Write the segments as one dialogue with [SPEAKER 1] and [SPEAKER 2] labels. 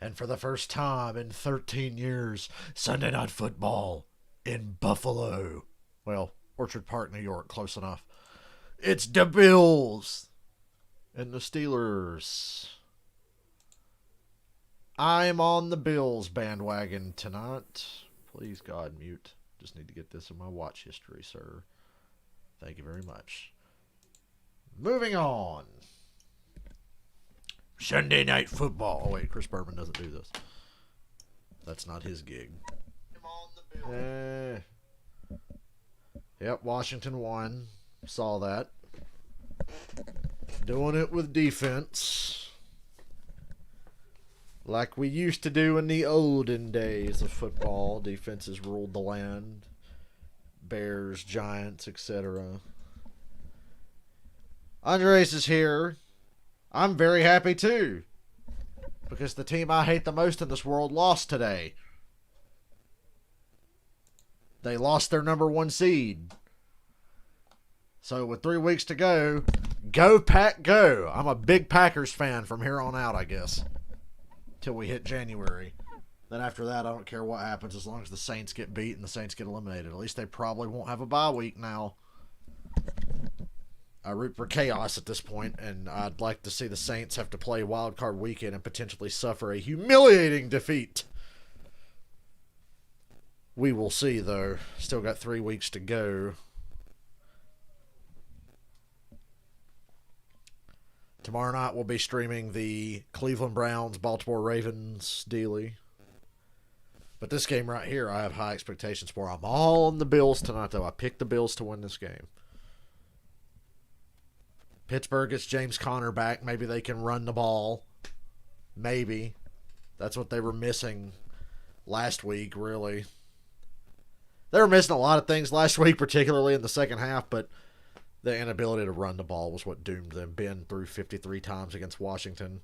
[SPEAKER 1] And for the first time in 13 years, Sunday Night Football in Buffalo. Well, Orchard Park, New York, close enough. It's the Bills and the Steelers. I'm on the Bills bandwagon tonight. Please, God, mute. Just need to get this in my watch history, sir. Thank you very much. Moving on. Sunday Night Football. Oh, wait, Chris Berman doesn't do this. That's not his gig. Yep, Washington won. Saw that. Doing it with defense. Like we used to do in the olden days of football. Defenses ruled the land. Bears, Giants, etc. Andres is here. I'm very happy too. Because the team I hate the most in this world lost today. They lost their number 1 seed. So with 3 weeks to go, go Pack go. I'm a big Packers fan from here on out, I guess. Till we hit January. Then after that, I don't care what happens as long as the Saints get beat and the Saints get eliminated. At least they probably won't have a bye week now. I root for chaos at this point, and I'd like to see the Saints have to play Wild Card Weekend and potentially suffer a humiliating defeat. We will see, though. Still got 3 weeks to go. Tomorrow night we'll be streaming the Cleveland Browns, Baltimore Ravens dealy. But this game right here, I have high expectations for. I'm all on the Bills tonight, though. I picked the Bills to win this game. Pittsburgh gets James Conner back. Maybe they can run the ball. Maybe. That's what they were missing last week, really. They were missing a lot of things last week, particularly in the second half, but the inability to run the ball was what doomed them. Ben threw 53 times against Washington.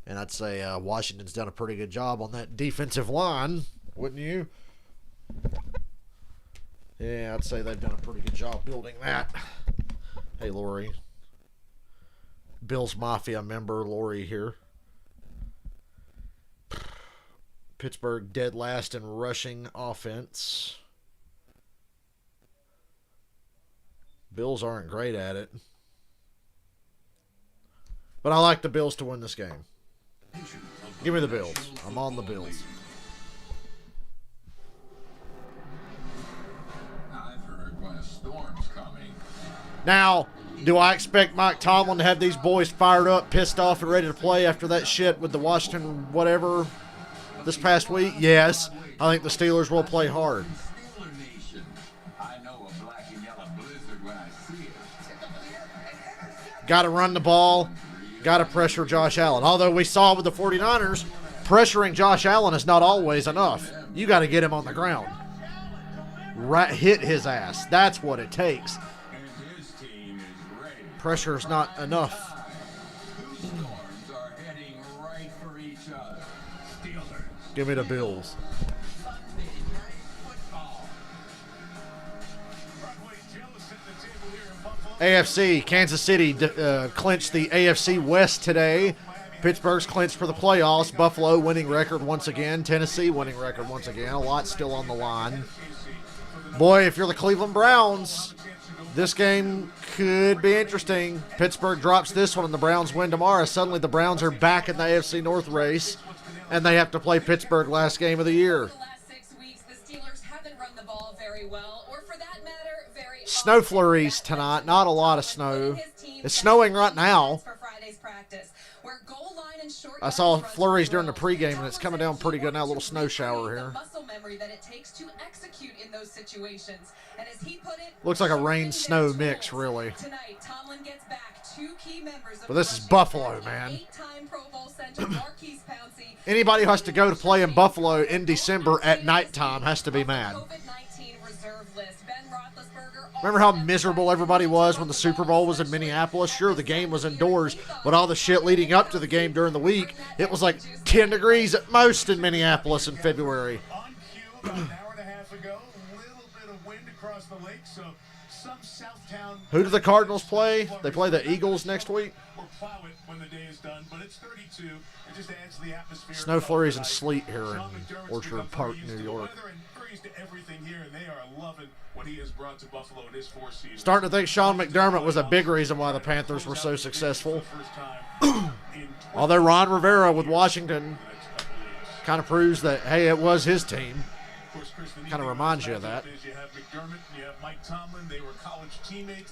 [SPEAKER 1] And I'd say Washington's done a pretty good job on that defensive line, wouldn't you? Yeah, I'd say they've done a pretty good job building that. Hey, Lori. Bills Mafia member Lori here. Pittsburgh dead last in rushing offense. Bills aren't great at it. But I like the Bills to win this game. Give me the Bills. I'm on the Bills.
[SPEAKER 2] I've heard when a storm's coming.
[SPEAKER 1] Now, do I expect Mike Tomlin to have these boys fired up, pissed off, and ready to play after that shit with the Washington whatever this past week? Yes. I think the Steelers will play hard. Got to run the ball. Got to pressure Josh Allen. Although we saw with the 49ers, pressuring Josh Allen is not always enough. You got to get him on the ground. Hit his ass. That's what it takes. Pressure is not enough. Give me the Bills. AFC, Kansas City clinched the AFC West today. Pittsburgh's clinched for the playoffs. Buffalo winning record once again. Tennessee winning record once again. A lot still on the line. Boy, if you're the Cleveland Browns, this game could be interesting. Pittsburgh drops this one and the Browns win tomorrow. Suddenly the Browns are back in the AFC North race, and they have to play Pittsburgh last game of the year. Snow flurries tonight. Not a lot of snow. It's snowing right now. I saw flurries during the pregame, and it's coming down pretty good now. A little snow shower here. Looks like a rain-snow mix, really. But this is Buffalo, man. Anybody who has to go to play in Buffalo in December at nighttime has to be mad. Remember how miserable everybody was when the Super Bowl was in Minneapolis? Sure, the game was indoors, but all the shit leading up to the game during the week, it was like 10 degrees at most in Minneapolis in February. Who do the Cardinals play? They play the Eagles next week. Snow flurries and sleet here in Orchard Park, New York. Starting to think Sean McDermott was a big reason why the Panthers were so successful. Although Ron Rivera with Washington kind of proves that, hey, it was his team. Kind of reminds you of that.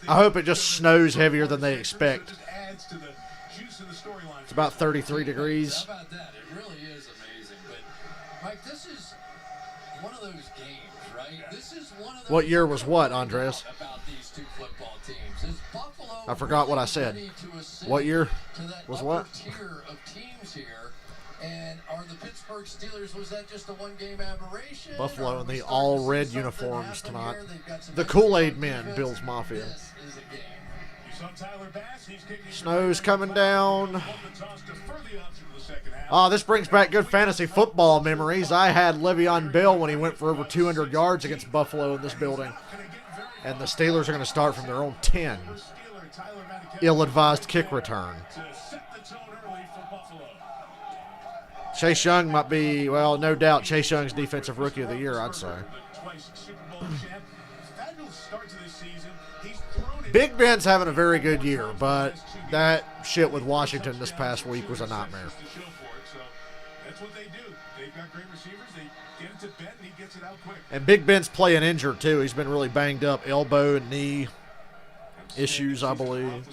[SPEAKER 1] I hope it just snows heavier than they expect. It's about 33 degrees.
[SPEAKER 3] How about that? It really is amazing. But, Mike, this is one of those games, right? This is one of those.
[SPEAKER 1] What year was what, Andres?
[SPEAKER 3] About these two football teams. Is Buffalo
[SPEAKER 1] I forgot what I said. What year was what?
[SPEAKER 3] Tier of teams here. And are the Pittsburgh Steelers, was that just a one-game aberration?
[SPEAKER 1] Buffalo in the all-red uniforms tonight. The Kool-Aid Men, Bills Mafia.
[SPEAKER 3] This is a game.
[SPEAKER 1] Snow's coming down. Oh, this brings back good fantasy football memories. I had Le'Veon Bell when he went for over 200 yards against Buffalo in this building. And the Steelers are going to start from their own 10. Ill-advised kick return. Chase Young might be, well, no doubt, Chase Young's Defensive Rookie of the Year, I'd say. Big Ben's having a very good year, but that shit with Washington this past week was a nightmare. And Big Ben's playing injured, too. He's been really banged up. Elbow and knee issues, I believe.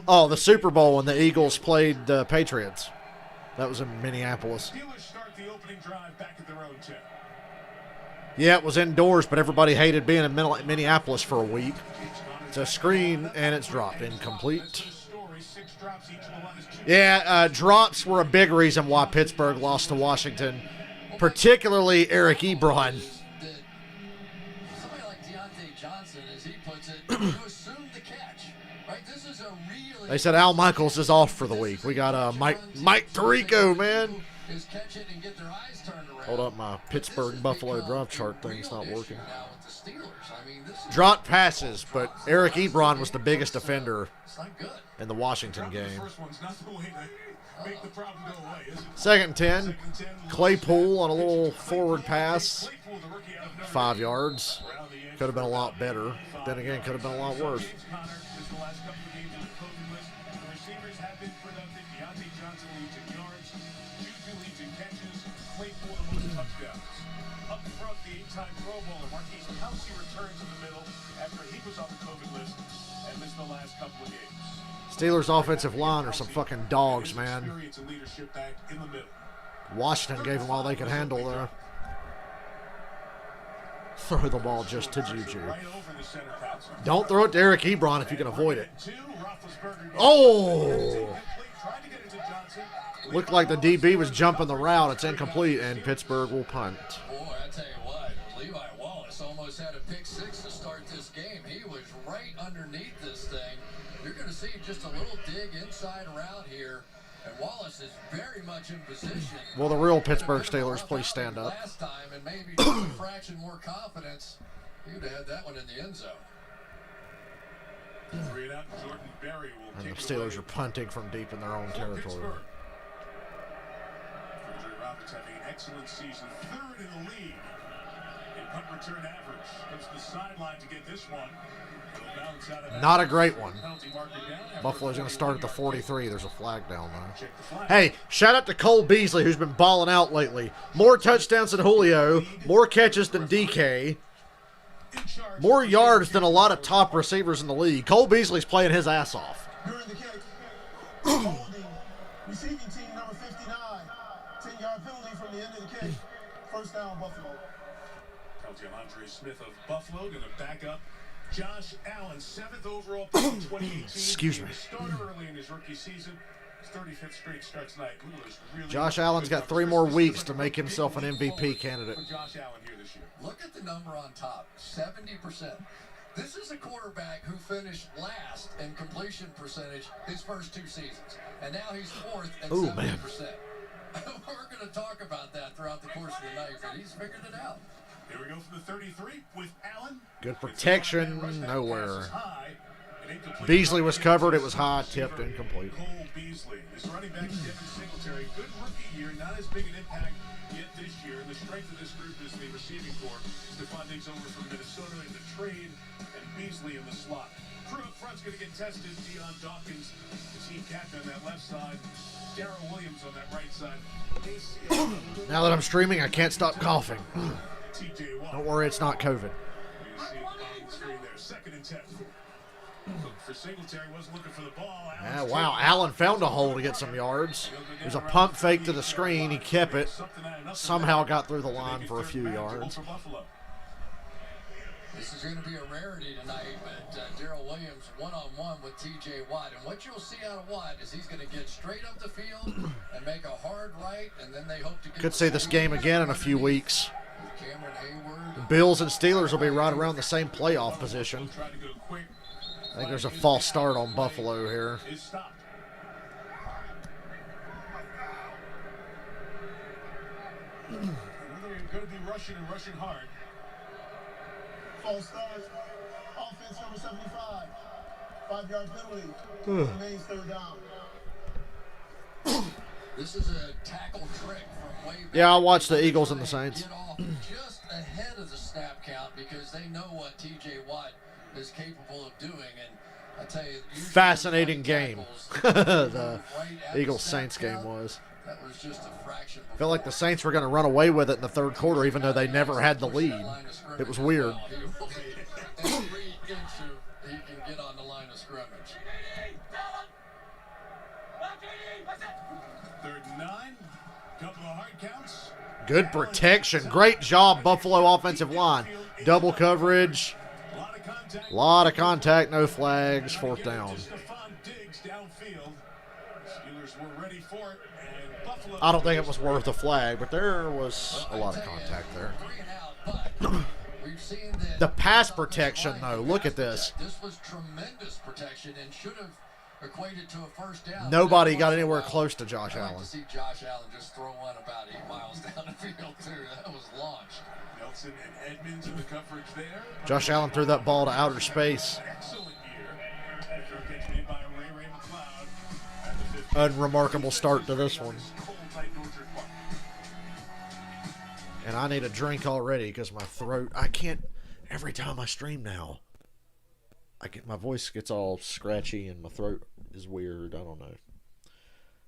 [SPEAKER 1] Oh, the Super Bowl when the Eagles played the Patriots. That was in Minneapolis. Yeah, it was indoors, but everybody hated being in Minneapolis for a week. It's a screen, and it's dropped. Incomplete. Yeah, drops were a big reason why Pittsburgh lost to Washington, particularly Eric Ebron.
[SPEAKER 3] Somebody like Deontay Johnson, as he puts it, you assume the catch. Right? This is a really.
[SPEAKER 1] They said Al Michaels is off for the week. We got Mike Tirico, man. Hold up, my Pittsburgh Buffalo drive chart thing's not working. Drop passes, but Eric Ebron was the biggest offender in the Washington game. Second and 10. Claypool on a little forward pass. 5 yards. Could have been a lot better. Then again, could have been a lot worse. Steelers offensive line are some fucking dogs, man. Washington gave them all they could handle there. Throw the ball just to Juju. Don't throw it to Eric Ebron if you can avoid it. Oh! Looked like the DB was jumping the route. It's incomplete, and Pittsburgh will punt.
[SPEAKER 3] Boy, I tell you what, Levi Wallace almost had a pick six to start this game. He was right underneath this thing. You're going to see just a little dig inside around here, and Wallace is very much in position.
[SPEAKER 1] Will the real Pittsburgh Steelers please stand up?
[SPEAKER 3] Last time, and maybe just a fraction more confidence, you'd have had that one in the end zone.
[SPEAKER 1] And the Steelers are punting from deep in their own territory.
[SPEAKER 4] Roberts having an excellent season, third in the league in punt return average. Comes to the sideline to get this one.
[SPEAKER 1] Not a great one. Buffalo's going to start at the 43. There's a flag down there. Hey, shout out to Cole Beasley, who's been balling out lately. More touchdowns than Julio, more catches than DK, more yards than a lot of top receivers in the league. Cole Beasley's playing his ass off.
[SPEAKER 5] During the kick, holding receiving team number 59. 10-yard penalty from the end of the kick. First down, Buffalo.
[SPEAKER 4] Andre Smith of Buffalo going to back up Josh Allen, 7th overall pick in 2018.
[SPEAKER 1] Excuse me.
[SPEAKER 4] Starter early in his rookie season. His 35th straight start tonight. Really
[SPEAKER 1] Josh Allen's got 3 more weeks to make himself an MVP candidate.
[SPEAKER 4] For Josh Allen here this year.
[SPEAKER 3] Look at the number on top, 70%. This is a quarterback who finished last in completion percentage his first 2 seasons. And now he's 4th at 70%.
[SPEAKER 1] Man.
[SPEAKER 3] We're going to talk about that throughout the course of the night, but he's figured it out.
[SPEAKER 4] Here we go for the 33 with Allen.
[SPEAKER 1] Good protection, nowhere. Beasley was covered. It was high, tipped, incomplete.
[SPEAKER 4] Cole Beasley. This running back, Devin Singletary, good rookie year, not as big an impact yet this year. And the strength of this group is the receiving corps. Stephon Diggs over from Minnesota in the trade, and Beasley in the slot. Crew up front's going to get tested. Deion Dawkins, the team captain on that left side. Darrell Williams on that right side.
[SPEAKER 1] Now that I'm streaming, I can't stop coughing.
[SPEAKER 4] TJ Watt.
[SPEAKER 1] Don't worry, it's not COVID.
[SPEAKER 4] You see it on the screen there. 2nd and 10. For Singletary, wasn't looking for the ball.
[SPEAKER 1] Yeah, wow, Allen found a hole to get some yards. It was a pump fake to the screen. He kept it. Somehow got through the line for a few yards.
[SPEAKER 3] This is going to be a rarity tonight, but Darrell Williams one-on-one with T.J. Watt. And what you'll see out of Watt is he's going to get straight up the field and make a hard right, and then they hope to get...
[SPEAKER 1] Could see this game again in a few weeks.
[SPEAKER 3] Cameron Hayward.
[SPEAKER 1] The Bills and Steelers will be right around the same playoff position. I think there's a false start on Buffalo here.
[SPEAKER 4] They're going to be rushing and rushing hard.
[SPEAKER 5] False start. Offense number 75. 5-yard penalty. Remains 3rd down.
[SPEAKER 3] This is a tackle trick from way back.
[SPEAKER 1] Yeah, I watched the Eagles and the Saints.
[SPEAKER 3] Get off just ahead of the snap count because they know what T.J. Watt is capable of doing. And I tell you,
[SPEAKER 1] Fascinating game. The
[SPEAKER 3] right
[SPEAKER 1] Eagles-Saints game was.
[SPEAKER 3] That was just a fraction.
[SPEAKER 1] I felt like the Saints were going to run away with it in the 3rd quarter, even though they never had the lead. It was weird.
[SPEAKER 3] Every inch he can get on the line of scrimmage.
[SPEAKER 4] 3rd and 9. Couple of hard counts.
[SPEAKER 1] Good protection. Great job, Buffalo offensive line. Double coverage. A lot of contact, no flags, 4th down. I don't think it was worth a flag, but there was a lot of contact there. The pass protection, though, look at this.
[SPEAKER 3] This was tremendous protection and should have equated to a 1st down.
[SPEAKER 1] Nobody got anywhere close to Josh
[SPEAKER 3] I'd like
[SPEAKER 1] Allen.
[SPEAKER 3] to see Josh Allen just throw one about 8 miles down the field, too. That was launched.
[SPEAKER 4] Nelson and Edmonds in the coverage there.
[SPEAKER 1] Josh Allen threw that ball to outer space.
[SPEAKER 4] Excellent year. After a catch made by Ray McLeod at the 15.
[SPEAKER 1] Unremarkable start to this one. And I need a drink already because my throat, I can't, every time I stream now, my voice gets all scratchy and my throat is weird. I don't know.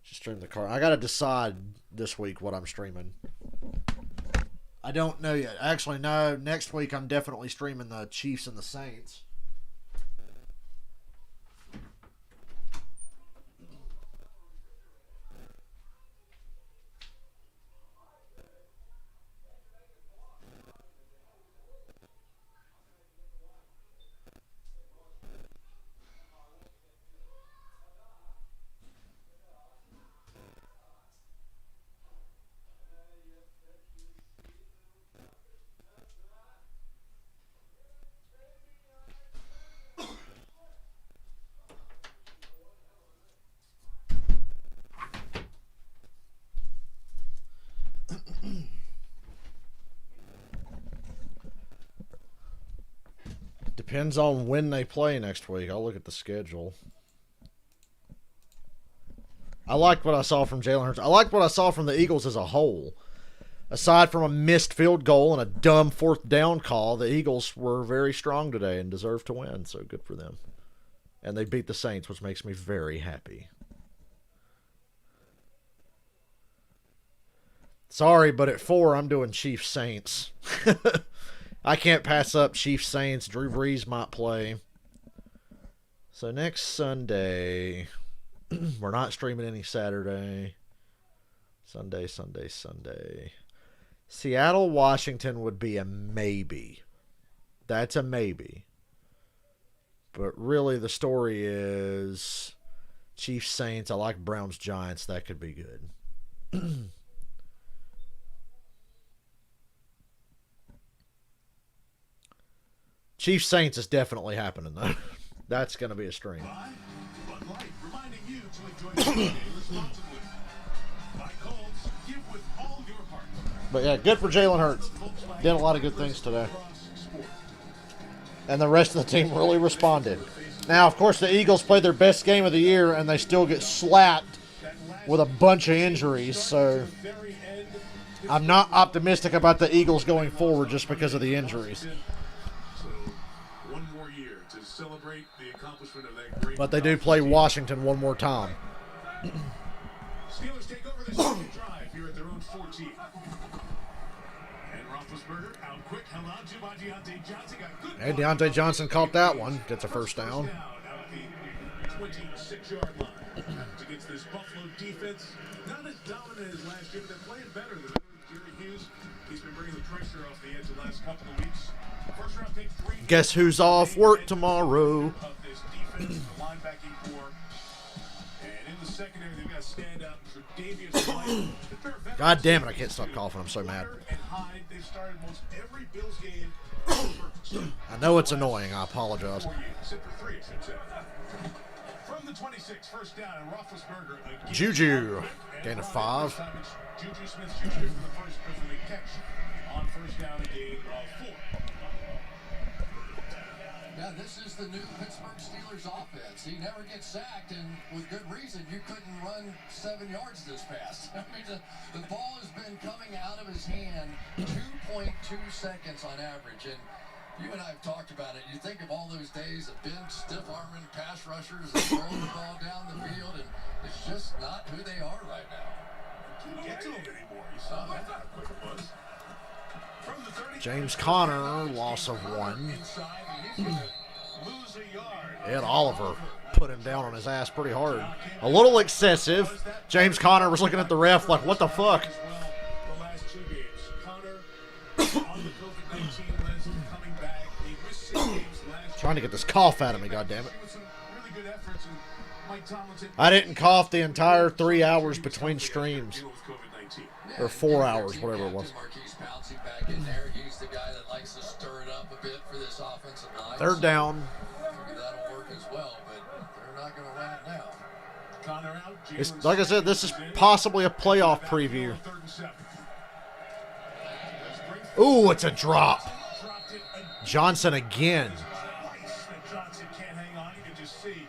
[SPEAKER 1] Just stream the car. I got to decide this week what I'm streaming. I don't know yet. Actually, no. Next week I'm definitely streaming the Chiefs and the Saints. Depends on when they play next week. I'll look at the schedule. I liked what I saw from Jalen Hurts. I liked what I saw from the Eagles as a whole. Aside from a missed field goal and a dumb 4th down call, the Eagles were very strong today and deserved to win, so good for them. And they beat the Saints, which makes me very happy. Sorry, but at 4, I'm doing Chiefs Saints. I can't pass up Chiefs Saints. Drew Brees might play. So next Sunday, we're not streaming any Saturday. Sunday. Seattle, Washington would be a maybe. That's a maybe. But really the story is Chiefs Saints. I like Browns Giants. That could be good. Chiefs Saints is definitely happening though. That's going to be a stream.
[SPEAKER 4] Bud Light, reminding you to enjoy the game responsibly. Buy Colts, give with all your heart.
[SPEAKER 1] But yeah, good for Jalen Hurts. Did a lot of good things today. And the rest of the team really responded. Now, of course, the Eagles played their best game of the year, and they still get slapped with a bunch of injuries. So I'm not optimistic about the Eagles going forward just because of the injuries. But they do play Washington one more time.
[SPEAKER 4] Steelers take over the second drive here at their own 14. And Roethlisberger out quick, held on to by Deontay Johnson. Got good.
[SPEAKER 1] And Deontay Johnson caught that one. Gets a first down.
[SPEAKER 4] Out the 26-yard line. Against this Buffalo defense, not as dominant as last year, but they're playing better than Jerry Hughes. He's been bringing the pressure off the edge the last couple of weeks. First round pick 3.
[SPEAKER 1] Guess who's off work tomorrow?
[SPEAKER 4] Of this defense, the linebacking core. And in the secondary, they've got to stand out for Davius White.
[SPEAKER 1] God damn it, I can't stop coughing. I'm so mad.
[SPEAKER 4] And Hyde, they've started most every Bills game.
[SPEAKER 1] I know it's annoying. I apologize.
[SPEAKER 4] Except for 3, I should say. From the 26, first down, and Roethlisberger again.
[SPEAKER 1] Juju, gain of 5.
[SPEAKER 4] Juju Smith-Schuster for the catch on first down, a gain of 4.
[SPEAKER 3] Yeah, this is the new Pittsburgh Steelers offense. He never gets sacked, and with good reason. You couldn't run 7 yards this fast. I mean, the ball has been coming out of his hand 2.2 seconds on average, and you and I have talked about it. You think of all those days of big, stiff-arming pass rushers and throwing the ball down the field, and it's just not who they are right now.
[SPEAKER 4] Can't get to him anymore. You saw that how quick it was. From the 30,
[SPEAKER 1] James Conner, loss of 1.
[SPEAKER 4] inside, and he's going to lose a yard.
[SPEAKER 1] Ed Oliver put him down on his ass pretty hard. A little excessive. James Conner was looking at the ref like, what the fuck?
[SPEAKER 4] As well, the last 2 games. Conner on the COVID-19 list, coming back. He missed 6 games last
[SPEAKER 1] Trying to get this cough out of me, goddammit.
[SPEAKER 4] with some really good efforts, and Mike Tomlinson
[SPEAKER 1] I didn't cough the entire 3 hours between streams.
[SPEAKER 4] deal with COVID-19.
[SPEAKER 1] Or 4 hours, whatever it was.
[SPEAKER 3] Marquise Pouncey back in there. He's the guy that likes to stir it up a bit for this offensive line.
[SPEAKER 1] Third down.
[SPEAKER 3] Maybe that'll work as well, but they're not going to run it now.
[SPEAKER 4] Conner out.
[SPEAKER 1] It's,
[SPEAKER 4] Jalen
[SPEAKER 1] like I said, this is possibly a playoff preview.
[SPEAKER 4] 3rd and 7.
[SPEAKER 1] Ooh, it's a drop.
[SPEAKER 4] Dropped it
[SPEAKER 1] Johnson again.
[SPEAKER 4] twice, and Johnson can't hang on. You can just see.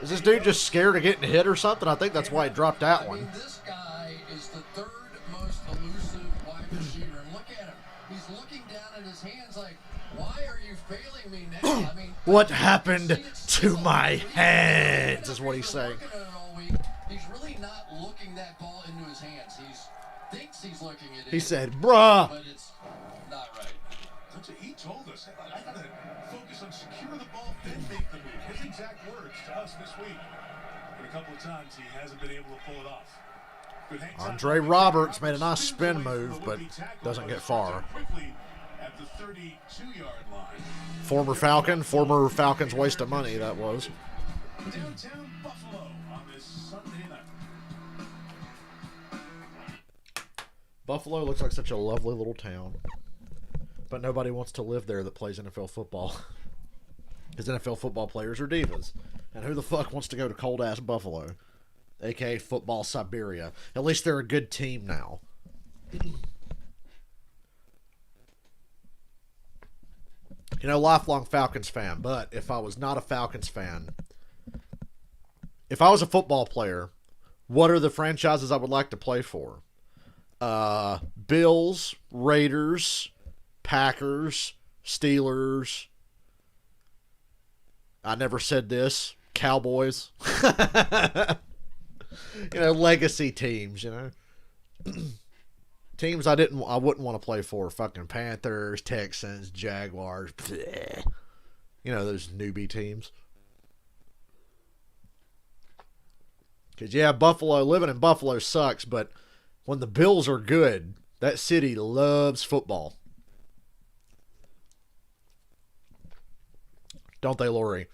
[SPEAKER 1] Is this dude just scared of getting hit or something? I think that's why he dropped that
[SPEAKER 3] I
[SPEAKER 1] one.
[SPEAKER 3] mean, this guy is the 3rd most elusive wide receiver, and look at him. He's looking down at his hands like, why are you failing me now? I mean,
[SPEAKER 1] What happened to my hands is what he's saying.
[SPEAKER 3] Working on it all week. He's really not looking that ball into his hands. He thinks he's looking at it.
[SPEAKER 1] He said, bruh.
[SPEAKER 3] But it's not right.
[SPEAKER 4] That's what he told us. I got to focus on secure the ball, then make the move. His exact words to us this week. And a couple of times he hasn't been able to pull it off. Good hang time.
[SPEAKER 1] Andre Roberts made a nice spin move, but doesn't get far.
[SPEAKER 4] Quickly at the 32-yard line.
[SPEAKER 1] Former Falcons waste of money, that was.
[SPEAKER 4] Downtown Buffalo on this Sunday night.
[SPEAKER 1] Buffalo looks like such a lovely little town. But nobody wants to live there that plays NFL football. Because NFL football players are divas. And who the fuck wants to go to cold-ass Buffalo? A.K.A. football Siberia. At least they're a good team now. You know, lifelong Falcons fan. But if I was not a Falcons fan, if I was a football player, what are the franchises I would like to play for? Bills, Raiders, Packers, Steelers. I never said this. Cowboys. You know, legacy teams, you know. Teams I wouldn't want to play for. Fucking Panthers, Texans, Jaguars. Bleh. You know, those newbie teams. Because, yeah, living in Buffalo sucks, but when the Bills are good, that city loves football. Don't they, Lori?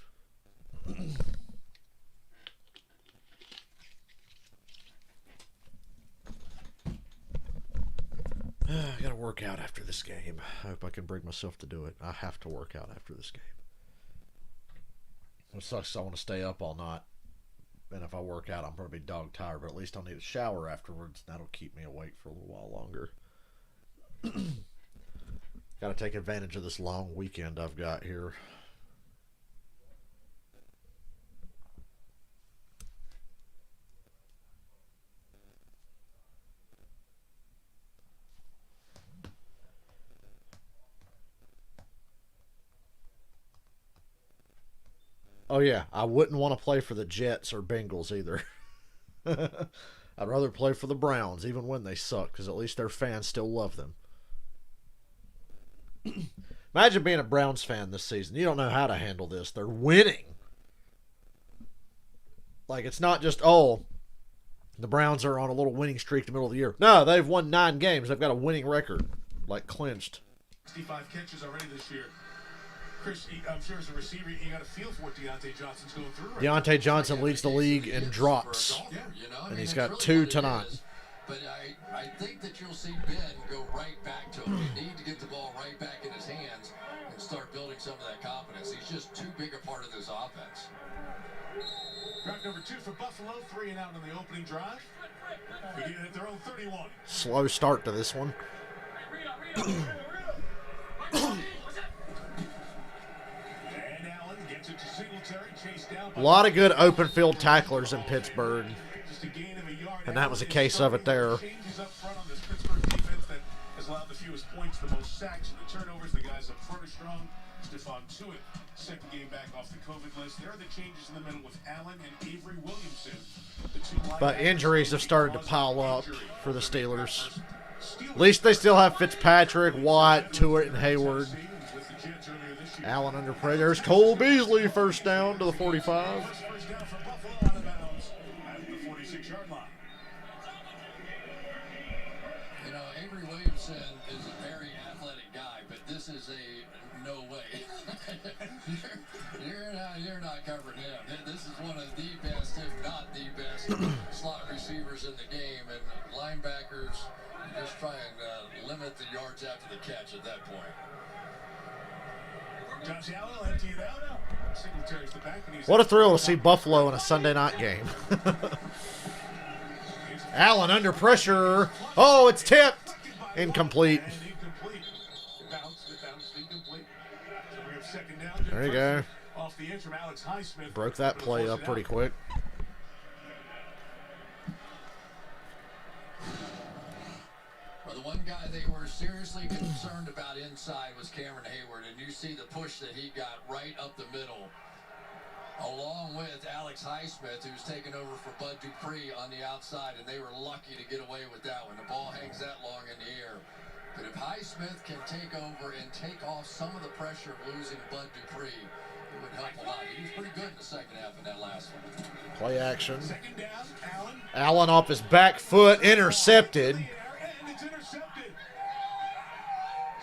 [SPEAKER 1] I gotta work out after this game. I hope I can bring myself to do it. I have to work out after this game. It sucks. I want to stay up all night. And if I work out, I'm going to be dog tired. But at least I'll need a shower afterwards. That'll keep me awake for a little while longer. Got to take advantage of this long weekend I've got here. Oh, yeah. I wouldn't want to play for the Jets or Bengals either. I'd rather play for the Browns, even when they suck, because at least their fans still love them. Imagine being a Browns fan this season. You don't know how to handle this. They're winning. Like, it's not just, oh, the Browns are on a little winning streak in the middle of the year. No, they've won 9 games. They've got a winning record, like clinched.
[SPEAKER 4] 65 catches already this year. Chris, I'm sure as a receiver, you got to feel for what Deontay Johnson's going through. Right
[SPEAKER 1] Deontay
[SPEAKER 4] now.
[SPEAKER 1] Johnson leads the league in drops, and he's got 2 tonight.
[SPEAKER 3] But I think that you'll see Ben go right back to him. You need to get the ball right back in his hands and start building some of that confidence. He's just too big a part of this offense.
[SPEAKER 4] Drive number 2 for Buffalo, 3 and out on the opening drive. Beginning at their own 31.
[SPEAKER 1] Slow start to this one. A lot of good open field tacklers in Pittsburgh, and that was a case of it there.
[SPEAKER 4] Changes up front on this Pittsburgh defense that has allowed the fewest points, the most sacks, and the turnovers. The guys up front are strong. Stephon Tuitt, second game back off the COVID list. There are the changes in the middle with Allen and Avery Williamson. The 2
[SPEAKER 1] But injuries have started to pile up for the Steelers. At least they still have Fitzpatrick, Watt, Tuitt, and Hayward. Allen under pressure. There's Cole Beasley, first down to the 45.
[SPEAKER 4] First down for Buffalo, out of bounds at the 46-yard line.
[SPEAKER 3] You know, Avery Williamson is a very athletic guy, but this is a no way. you're not covering him. This is one of the best, if not the best, slot receivers in the game, and linebackers just try and limit the yards after the catch at that point.
[SPEAKER 4] Josh Allen will empty it out. Singletary's the back, and he's
[SPEAKER 1] What a thrill to see Buffalo in a Sunday night game. Allen under pressure. Oh, it's tipped. Incomplete.
[SPEAKER 4] and incomplete. It bounced incomplete. So we have second down.
[SPEAKER 1] There you go.
[SPEAKER 4] Off the inch from Alex Highsmith.
[SPEAKER 1] Broke that play up pretty quick.
[SPEAKER 3] Well, the one guy they were seriously concerned about inside was Cameron Hayward, and you see the push that he got right up the middle, along with Alex Highsmith, who's taken over for Bud Dupree on the outside, and they were lucky to get away with that one. The ball hangs that long in the air. But if Highsmith can take over and take off some of the pressure of losing Bud Dupree, it would help a lot. He was pretty good in the second half in that last one.
[SPEAKER 1] Play action.
[SPEAKER 4] Second down, Allen.
[SPEAKER 1] Allen off his back foot, intercepted.
[SPEAKER 4] And it's intercepted.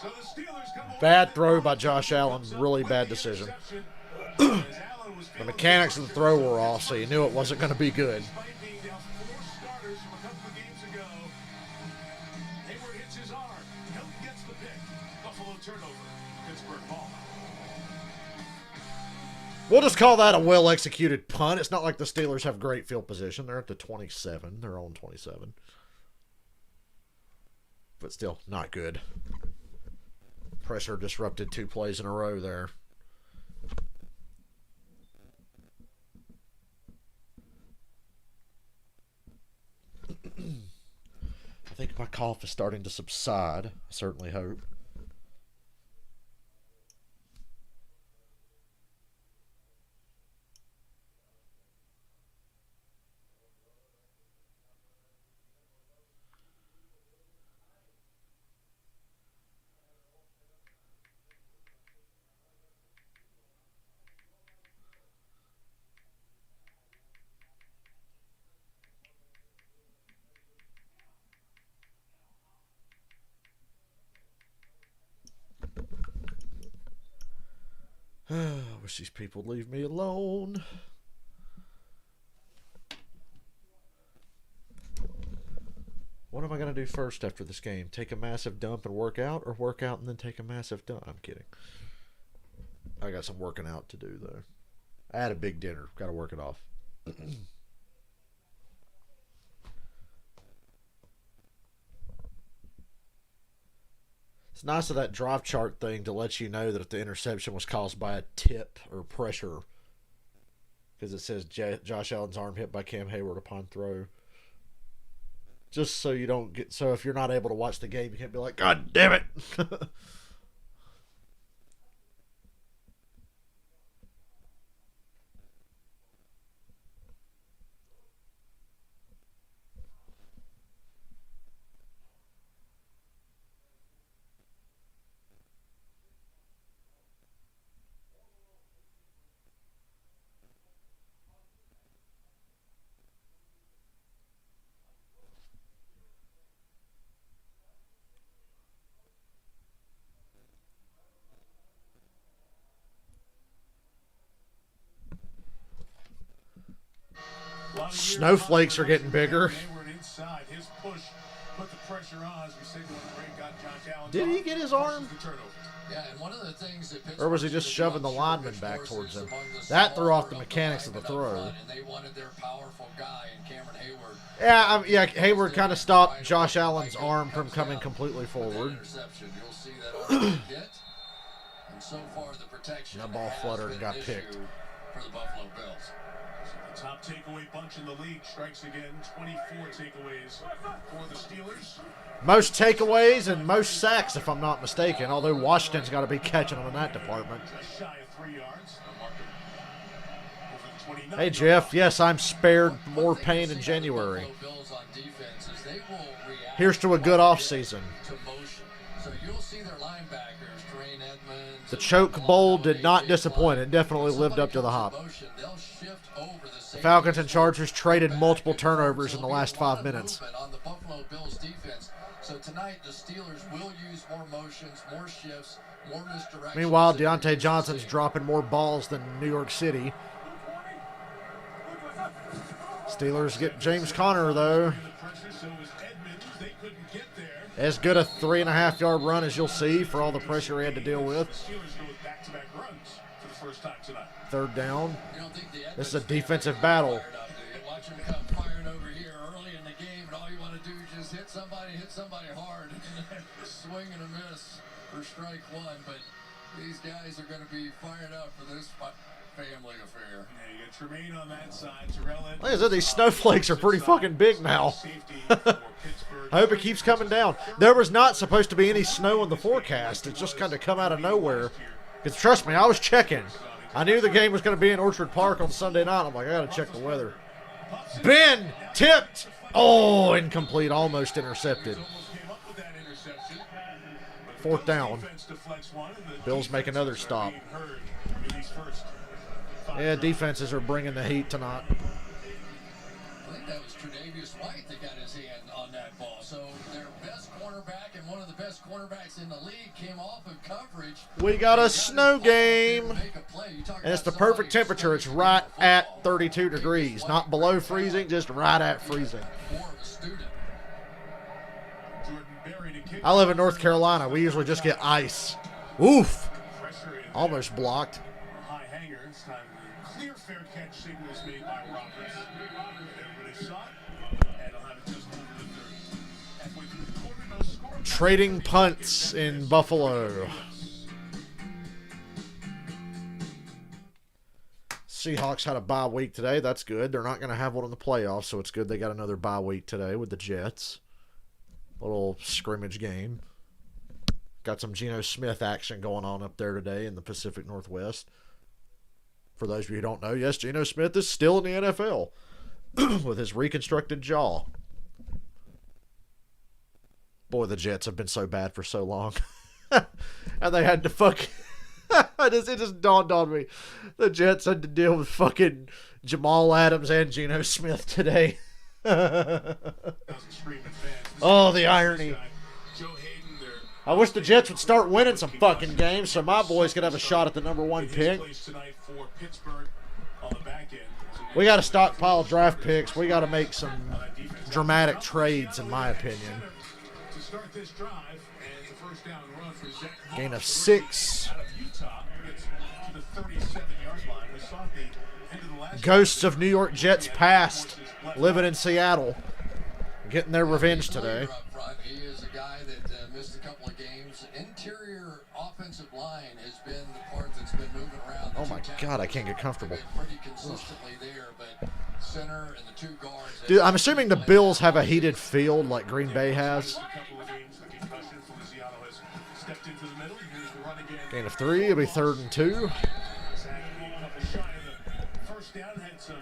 [SPEAKER 4] So the Steelers come away
[SPEAKER 1] Bad
[SPEAKER 4] with
[SPEAKER 1] throw
[SPEAKER 4] it.
[SPEAKER 1] by Josh Allen. Really bad decision.
[SPEAKER 4] Interception. As Allen was
[SPEAKER 1] The mechanics of the throw were off, so you knew it wasn't going to be good.
[SPEAKER 4] Despite being down 4 starters from a couple of games ago, Hayward hits his arm. Hilton gets the pick. Buffalo turnover. Pittsburgh ball.
[SPEAKER 1] We'll just call that a well-executed punt. It's not like the Steelers have great field position. They're at the 27. They're on 27. But still, not good. Pressure disrupted 2 plays in a row there. I think my cough is starting to subside. I certainly hope. I wish these people would leave me alone. What am I going to do first after this game? Take a massive dump and work out, or work out and then take a massive dump? I'm kidding. I got some working out to do, though. I had a big dinner. Got to work it off. It's nice of that drive chart thing to let you know that if the interception was caused by a tip or pressure, because it says Josh Allen's arm hit by Cam Hayward upon throw. Just so you don't get, so if you're not able to watch the game, you can't be like, God damn it. Snowflakes are getting bigger. Did he get his arm?
[SPEAKER 3] Yeah, and one of the things that
[SPEAKER 1] Or was he just shoving the lineman back towards him? That threw off the mechanics of the throw.
[SPEAKER 3] And they wanted their powerful guy in Cameron Hayward.
[SPEAKER 1] Yeah, Hayward kind of stopped Josh Allen's arm from coming completely forward.
[SPEAKER 3] You'll see that arm hit. And so far the protection
[SPEAKER 1] That ball fluttered and got picked.
[SPEAKER 3] For the Buffalo Bills.
[SPEAKER 4] The top takeaway bunch in the league strikes again. 24 takeaways for the Steelers.
[SPEAKER 1] Most takeaways and most sacks, if I'm not mistaken, although Washington's got to be catching them in that department.
[SPEAKER 4] Just shy of 3 yards. Over the 29
[SPEAKER 1] Hey, Jeff, yes, I'm spared more pain in January. Here's to a good offseason. The choke bowl did not disappoint. It definitely lived up to the hype. The Falcons and Chargers traded multiple turnovers in the last 5 minutes.
[SPEAKER 3] So tonight the Steelers will use more motions, more shifts, more misdirections.
[SPEAKER 1] Meanwhile, Deontay Johnson's dropping more balls than New York City. Steelers get James Conner, though. As good a 3.5-yard run as you'll see for all the pressure he had to deal with. Third down. This is a defensive battle.
[SPEAKER 3] Watch him come firing over here early in the game, and all you want to do is just hit somebody hard, swing and a miss for strike one. But these guys are going to be fired up for this family affair.
[SPEAKER 4] Yeah, you got Tremaine on that side. Terrell
[SPEAKER 1] Like I said, these snowflakes are pretty fucking big now. I hope it keeps coming down. There was not supposed to be any snow in the forecast. It just kind of come out of nowhere. Because trust me, I was checking. I knew the game was going to be in Orchard Park on Sunday night. I'm like, I got to check the weather. Ben tipped. Oh, incomplete. Almost intercepted. Fourth down. Bills make another stop. Yeah, defenses are bringing the heat tonight.
[SPEAKER 3] I think that was Tre'Davious White that got his hand on that ball. So their best cornerback and one of the best cornerbacks in the league came off of coverage.
[SPEAKER 1] We got a snow game. And it's the perfect temperature. It's right at 32 degrees. Not below freezing, just right at freezing. I live in North Carolina. We usually just get ice. Oof. Almost blocked.
[SPEAKER 4] Clear fair catch signals made by Roberts. Everybody saw it, and he'll have it just over the 30. Halfway through the quarter, no score.
[SPEAKER 1] Trading punts in Buffalo. Seahawks had a bye week today. That's good. They're not going to have one in the playoffs, so it's good they got another bye week today with the Jets. Little scrimmage game. Got some Geno Smith action going on up there today in the Pacific Northwest. For those of you who don't know, yes, Geno Smith is still in the NFL with his reconstructed jaw. Boy, the Jets have been so bad for so long. And they had to it just dawned on me. The Jets had to deal with fucking Jamal Adams and Geno Smith today. Oh, the irony. I wish the Jets would start winning some fucking games so my boys could have a shot at the #1 pick. We got to stockpile draft picks. We got to make some dramatic trades, in my opinion. Gain of 6. Ghosts of New York Jets past, living in Seattle, getting their revenge today.
[SPEAKER 3] He is a guy that missed a couple of games in
[SPEAKER 1] Oh my God, I can't get comfortable.
[SPEAKER 3] Pretty consistently there, but center and the two guards.
[SPEAKER 1] Dude, I'm assuming the Bills have a heated field like Green Bay has.
[SPEAKER 4] A couple of games, the concussion. Feliciano has stepped into the middle. Here's the run again.
[SPEAKER 1] Gain of 3. It'll be 3rd and 2.
[SPEAKER 4] Zach being a couple shy of the first down. Had some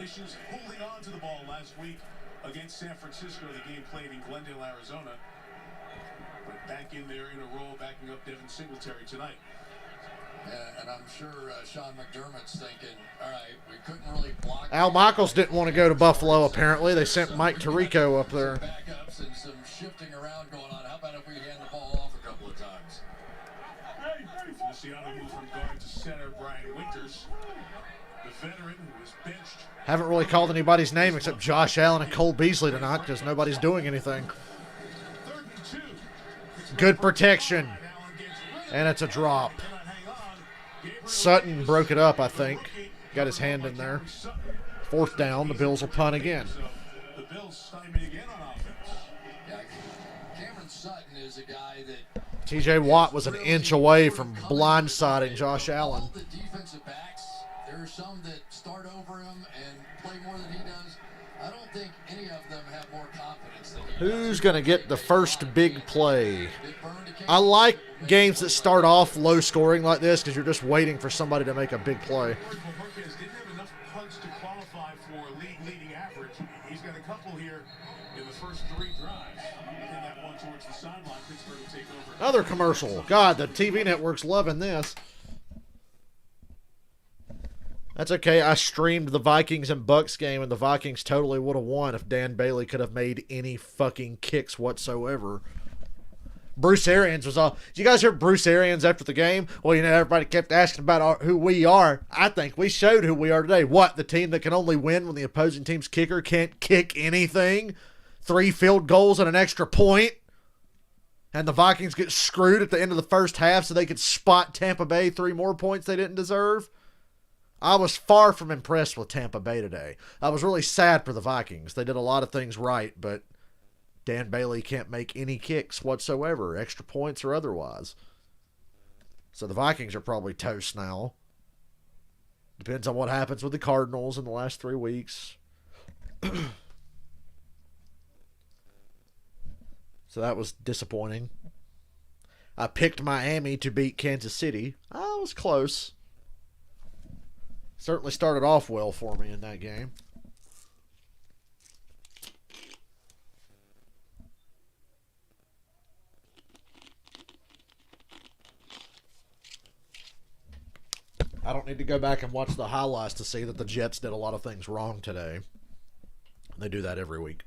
[SPEAKER 4] issues holding on to the ball last week against San Francisco. The game played in Glendale, Arizona. But back in there in a row, backing up Devin Singletary tonight.
[SPEAKER 3] And I'm sure Sean McDermott's thinking, all right, we couldn't really block.
[SPEAKER 1] Al Michaels didn't want to go to Buffalo, apparently. They sent Mike Tirico up there.
[SPEAKER 3] Backups and some shifting around going on. How about if we hand the ball off a couple of times?
[SPEAKER 4] Feliciano moved from guard to center. Brian Winters, the veteran who was benched.
[SPEAKER 1] Haven't really called anybody's name except Josh Allen and Cole Beasley tonight because nobody's doing anything.
[SPEAKER 4] 3rd and 2.
[SPEAKER 1] Good protection. And it's a drop. Sutton broke it up, I think. Got his hand in there. 4th down. The Bills will punt again.
[SPEAKER 4] The Bills stymied again on offense.
[SPEAKER 3] Yeah, Cameron Sutton is a guy that
[SPEAKER 1] TJ Watt was an inch away from blindsiding Josh Allen.
[SPEAKER 3] all the defensive backs, there are some that start over him and play more than he does. I don't think any of them have more confidence than he does.
[SPEAKER 1] Who's going to get the first big play? I like games that start off low scoring like this because you're just waiting for somebody to make a big play.
[SPEAKER 4] Marquez didn't have enough punts to qualify for league-leading average. He's got a couple here in the first 3 drives. And that one towards the sideline, Pittsburgh will take over.
[SPEAKER 1] Another commercial. God, the TV network's loving this. That's okay. I streamed the Vikings and Bucks game, and the Vikings totally would have won if Dan Bailey could have made any fucking kicks whatsoever. Bruce Arians was all. Did you guys hear Bruce Arians after the game? Well, everybody kept asking about who we are. I think we showed who we are today. What? The team that can only win when the opposing team's kicker can't kick anything? 3 field goals and an extra point? And the Vikings get screwed at the end of the first half so they could spot Tampa Bay 3 more points they didn't deserve? I was far from impressed with Tampa Bay today. I was really sad for the Vikings. They did a lot of things right, but Dan Bailey can't make any kicks whatsoever, extra points or otherwise. So the Vikings are probably toast now. Depends on what happens with the Cardinals in the last 3 weeks. So that was disappointing. I picked Miami to beat Kansas City. I was close. Certainly started off well for me in that game. I don't need to go back and watch the highlights to see that the Jets did a lot of things wrong today. They do that every week.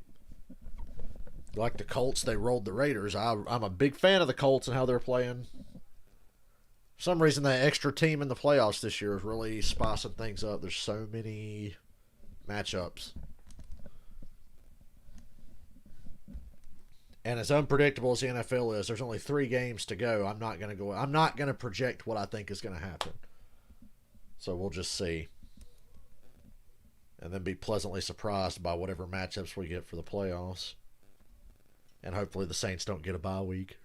[SPEAKER 1] Like the Colts, they rolled the Raiders. I'm a big fan of the Colts and how they're playing. For some reason, that extra team in the playoffs this year is really spicing things up. There's so many matchups. And as unpredictable as the NFL is, there's only 3 games to go. I'm not going to project what I think is going to happen. So we'll just see. And then be pleasantly surprised by whatever matchups we get for the playoffs. And hopefully the Saints don't get a bye week.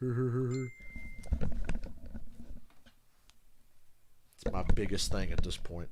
[SPEAKER 1] It's my biggest thing at this point.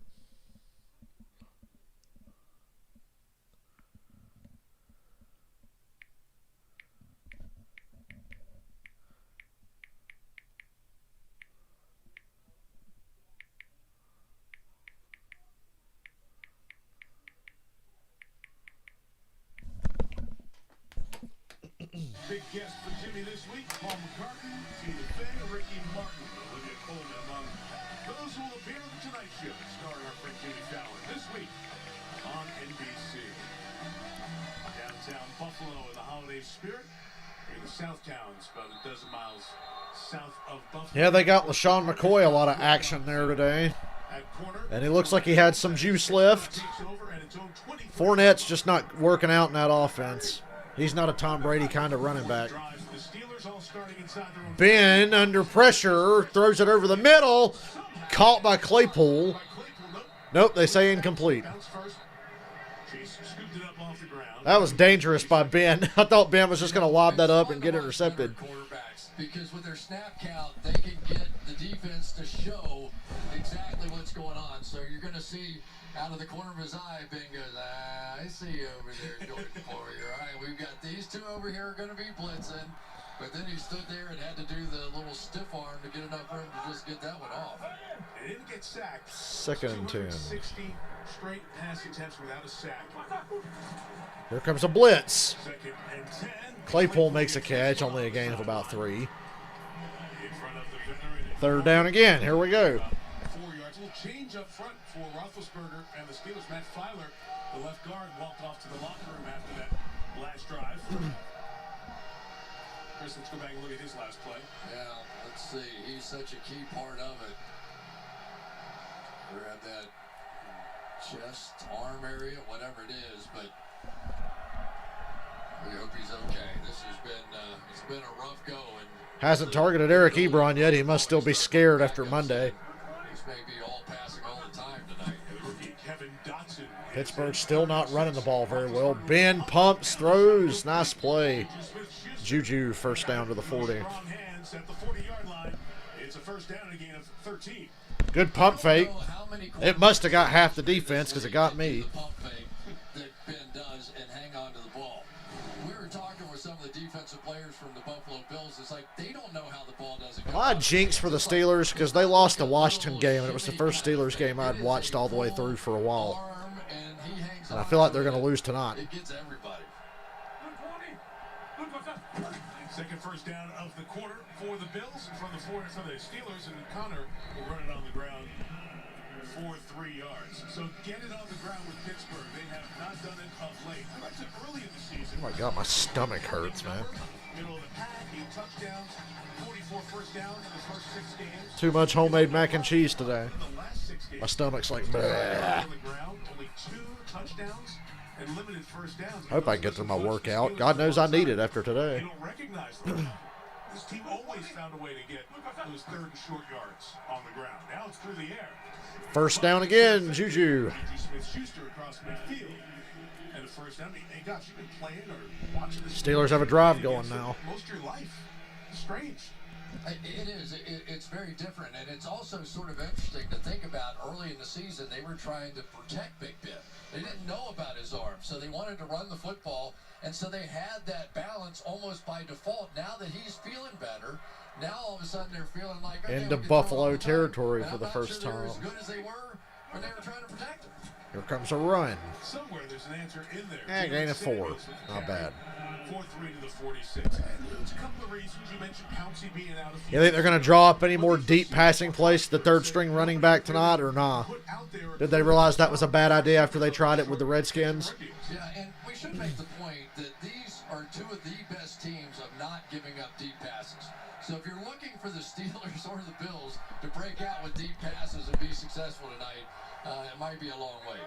[SPEAKER 4] Big guest for Jimmy this week, Paul McCartney, Tina Fey, Ricky Martin, Olivia Colman among those who will appear on The Tonight Show, starring our friend Jimmy Fallon this week on NBC. Downtown Buffalo in the holiday spirit. In the South Towns, about a dozen miles south of Buffalo.
[SPEAKER 1] Yeah, they got LaShawn McCoy a lot of action there today. And he looks like he had some juice left. Fournette's just not working out in that offense. He's not a Tom Brady kind of running back. Ben, under pressure, throws it over the middle. Caught by Claypool. Nope, they say incomplete. That was dangerous by Ben. I thought Ben was just going to lob that up and get intercepted.
[SPEAKER 3] Because with their snap count, they can get the defense to show exactly what's going on. So you're going to see out of the corner of his eye, Ben goes, I see you over there, Jordan Poyer. All right, we've got these two over here are going to be blitzing. But then he stood there and had to do the little stiff arm to get enough room to just get that one off.
[SPEAKER 4] He didn't get sacked.
[SPEAKER 1] Second and 10.
[SPEAKER 4] 60 straight pass attempts without a sack.
[SPEAKER 1] Here comes a blitz.
[SPEAKER 4] Second and 10.
[SPEAKER 1] Claypool makes a catch, only a gain of about 3.
[SPEAKER 4] In front of the veteran.
[SPEAKER 1] Third down again. Here we go.
[SPEAKER 4] 4 yards. A little change up front for Roethlisberger and the Steelers. Matt Filer, the left guard, walked off to the locker room after that last drive. Chris, let's go back and look at his last play.
[SPEAKER 3] Yeah, let's see. He's such a key part of it. We have that chest, arm area, whatever it is, but we hope he's okay. This has been it's been a rough go, and
[SPEAKER 1] Hasn't targeted Eric Ebron yet. He must still be scared after Monday.
[SPEAKER 3] this may be all passing all the time tonight.
[SPEAKER 4] Rookie Kevin Dotson.
[SPEAKER 1] Pittsburgh still not running the ball very well. Ben pumps, throws. Nice play. Juju first down to the 40.
[SPEAKER 4] Strong hands at the 40-yard line. It's a first down and a gain of 13.
[SPEAKER 1] Good pump fake. It must have got half the defense because it got me.
[SPEAKER 3] The pump fake that Ben does and hang on to the ball. We were talking with some of the defensive players from the Buffalo Bills. It's like they don't know how the ball doesn't go.
[SPEAKER 1] I jinxed for the Steelers because they lost the Washington game, and it was the first Steelers game I'd watched all the way through for a while. And I feel like they're going to lose tonight.
[SPEAKER 3] It gets everybody.
[SPEAKER 4] Second first down of the quarter for the Bills from the Steelers, and Connor will run it on the ground for 3 yards. So get it on the ground with Pittsburgh. They have not done it of late. They liked it early in the season.
[SPEAKER 1] Oh my God, my stomach hurts, man.
[SPEAKER 4] Middle of the pack, 8 touchdowns, 44 first downs in the first 6 games.
[SPEAKER 1] Too much homemade mac and cheese today.
[SPEAKER 4] In the last 6 games,
[SPEAKER 1] My stomach's like, bleh.
[SPEAKER 4] on the ground, only 2 touchdowns and limited first downs.
[SPEAKER 1] I hope I get through my workout. God knows I need it after
[SPEAKER 4] They
[SPEAKER 1] today.
[SPEAKER 4] don't recognize them. This team always found a way to get those third and short yards on the ground. Now it's through the air.
[SPEAKER 1] First down again, Juju.
[SPEAKER 4] Smith-Schuster across midfield. And the first down. Hey, gosh, you've been playing or watching this.
[SPEAKER 1] Steelers have a drive going now.
[SPEAKER 4] Most of your life. Strange.
[SPEAKER 3] It is. It's very different, and it's also sort of interesting to think about. Early in the season, they were trying to protect Big Ben. They didn't know about his arm, so they wanted to run the football, and so they had that balance almost by default. Now that he's feeling better, now all of a sudden they're feeling like okay,
[SPEAKER 1] Into
[SPEAKER 3] we can
[SPEAKER 1] Buffalo
[SPEAKER 3] throw all the time.
[SPEAKER 1] territory
[SPEAKER 3] And
[SPEAKER 1] for
[SPEAKER 3] I'm
[SPEAKER 1] the
[SPEAKER 3] not
[SPEAKER 1] first
[SPEAKER 3] sure they're
[SPEAKER 1] time.
[SPEAKER 3] as good as they were when they were trying to protect him.
[SPEAKER 1] Here comes a run.
[SPEAKER 4] Somewhere there's an answer in there.
[SPEAKER 1] Yeah, gain of 4. Not bad.
[SPEAKER 4] 4-3 to the 46. And there's a couple of reasons. You mentioned Pouncey being out of
[SPEAKER 1] You think they're going to draw up any more deep passing plays to the third string running back tonight or nah? Did they realize that was a bad idea after they tried it with the Redskins?
[SPEAKER 3] Yeah, and we should make the point that these are 2 of the best teams of not giving up deep passes. So if you're looking for the Steelers or the Bills to break out with deep passes and be successful tonight, it might be a long way.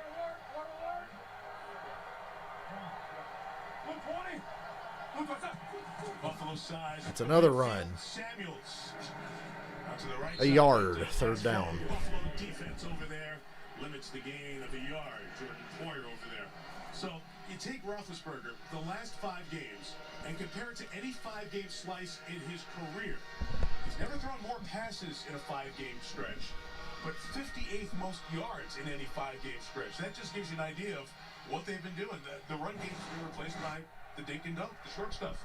[SPEAKER 4] Buffalo size.
[SPEAKER 1] That's another run.
[SPEAKER 4] Samuels. Out to the right
[SPEAKER 1] A
[SPEAKER 4] side.
[SPEAKER 1] yard, third down.
[SPEAKER 4] Buffalo defense over there limits the gain of a yard. Jordan Poyer over there. So you take Roethlisberger, the last 5 games, and compare it to any 5-game slice in his career. He's never thrown more passes in a 5-game stretch, but 58th most yards in any 5-game stretch. That just gives you an idea of what they've been doing. The run game's been replaced by the dink and dunk, the short stuff.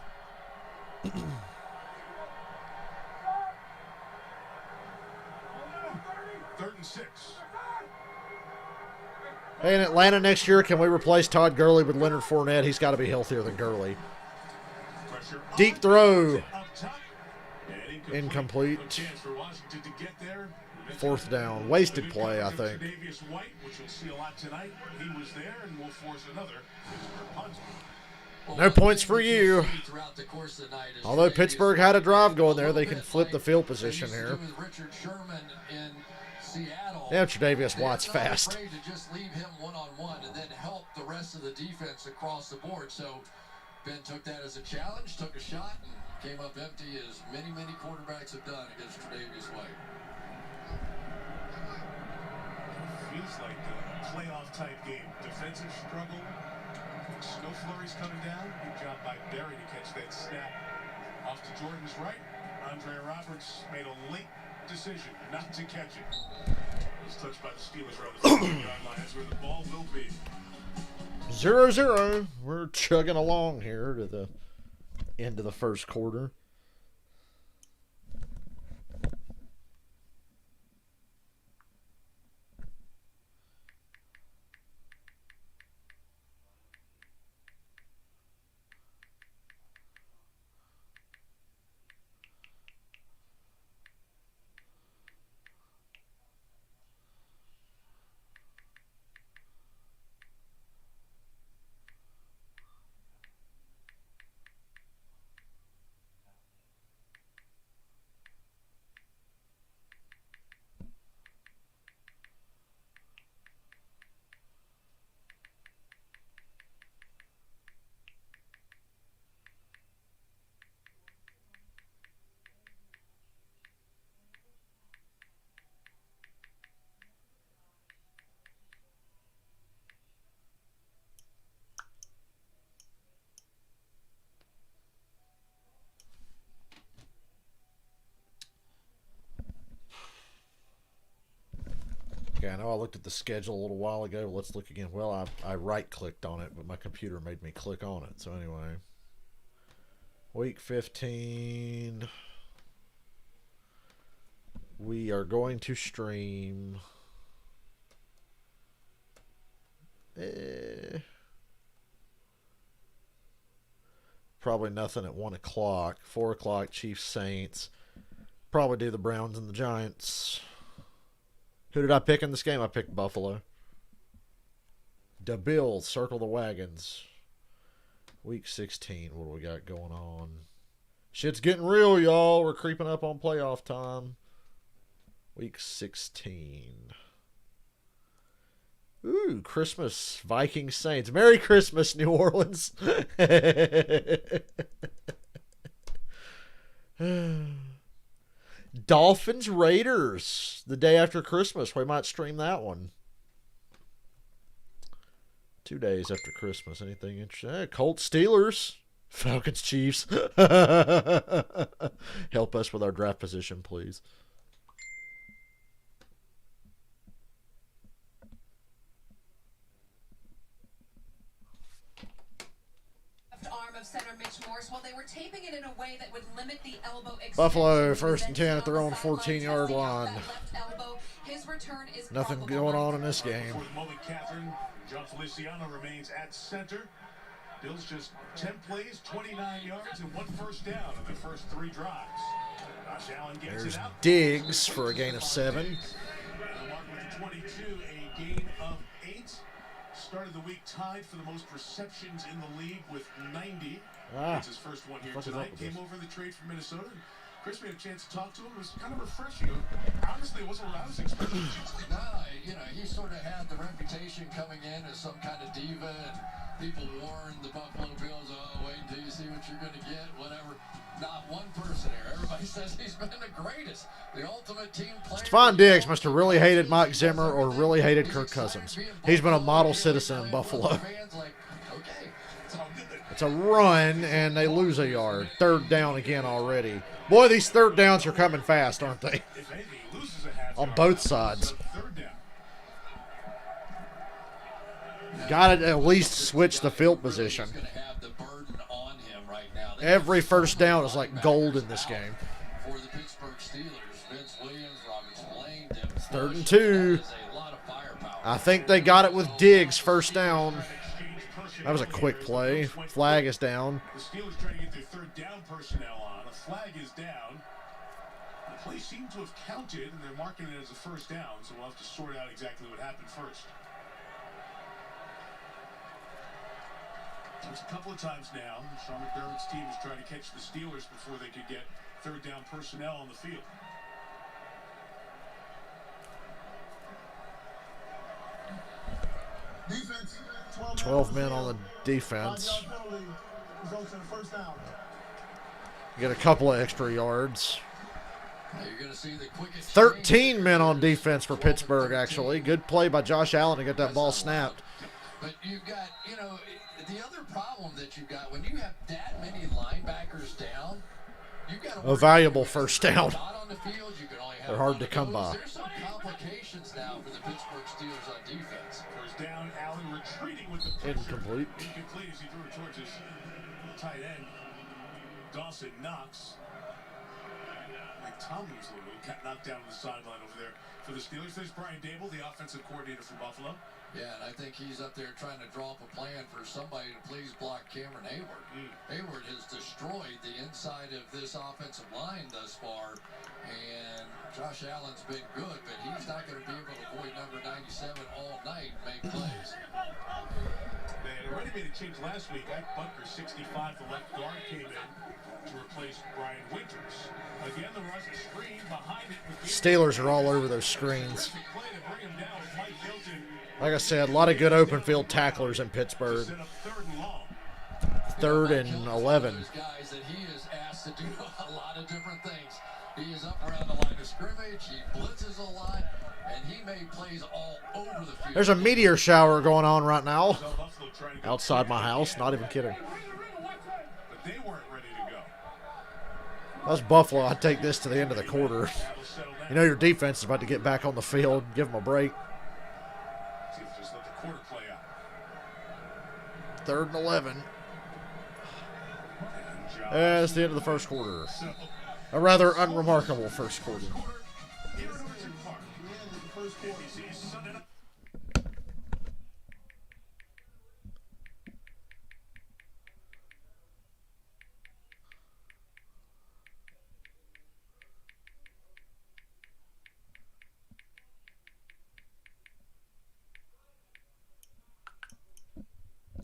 [SPEAKER 4] Third and 6.
[SPEAKER 1] Hey, in Atlanta next year, can we replace Todd Gurley with Leonard Fournette? He's got to be healthier than Gurley.
[SPEAKER 4] Pressure
[SPEAKER 1] Deep throw.
[SPEAKER 4] up top. And
[SPEAKER 1] Incomplete.
[SPEAKER 4] No chance for Washington to get there.
[SPEAKER 1] Fourth down. Wasted play, I think.
[SPEAKER 4] Davius White, which you'll see a lot tonight. He was there and will force another punt.
[SPEAKER 1] No points for you.
[SPEAKER 3] Throughout the course of the night is
[SPEAKER 1] Although
[SPEAKER 3] Tre'Davious
[SPEAKER 1] Pittsburgh had a drive going there, they
[SPEAKER 3] White.
[SPEAKER 1] can flip the field
[SPEAKER 3] They
[SPEAKER 1] position
[SPEAKER 3] used to
[SPEAKER 1] here.
[SPEAKER 3] do with Richard Sherman in Seattle.
[SPEAKER 1] Yeah, Tre'Davious
[SPEAKER 3] They're
[SPEAKER 1] White's
[SPEAKER 3] not
[SPEAKER 1] fast.
[SPEAKER 3] afraid to just leave him one-on-one and then help the rest of the defense across the board. So Ben took that as a challenge, took a shot, and came up empty as many, many quarterbacks have done against Tre'Davious White.
[SPEAKER 4] Feels like a playoff-type game. Defensive struggle. Snow flurries coming down. Good job by Berry to catch that snap. Off to Jordan's right. Andre Roberts made a late decision not to catch it. It's touched by the Steelers around the 15-yard line. That's where the ball will be.
[SPEAKER 1] 0-0. We're chugging along here to the end of the first quarter. Okay, I know I looked at the schedule a little while ago. Let's look again. Well, I right-clicked on it, but my computer made me click on it. So anyway, week 15. We are going to stream. Probably nothing at 1 o'clock. 4 o'clock, Chiefs Saints. Probably do the Browns and the Giants. Who did I pick in this game? I picked Buffalo. The Bills, circle the wagons. Week 16, what do we got going on? Shit's getting real, y'all. We're creeping up on playoff time. Week 16. Ooh, Christmas, Vikings, Saints. Merry Christmas, New Orleans. Dolphins, Raiders, the day after Christmas. We might stream that one. 2 days after Christmas. Anything interesting? Colts, Steelers, Falcons, Chiefs. Help us with our draft position, please.
[SPEAKER 6] Center Mitch Morse, while they were taping it in a way that would limit the elbow
[SPEAKER 1] Buffalo, 1st and 10 at their own 14-yard line. Nothing going on in this game.
[SPEAKER 4] For the moment, Catherine, John Feliciano remains at center. Bills just 10 plays, 29 yards, and 1 first down on their first 3 drives. Josh Allen gets
[SPEAKER 1] There's
[SPEAKER 4] it out.
[SPEAKER 1] Diggs for a gain of 7.
[SPEAKER 4] The mark with the 22, a gain of 8. Started the week tied for the most receptions in the league with 90. It's his first one here tonight. Came over the trade from Minnesota. Chris, we had a chance to talk to him. It was kind of refreshing. Honestly, it wasn't what I was expecting.
[SPEAKER 3] No, he sort of had the reputation coming in as some kind of diva, and people warned the Buffalo Bills, oh, wait until you see what you're going to get, whatever. Not one person here. Everybody says he's been the greatest, the ultimate team player.
[SPEAKER 1] Stephon Diggs must have really hated Mike Zimmer or really hated Kirk Cousins. He's been a model citizen in Buffalo. It's a run, and they lose a yard. 3rd down again already. Boy, these 3rd downs are coming fast, aren't they? On both sides. Got to at least switch the field position. Every first down is like gold in this game. It's 3rd and 2. I think they got it with Diggs, first down. That was a quick play. Flag is down.
[SPEAKER 4] The Steelers trying to get their 3rd down personnel on. A flag is down. The play seemed to have counted, and they're marking it as a first down, so we'll have to sort out exactly what happened first. It's a couple of times now. Sean McDermott's team is trying to catch the Steelers before they could get 3rd down personnel on the field.
[SPEAKER 5] Defense,
[SPEAKER 1] 12 men on the defense. Get a couple of extra yards. 13 men on defense for Pittsburgh, actually. Good play by Josh Allen to get that ball snapped.
[SPEAKER 3] But you've got, the other problem that you've got, when you have that many linebackers down, you've got
[SPEAKER 1] a valuable first down.
[SPEAKER 3] Not on the field, you can only have
[SPEAKER 1] They're hard to come by.
[SPEAKER 3] There's some implications now for the Pittsburgh Steelers on defense.
[SPEAKER 4] First down, Allen retreating with the pressure.
[SPEAKER 1] Incomplete.
[SPEAKER 4] Incomplete as he threw it towards his tight end. Dawson Knox. McTominay's got knocked down on the sideline over there for the Steelers. There's Brian Dable, the offensive coordinator from Buffalo.
[SPEAKER 3] Yeah, and I think he's up there trying to draw up a plan for somebody to please block Cameron Hayward. Hayward has destroyed the inside of this offensive line thus far, and Josh Allen's been good, but he's not going to be able to avoid number 97 all night and make plays.
[SPEAKER 4] They had already made a change last week. Ike Bunker, 65, the left guard, came in to replace Brian Winters. Again, the rush screen behind it.
[SPEAKER 1] Steelers are all over those screens.
[SPEAKER 4] Terrific play to bring him down with Mike Hilton.
[SPEAKER 1] Like I said, a lot of good open field tacklers in Pittsburgh.
[SPEAKER 4] Set up third and long.
[SPEAKER 1] 3rd and 11.
[SPEAKER 3] Those guys that he is asked to do a lot of different things. He is up around the line of scrimmage. He blitzes a lot, and he made plays all over the field.
[SPEAKER 1] There's a meteor shower going on right now
[SPEAKER 4] So Buffalo trying to go
[SPEAKER 1] outside my house. Not even kidding.
[SPEAKER 4] but they weren't ready to go.
[SPEAKER 1] That's Buffalo. I'd take this to the end of the quarter.
[SPEAKER 4] That'll settle down.
[SPEAKER 1] You know your defense is about to get back on the field. Give them a break.
[SPEAKER 4] See if just let the quarter play out.
[SPEAKER 1] 3rd and 11.
[SPEAKER 4] And Josh.
[SPEAKER 1] That's the end of the first quarter.
[SPEAKER 4] So,
[SPEAKER 1] A rather unremarkable first quarter.
[SPEAKER 4] here at Orchard Park.
[SPEAKER 5] We ended the first quarter.
[SPEAKER 4] NBC's Sunday night.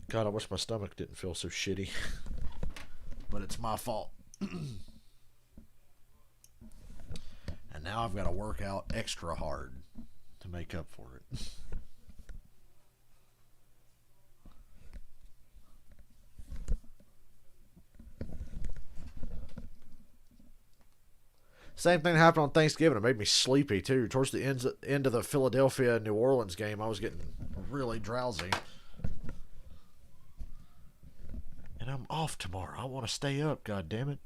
[SPEAKER 1] God, I wish my stomach didn't feel so shitty. But it's my fault. And now I've got to work out extra hard to make up for it. Same thing happened on Thanksgiving. It made me sleepy, too. Towards the end of the Philadelphia-New Orleans game, I was getting really drowsy. And I'm off tomorrow. I want to stay up, God damn it.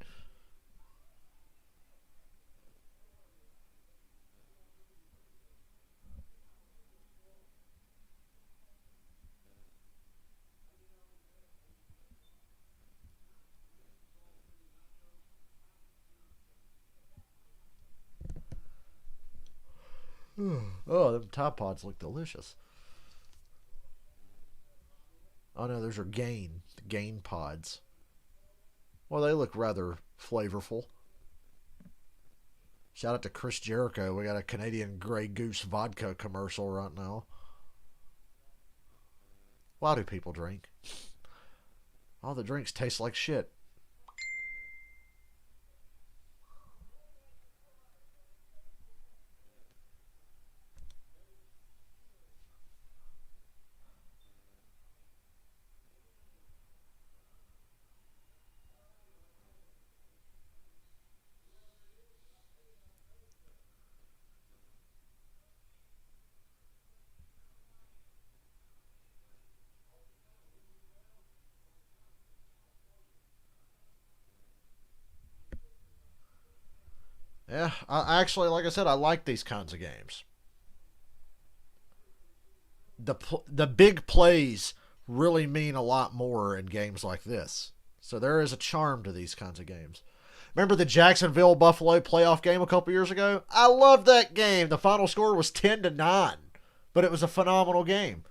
[SPEAKER 1] Oh, them Tide Pods look delicious. Oh no, those are the Gain Pods. Well, they look rather flavorful. Shout out to Chris Jericho. We got a Canadian Grey Goose vodka commercial right now. Why do people drink? All the drinks taste like shit. Yeah, I actually, like I said, I like these kinds of games. The big plays really mean a lot more in games like this. So there is a charm to these kinds of games. Remember the Jacksonville-Buffalo playoff game a couple years ago? I loved that game. The final score was 10-9, but it was a phenomenal game.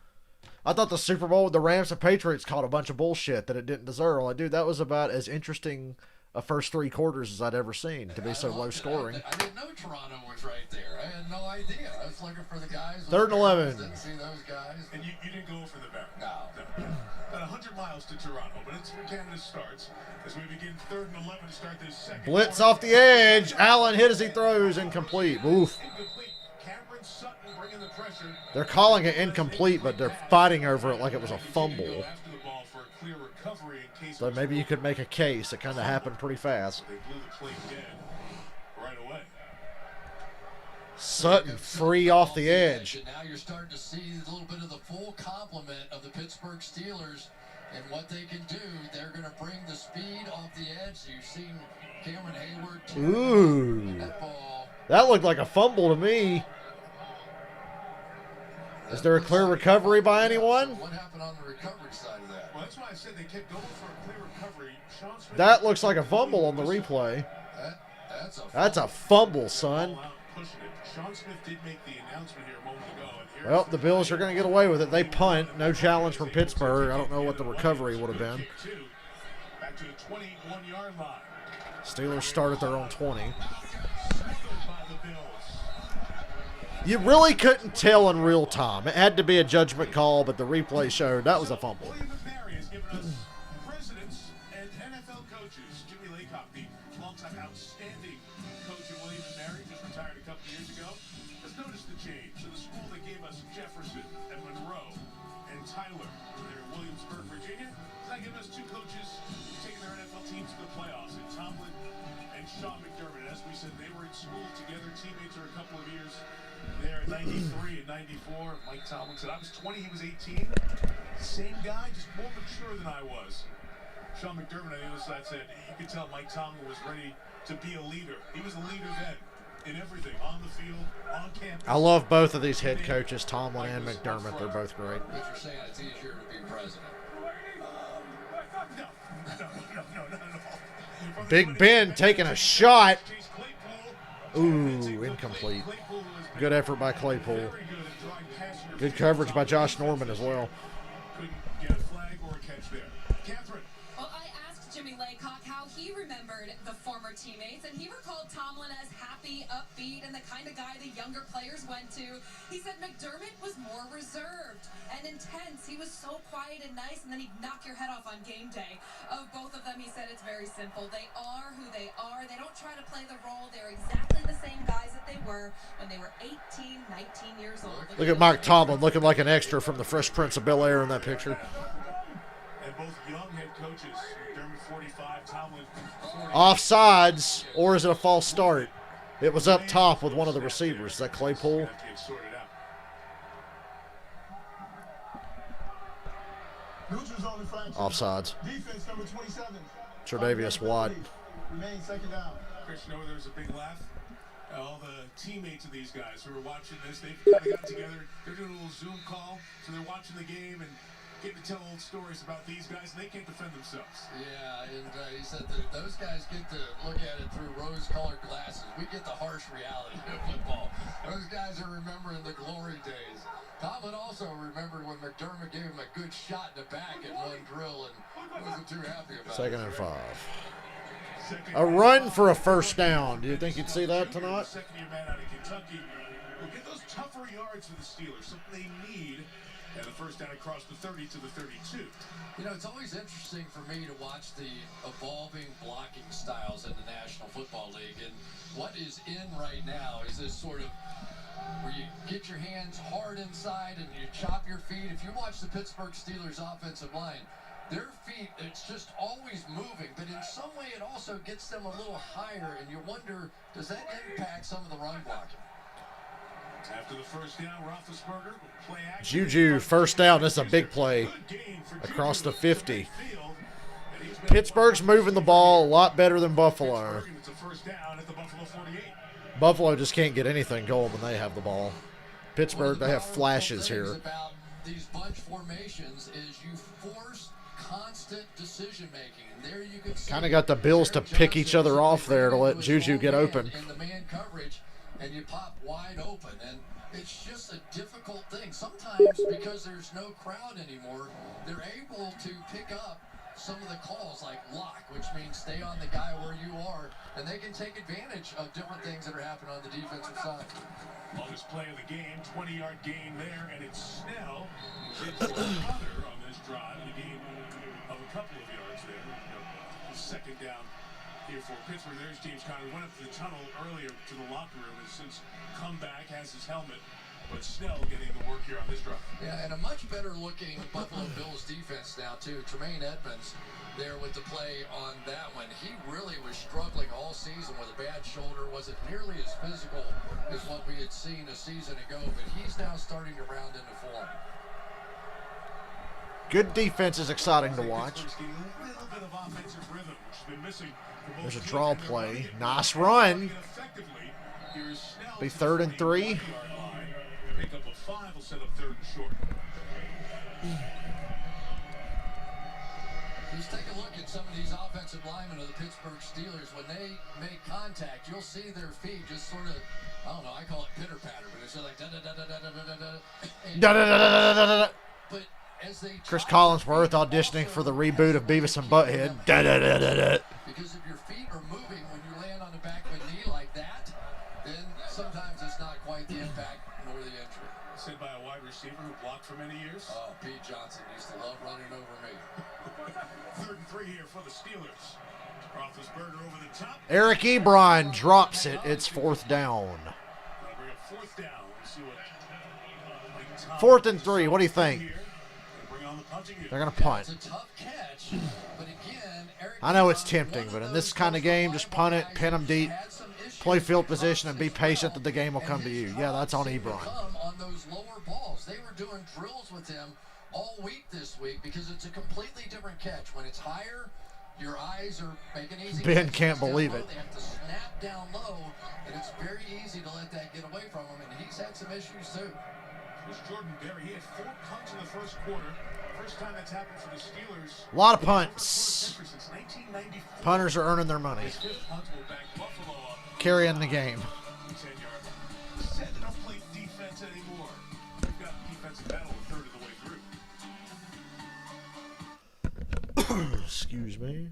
[SPEAKER 1] I thought the Super Bowl with the Rams and Patriots called a bunch of bullshit that it didn't deserve. Like, dude, that was about as interesting a first 3 quarters as I'd ever seen to be so low scoring.
[SPEAKER 3] I didn't know Toronto was right there. I had no idea. I was looking for the guys.
[SPEAKER 1] 3rd and 11.
[SPEAKER 3] Didn't see those guys.
[SPEAKER 4] And you didn't go for the Bears.
[SPEAKER 3] No.
[SPEAKER 4] About 100 miles to Toronto, but it's where Canada starts as we begin 3rd and 11 to start this second.
[SPEAKER 1] Blitz
[SPEAKER 4] quarter.
[SPEAKER 1] off the edge. Allen hit as he throws. Incomplete. Oof.
[SPEAKER 4] Incomplete. Cameron Sutton bringing the pressure.
[SPEAKER 1] They're calling it incomplete, but they're fighting over it like it was a fumble.
[SPEAKER 4] After the ball for a clear recovery in case
[SPEAKER 1] So maybe you could make a case. It kind of happened pretty fast.
[SPEAKER 4] they blew the play dead right away.
[SPEAKER 1] Sutton free off the edge.
[SPEAKER 3] And now you're starting to see a little bit of the full complement of the Pittsburgh Steelers and what they can do. They're going to bring the speed off the edge. You've seen Cameron Hayward.
[SPEAKER 1] Ooh.
[SPEAKER 3] That ball.
[SPEAKER 1] That looked like a fumble to me. Is there a clear recovery by anyone?
[SPEAKER 3] What happened on the recovery side of that?
[SPEAKER 4] Well, that's why I said they kept going for a clear recovery. Sean Smith
[SPEAKER 1] That looks like a fumble on the replay. That's a fumble, son.
[SPEAKER 4] pushing it. Sean Smith did make the announcement here a moment ago. And here
[SPEAKER 1] Well, the Bills are going to get away with it. They punt. No challenge from Pittsburgh. I don't know what the recovery would have been.
[SPEAKER 4] Back to the 21-yard line.
[SPEAKER 1] Steelers start at their own 20.
[SPEAKER 4] Smuggled by the Bills.
[SPEAKER 1] You really couldn't tell in real time. It had to be a judgment call, but the replay showed that was a fumble.
[SPEAKER 4] William McMary has given us presidents and NFL coaches. Jimmy Laycock, the longtime outstanding coach of William McMary, just retired a couple years ago, has noticed the change. So the school that gave us Jefferson and Monroe and Tyler, they're in Williamsburg, Virginia, has now given us two coaches taking their NFL teams to the playoffs, and Tomlin and Sean McDermott. And as we said, they were in school together, teammates for a couple of years. There in 93 and 94, Mike Tomlin said, I was 20, he was 18. Same guy, just more mature than I was. Sean McDermott on the other side said, you could tell Mike Tomlin was ready to be a leader. He was a leader then, in everything, on the field, on campus.
[SPEAKER 1] I love both of these head coaches, Tomlin and McDermott. They're both great.
[SPEAKER 3] But you're saying it's easier to be president.
[SPEAKER 4] No, not at all.
[SPEAKER 1] Big Ben taking a shot. Ooh, incomplete. Good effort by Claypool. Good coverage by Josh Norman as well.
[SPEAKER 4] Couldn't get a flag or a catch there. Catherine.
[SPEAKER 6] Well, I asked Jimmy Laycock how he remembered the former teammates, and he recalled Tomlin as happy, upbeat, and the kind of guy the younger players went to. He said McDermott was more reserved and intense. He was so quiet and nice, and then he'd knock your head off on game day. Of both of them, he said it's very simple. They are who they are. They don't try to play the role. They're exactly the same guys that they were when they were 18, 19 years old.
[SPEAKER 1] Look at Mike Tomlin looking like an extra from the Fresh Prince of Bel-Air in that picture.
[SPEAKER 4] And both young head coaches, McDermott 45, Tomlin 40.
[SPEAKER 1] Offsides, or is it a false start? It was up top with one of the receivers. Is that Claypool?
[SPEAKER 4] Have to get sorted out.
[SPEAKER 5] Neutral zone infraction.
[SPEAKER 1] Offsides.
[SPEAKER 5] Defense number 27.
[SPEAKER 1] Tre'Davious Watt.
[SPEAKER 5] Remain second down.
[SPEAKER 4] Chris, you know there was a big laugh? All the teammates of these guys who are watching this, they've kind of gotten together. They're doing a little Zoom call, so they're watching the game and getting to tell old stories about these guys, and they can't defend themselves.
[SPEAKER 3] Yeah, and he said that those guys get to look at it through rose-colored glasses. We get the harsh reality of football. Those guys are remembering the glory days. Tomlin also remembered when McDermott gave him a good shot in the back at one drill and wasn't too happy about it.
[SPEAKER 1] Second and 5. A run for a first down. Do you think you'd see that tonight?
[SPEAKER 4] Second-year man out of Kentucky will get those tougher yards for the Steelers, something they need. And the first down across the 30 to the 32.
[SPEAKER 3] You know, it's always interesting for me to watch the evolving blocking styles in the National Football League. And what is in right now is this sort of where you get your hands hard inside and you chop your feet. If you watch the Pittsburgh Steelers offensive line, their feet, it's just always moving, but in some way it also gets them a little higher, and you wonder, does that impact some of the run blocking?
[SPEAKER 4] After the first down, Roethlisberger will play action.
[SPEAKER 1] Juju, first down. This is a big play across the 50. Pittsburgh's moving the ball a lot better than Buffalo.
[SPEAKER 4] It's a first down at the Buffalo 48.
[SPEAKER 1] Buffalo just can't get anything going when they have the ball. Pittsburgh, they have flashes here.
[SPEAKER 3] About these bunch formations is you force constant decision making, and there you can see
[SPEAKER 1] Kind of got the Bills to pick each other off there to let Juju get open.
[SPEAKER 3] in the man coverage, and you pop wide open, and it's just a difficult thing. Sometimes because there's no crowd anymore, they're able to pick up some of the calls like lock, which means stay on the guy where you are, and they can take advantage of different things that are happening on the defensive side.
[SPEAKER 4] Longest play of the game, 20-yard gain there, and it's Snell who gets the other on this drive, and a gain of a couple of yards there. Second down here for Pittsburgh. There's James Conner. Went up to the tunnel earlier to the locker room, and since come back, has his helmet. But Snell getting the work here on this drive.
[SPEAKER 3] Yeah, and a much better looking Buffalo Bills defense now, too. Tremaine Edmonds there with the play on that one. He really was struggling all season with a bad shoulder. Wasn't nearly as physical as what we had seen a season ago, but he's now starting to round into form.
[SPEAKER 1] Good defense is exciting to watch. There's a draw play. Nice run. Be 3rd and 3.
[SPEAKER 4] Pick up a 5 will set up 3rd and short.
[SPEAKER 3] Just take a look at some of these offensive linemen of the Pittsburgh Steelers. When they make contact, you'll see their feet just sort of, I don't know, I call it pitter-patter, but it's just like da-da-da-da-da-da-da-da-da.
[SPEAKER 1] Da-da-da-da-da-da-da-da.
[SPEAKER 3] But as they
[SPEAKER 1] Chris Collinsworth auditioning for the reboot of Beavis and Butthead. Da-da-da-da-da.
[SPEAKER 3] Because if your feet are moving when you land on the back of a knee like that, then sometimes it's not quite the impact nor the injury.
[SPEAKER 4] Said by a wide receiver who blocked for many years.
[SPEAKER 3] Oh, Pete Johnson used to love running over me.
[SPEAKER 4] 3rd and 3 here for the Steelers. Roethlisberger over the top.
[SPEAKER 1] Eric Ebron drops it. It's 4th down.
[SPEAKER 4] They'll bring up 4th down. We'll see what
[SPEAKER 1] 4th and 3. What do you think?
[SPEAKER 4] Here. They'll bring on the punting unit.
[SPEAKER 1] They're going to punt.
[SPEAKER 3] It's a tough catch, but again, Eric
[SPEAKER 1] I know it's
[SPEAKER 3] Ebron,
[SPEAKER 1] tempting,
[SPEAKER 3] one
[SPEAKER 1] but
[SPEAKER 3] of
[SPEAKER 1] in this
[SPEAKER 3] those
[SPEAKER 1] kind of game, just punt it, pin them deep,
[SPEAKER 3] had some issues
[SPEAKER 1] play field
[SPEAKER 3] with
[SPEAKER 1] position, and be
[SPEAKER 3] punts as
[SPEAKER 1] patient
[SPEAKER 3] well.
[SPEAKER 1] that the game will
[SPEAKER 3] And
[SPEAKER 1] come to
[SPEAKER 3] his
[SPEAKER 1] you. Yeah, that's on
[SPEAKER 3] drops seem to
[SPEAKER 1] Ebron.
[SPEAKER 3] come on those lower balls. They were doing drills with him all week this week because it's a completely different catch. When it's higher, your eyes are making easy.
[SPEAKER 1] Ben
[SPEAKER 3] catches.
[SPEAKER 1] can't
[SPEAKER 3] Down
[SPEAKER 1] believe
[SPEAKER 3] low,
[SPEAKER 1] it.
[SPEAKER 3] They have to snap down low, and it's very easy to let that get away from him, and he's had some issues too.
[SPEAKER 4] Here's Jordan Berry. He had 4 punts in the first quarter. First time that's happened for the Steelers.
[SPEAKER 1] A lot of
[SPEAKER 4] They've never
[SPEAKER 1] punts.
[SPEAKER 4] scored since 1994.
[SPEAKER 1] Punters are earning their money,
[SPEAKER 4] His 5th punt will back Buffalo up.
[SPEAKER 1] carrying the game.
[SPEAKER 4] 10-yard line. Said they don't play defense anymore. They've got defensive battle a third of the way through.
[SPEAKER 1] Excuse me.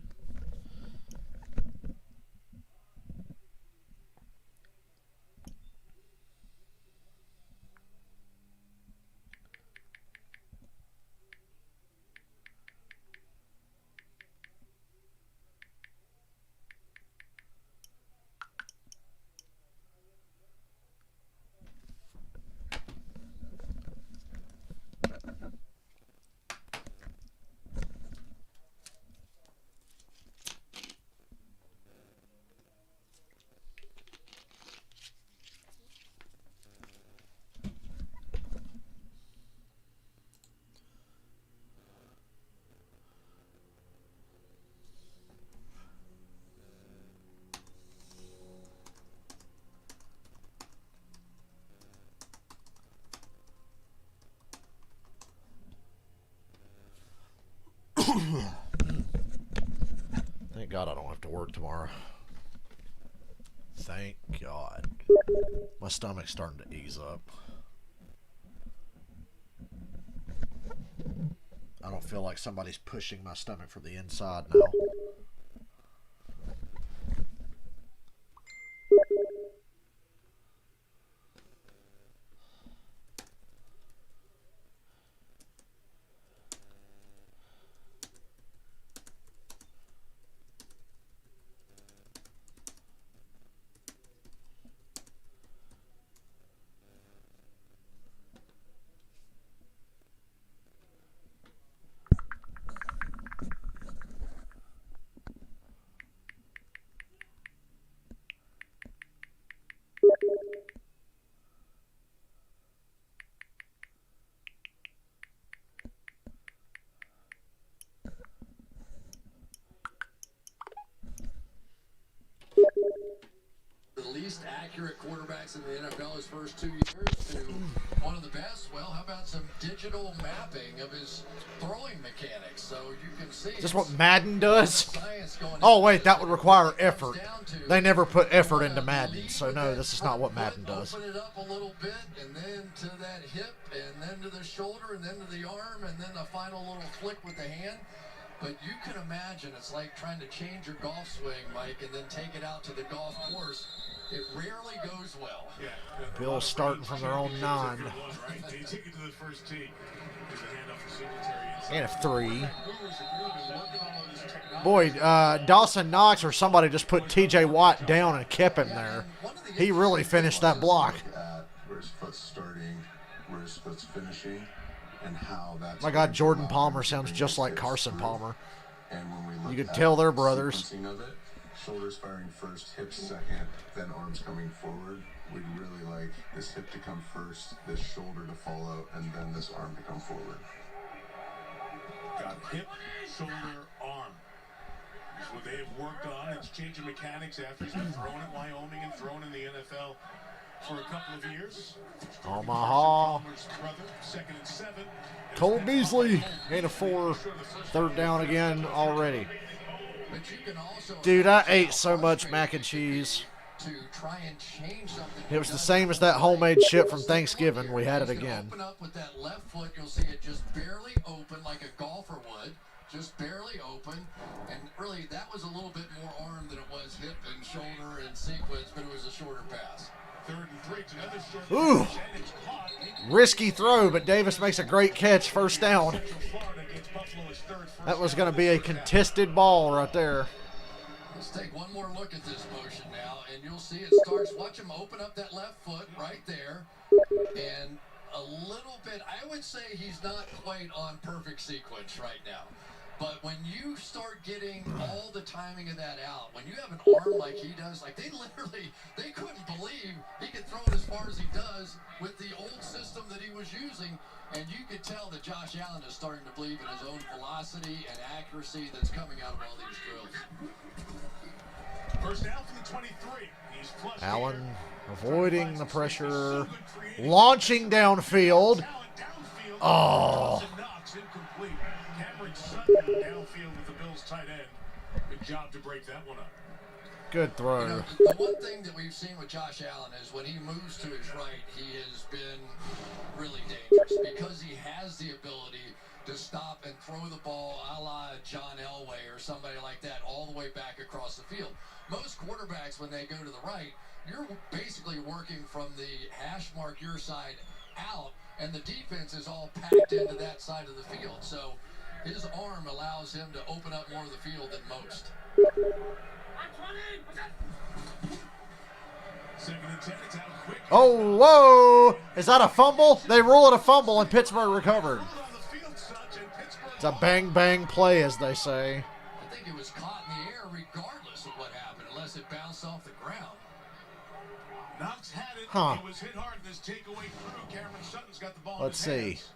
[SPEAKER 1] Thank God I don't have to work tomorrow. Thank God. My stomach's starting to ease up. I don't feel like somebody's pushing my stomach from the inside now.
[SPEAKER 3] The least accurate quarterbacks in the NFL his first 2 years to one of the best. Well, how about some digital mapping of his throwing mechanics so you can see.
[SPEAKER 1] Is this what Madden does?
[SPEAKER 3] Science going
[SPEAKER 1] Oh,
[SPEAKER 3] into
[SPEAKER 1] wait,
[SPEAKER 3] it.
[SPEAKER 1] that would require
[SPEAKER 3] It comes
[SPEAKER 1] effort.
[SPEAKER 3] down to
[SPEAKER 1] They never put effort into
[SPEAKER 3] lead
[SPEAKER 1] Madden, so
[SPEAKER 3] with
[SPEAKER 1] no,
[SPEAKER 3] that
[SPEAKER 1] this is not what
[SPEAKER 3] front
[SPEAKER 1] Madden
[SPEAKER 3] foot,
[SPEAKER 1] does.
[SPEAKER 3] Open it up a little bit, and then to that hip, and then to the shoulder, and then to the arm, and then a final little flick with the hand. But you can imagine it's like trying to change your golf swing, Mike, and then take it out to the golf course. It rarely goes well.
[SPEAKER 4] Yeah.
[SPEAKER 1] Bill's starting from their own 9.
[SPEAKER 4] Right? They take it to the first tee. There's a handoff for Singletary.
[SPEAKER 1] And a 3.
[SPEAKER 4] Movers have really been working on all this technology.
[SPEAKER 1] Boy, Dawson Knox or somebody just put TJ Watt down and kept him there. He really finished that block.
[SPEAKER 7] Look at where his foot's starting, where his foot's finishing, and how that's.
[SPEAKER 1] My God, Jordan Palmer sounds just like Carson Palmer.
[SPEAKER 7] And when we look
[SPEAKER 1] You could
[SPEAKER 7] at
[SPEAKER 1] tell they're
[SPEAKER 7] the
[SPEAKER 1] brothers.
[SPEAKER 7] sequencing of it, shoulders firing first, hips second, then arms coming forward. We'd really like this hip to come first, this shoulder to follow, and then this arm to come forward.
[SPEAKER 4] Got hip, shoulder, arm. This is what they have worked on. It's changing mechanics after he's been thrown at Wyoming and thrown in the NFL. for a couple of years.
[SPEAKER 1] Omaha.
[SPEAKER 4] Brother, 2nd and 7.
[SPEAKER 1] Cole Beasley. Gain of 4. Third down again already.
[SPEAKER 3] But you can also
[SPEAKER 1] Dude, I ate so much mac and cheese.
[SPEAKER 3] to try and change something.
[SPEAKER 1] It was the same as that homemade shit from Thanksgiving. We had it again.
[SPEAKER 3] Open up with that left foot, you'll see it just barely open like a golfer would. Just barely open. And really, that was a little bit more arm than it was hip and shoulder and sequence, but it was a shorter pass.
[SPEAKER 4] 3rd and 3. It's another short
[SPEAKER 1] Ooh.
[SPEAKER 4] pass, and it's caught.
[SPEAKER 1] Risky throw, but Davis makes a great catch. First down.
[SPEAKER 4] Central Florida gets Buffalo's 3rd first
[SPEAKER 1] That was
[SPEAKER 4] down
[SPEAKER 1] going to be
[SPEAKER 4] of
[SPEAKER 1] a
[SPEAKER 4] the first half.
[SPEAKER 1] contested ball right there.
[SPEAKER 3] Let's take one more look at this motion now, and you'll see it starts. Watch him open up that left foot right there. And a little bit, I would say he's not quite on perfect sequence right now. But when you start getting all the timing of that out, when you have an arm like he does, like they couldn't believe he could throw it as far as he does with the old system that he was using. And you could tell that Josh Allen is starting to believe in his own velocity and accuracy that's coming out of all these drills.
[SPEAKER 4] First down from the 23. He's flushed
[SPEAKER 1] Allen
[SPEAKER 4] here.
[SPEAKER 1] avoiding the pressure. Launching downfield.
[SPEAKER 4] Downfield.
[SPEAKER 1] Oh.
[SPEAKER 4] Knocks incomplete. Cameron Sutton downfield with the Bills tight end. Good job to break that one up.
[SPEAKER 1] Good
[SPEAKER 3] You
[SPEAKER 1] throw.
[SPEAKER 3] know, the one thing that we've seen with Josh Allen is when he moves to his right, he has been really dangerous because he has the ability to stop and throw the ball a la John Elway or somebody like that all the way back across the field. Most quarterbacks, when they go to the right, you're basically working from the hash mark your side out, and the defense is all packed into that side of the field. So his arm allows him to open up more of the field than most.
[SPEAKER 4] 2nd and 10. It's out quick.
[SPEAKER 1] Oh, whoa. Is that a fumble? They rule it a fumble, and Pittsburgh recovered.
[SPEAKER 4] On the field, Sutton, and Pittsburgh
[SPEAKER 1] It's a bang-bang play, as they say.
[SPEAKER 3] I think it was caught in the air regardless of what happened, unless it bounced off the ground.
[SPEAKER 4] Knox had it.
[SPEAKER 1] Huh.
[SPEAKER 4] It was hit hard in this takeaway through. Cameron Sutton's got the ball.
[SPEAKER 1] Let's
[SPEAKER 4] in his
[SPEAKER 1] see.
[SPEAKER 4] hands.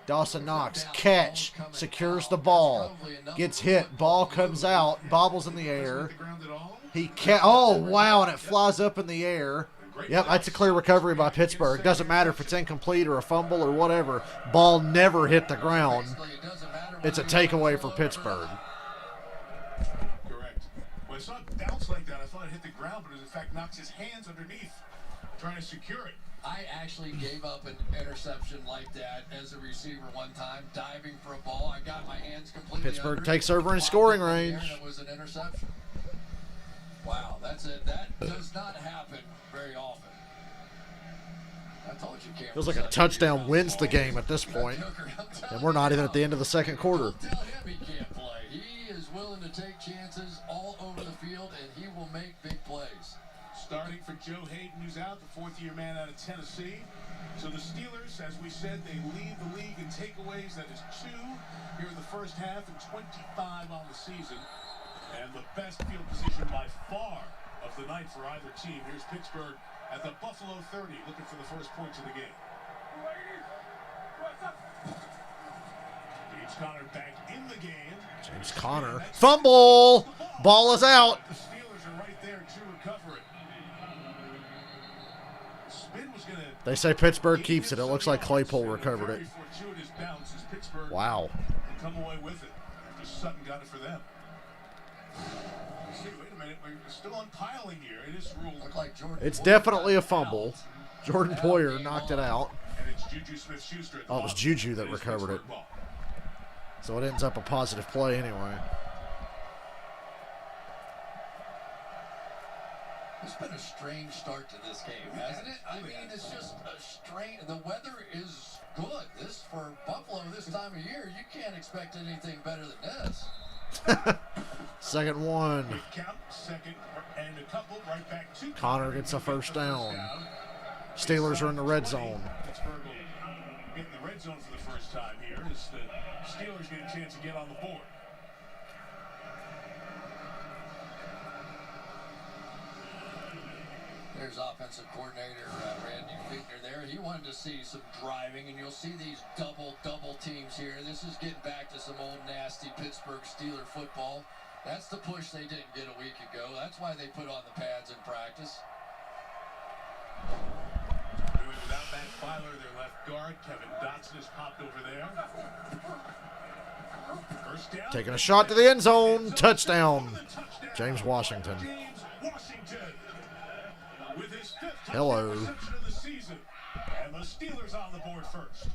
[SPEAKER 1] Dawson Knox, catch, secures the ball, gets hit, ball comes out, bobbles in the air.
[SPEAKER 4] The ground at all.
[SPEAKER 1] Oh, wow, and it flies up in the air. Yep, that's a clear recovery by Pittsburgh. Doesn't matter if it's incomplete or a fumble or whatever. Ball never hit the ground.
[SPEAKER 3] Basically, it doesn't matter
[SPEAKER 1] It's a
[SPEAKER 3] whether you
[SPEAKER 1] takeaway
[SPEAKER 3] go
[SPEAKER 1] for
[SPEAKER 3] low or
[SPEAKER 1] Pittsburgh.
[SPEAKER 4] Correct. When I saw it bounce like that, I thought it hit the ground, but it in fact knocks his hands underneath, trying to secure it.
[SPEAKER 3] I actually gave up an interception like that as a receiver one time, diving for a ball. I got my hands completely
[SPEAKER 1] Pittsburgh
[SPEAKER 3] under it,
[SPEAKER 1] takes over in
[SPEAKER 3] popped
[SPEAKER 1] scoring
[SPEAKER 3] up in the air,
[SPEAKER 1] range.
[SPEAKER 3] and it was an interception. Wow, that's it. That does not happen very often. I told you, Cameron.
[SPEAKER 1] Feels like a touchdown wins the game at this point. And we're not even at the end of the second quarter.
[SPEAKER 3] Don't tell him he can't play. He is willing to take chances all over the field, and he will make big plays.
[SPEAKER 4] Starting for Joe Hayden, who's out, the fourth-year man out of Tennessee. So the Steelers, as we said, they lead the league in takeaways. That is 2 here in the first half and 25 on the season. And the best field position by far of the night for either team. Here's Pittsburgh at the Buffalo 30, looking for the first points of the game. James Conner back in the game.
[SPEAKER 1] James Conner. Fumble! Ball is out.
[SPEAKER 4] The Steelers are right there to recover it. Spin was gonna
[SPEAKER 1] They say Pittsburgh keeps it. It looks like Claypool recovered it.
[SPEAKER 4] Very fortuitous bounce as Pittsburgh
[SPEAKER 1] Wow.
[SPEAKER 4] come away with it after Sutton got it for them. See, wait a minute, we're still on piling here. It is ruled.
[SPEAKER 3] Looked like Jordan
[SPEAKER 1] It's
[SPEAKER 3] Poyer
[SPEAKER 1] definitely a
[SPEAKER 3] got
[SPEAKER 1] fumble.
[SPEAKER 3] out.
[SPEAKER 1] Jordan
[SPEAKER 3] That'll
[SPEAKER 1] Poyer
[SPEAKER 3] be
[SPEAKER 1] knocked
[SPEAKER 3] one.
[SPEAKER 1] it out.
[SPEAKER 4] And it's Juju Smith-Schuster.
[SPEAKER 1] Oh, it was Juju that recovered it. So it ends up a positive play anyway.
[SPEAKER 3] It's been a strange start to this game, hasn't it? I mean, it's just a strange. The weather is good. This for Buffalo this time of year, you can't expect anything better than this.
[SPEAKER 1] Second one.
[SPEAKER 4] Count, second, and a couple right back to
[SPEAKER 1] Connor gets a first down. Steelers are in the red zone.
[SPEAKER 4] Pittsburgh will get in the red zone for the first time here as the Steelers get a chance to get on the board.
[SPEAKER 3] There's offensive coordinator Randy Fichtner there. He wanted to see some driving, and you'll see these double teams here. This is getting back to some old nasty Pittsburgh Steeler football. That's the push they didn't get a week ago. That's why they put on the pads in practice.
[SPEAKER 4] Filer, their left guard. Kevin Dotson has popped over there. First down.
[SPEAKER 1] Taking a shot to the end zone. Touchdown. James Washington.
[SPEAKER 4] James Washington with his 5th
[SPEAKER 1] Hello.
[SPEAKER 4] reception of the season. And the Steelers on the board first.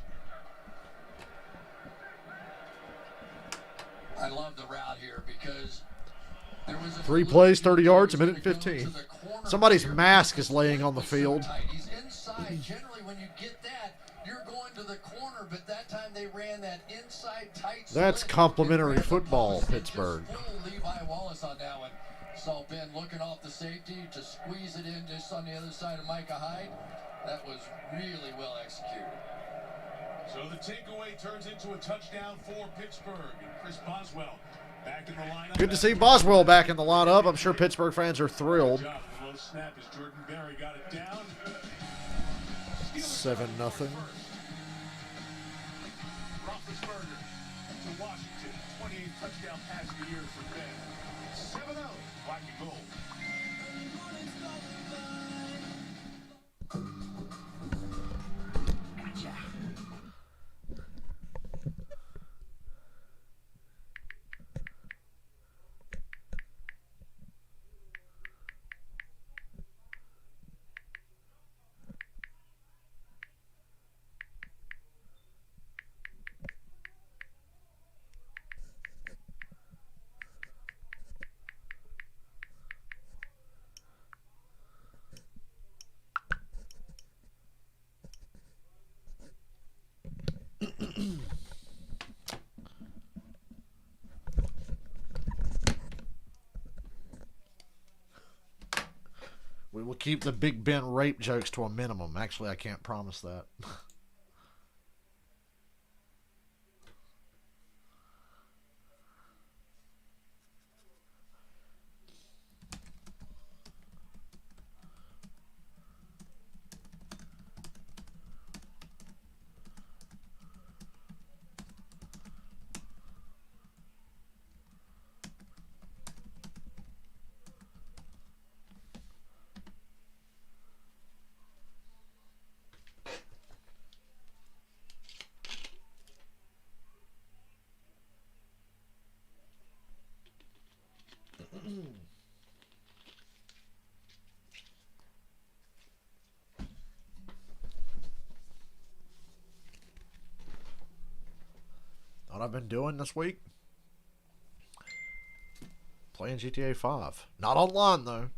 [SPEAKER 3] I love the route here because there was a
[SPEAKER 1] 3 plays, 30 yards, a minute 15. Somebody's mask is laying on the field.
[SPEAKER 3] He's inside. Generally, when you get that, you're going to the corner, but that time they ran that inside tight.
[SPEAKER 1] That's
[SPEAKER 3] split.
[SPEAKER 1] complimentary
[SPEAKER 3] It ran the
[SPEAKER 1] football,
[SPEAKER 3] post and just
[SPEAKER 1] Pittsburgh.
[SPEAKER 3] pulled Levi Wallace on that one. Saw Ben looking off the safety to squeeze it in just on the other side of Micah Hyde. That was really well executed.
[SPEAKER 4] So the takeaway turns into a touchdown for Pittsburgh. And Chris Boswell back in the lineup.
[SPEAKER 1] Good to see Boswell back in the lineup. I'm sure Pittsburgh fans are thrilled.
[SPEAKER 4] Good job. The low snap as Jordan Berry got it down.
[SPEAKER 1] 7-0.
[SPEAKER 4] Roethlisberger to Washington. 28th touchdown pass of the year for Ben. 7-0. Black and gold.
[SPEAKER 1] We will keep the Big Ben rape jokes to a minimum. Actually, I can't promise that. What I've been doing this week? Playing GTA 5. Not online, though.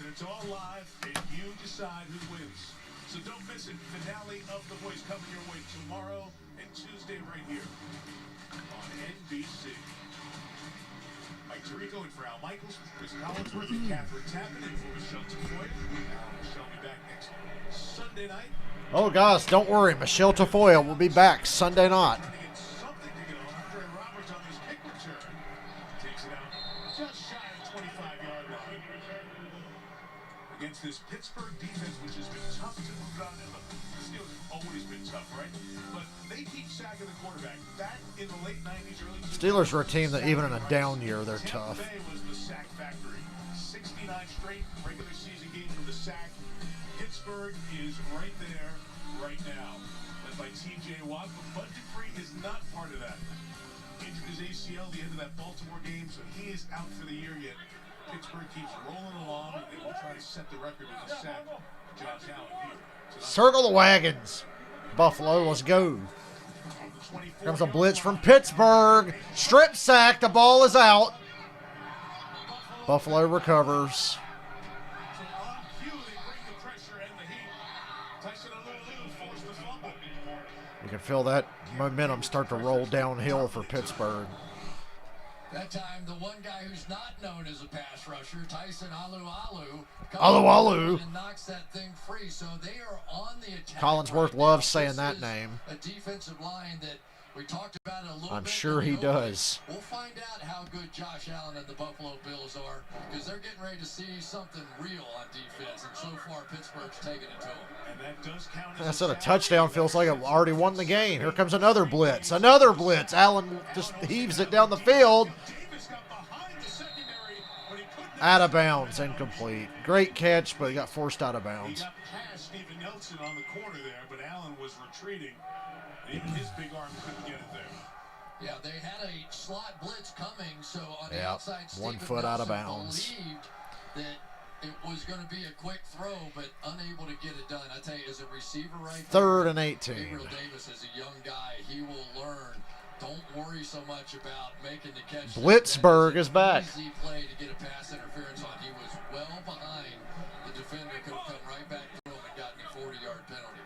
[SPEAKER 4] It's all live, and you decide who wins. So don't miss it. Finale of The Voice coming your way tomorrow and Tuesday right here on NBC. Mike Tirico and for Al Michaels with Chris Collinsworth and Catherine Tappan and for Michelle Tafoya. Michelle will be back next Sunday night.
[SPEAKER 1] Oh, guys, don't worry. Michelle Tafoya will be back Sunday night.
[SPEAKER 4] Trying to get something to go. Andre Roberts on his kick return. Takes it out just shy of 25-yard line. Against this Pittsburgh defense, which has been tough to move on. And look, the Steelers have always been tough, right? But they keep sacking the quarterback. Back in the late 90s, early 2000s.
[SPEAKER 1] Steelers are a team that even in a down year, they're
[SPEAKER 4] Tampa
[SPEAKER 1] tough.
[SPEAKER 4] Bay was the sack factory. 69 straight regular season games with the sack. Pittsburgh is right there, right now. Led by T.J. Watt, but Bud Dupree is not part of that. Injured his ACL the end of that Baltimore game, so he is out for the year yet. Pittsburgh keeps rolling along, and they will try to set the record with the sack. Josh Allen here.
[SPEAKER 1] Circle the wagons. Buffalo, let's go. Comes a blitz from Pittsburgh. Strip sack. The ball is out. Buffalo recovers.
[SPEAKER 4] So on cue, they bring the pressure and the heat. Tyson Alulu forced the fumble.
[SPEAKER 1] You can feel that momentum start to roll downhill for Pittsburgh.
[SPEAKER 3] That time, the one guy who's not known as a pass rusher, Tyson Alualu,
[SPEAKER 1] Alualu.
[SPEAKER 3] and knocks that thing free. So they are on the attack.
[SPEAKER 1] Collinsworth
[SPEAKER 3] right
[SPEAKER 1] loves
[SPEAKER 3] now.
[SPEAKER 1] saying
[SPEAKER 3] This
[SPEAKER 1] that
[SPEAKER 3] is
[SPEAKER 1] name.
[SPEAKER 3] a defensive line that we talked about it a little bit.
[SPEAKER 1] I'm sure
[SPEAKER 3] in the
[SPEAKER 1] he
[SPEAKER 3] open.
[SPEAKER 1] does.
[SPEAKER 3] We'll find out how good Josh Allen and the Buffalo Bills are, because they're getting ready to see something real on defense. And so far, Pittsburgh's taking it to them.
[SPEAKER 4] And that does count
[SPEAKER 1] I
[SPEAKER 4] as
[SPEAKER 1] said a touchdown feels like I've already won the game. Here comes another blitz. Another blitz. Allen just heaves it down the field.
[SPEAKER 4] Davis got behind the secondary, but he couldn't.
[SPEAKER 1] Out of bounds. Incomplete. Great catch, but he got forced out of
[SPEAKER 4] He
[SPEAKER 1] bounds.
[SPEAKER 4] got past Steven Nelson on the corner there, but Allen was retreating. Even his big arm couldn't get it there.
[SPEAKER 3] Yeah, they had a slot blitz coming, so on the
[SPEAKER 1] Yep,
[SPEAKER 3] outside,
[SPEAKER 1] 1
[SPEAKER 3] Steven
[SPEAKER 1] foot out of
[SPEAKER 3] Nelson
[SPEAKER 1] bounds.
[SPEAKER 3] believed that it was going to be a quick throw, but unable to get it done. I tell you, as a receiver right
[SPEAKER 1] Third
[SPEAKER 3] there,
[SPEAKER 1] and 18.
[SPEAKER 3] Gabriel Davis is a young guy. He will learn. Don't worry so much about making the catch.
[SPEAKER 1] Blitzburg
[SPEAKER 3] That
[SPEAKER 1] is back.
[SPEAKER 3] Easy play to get a pass interference on. He was well behind the defender. Could have come right back through him and gotten a 40-yard penalty.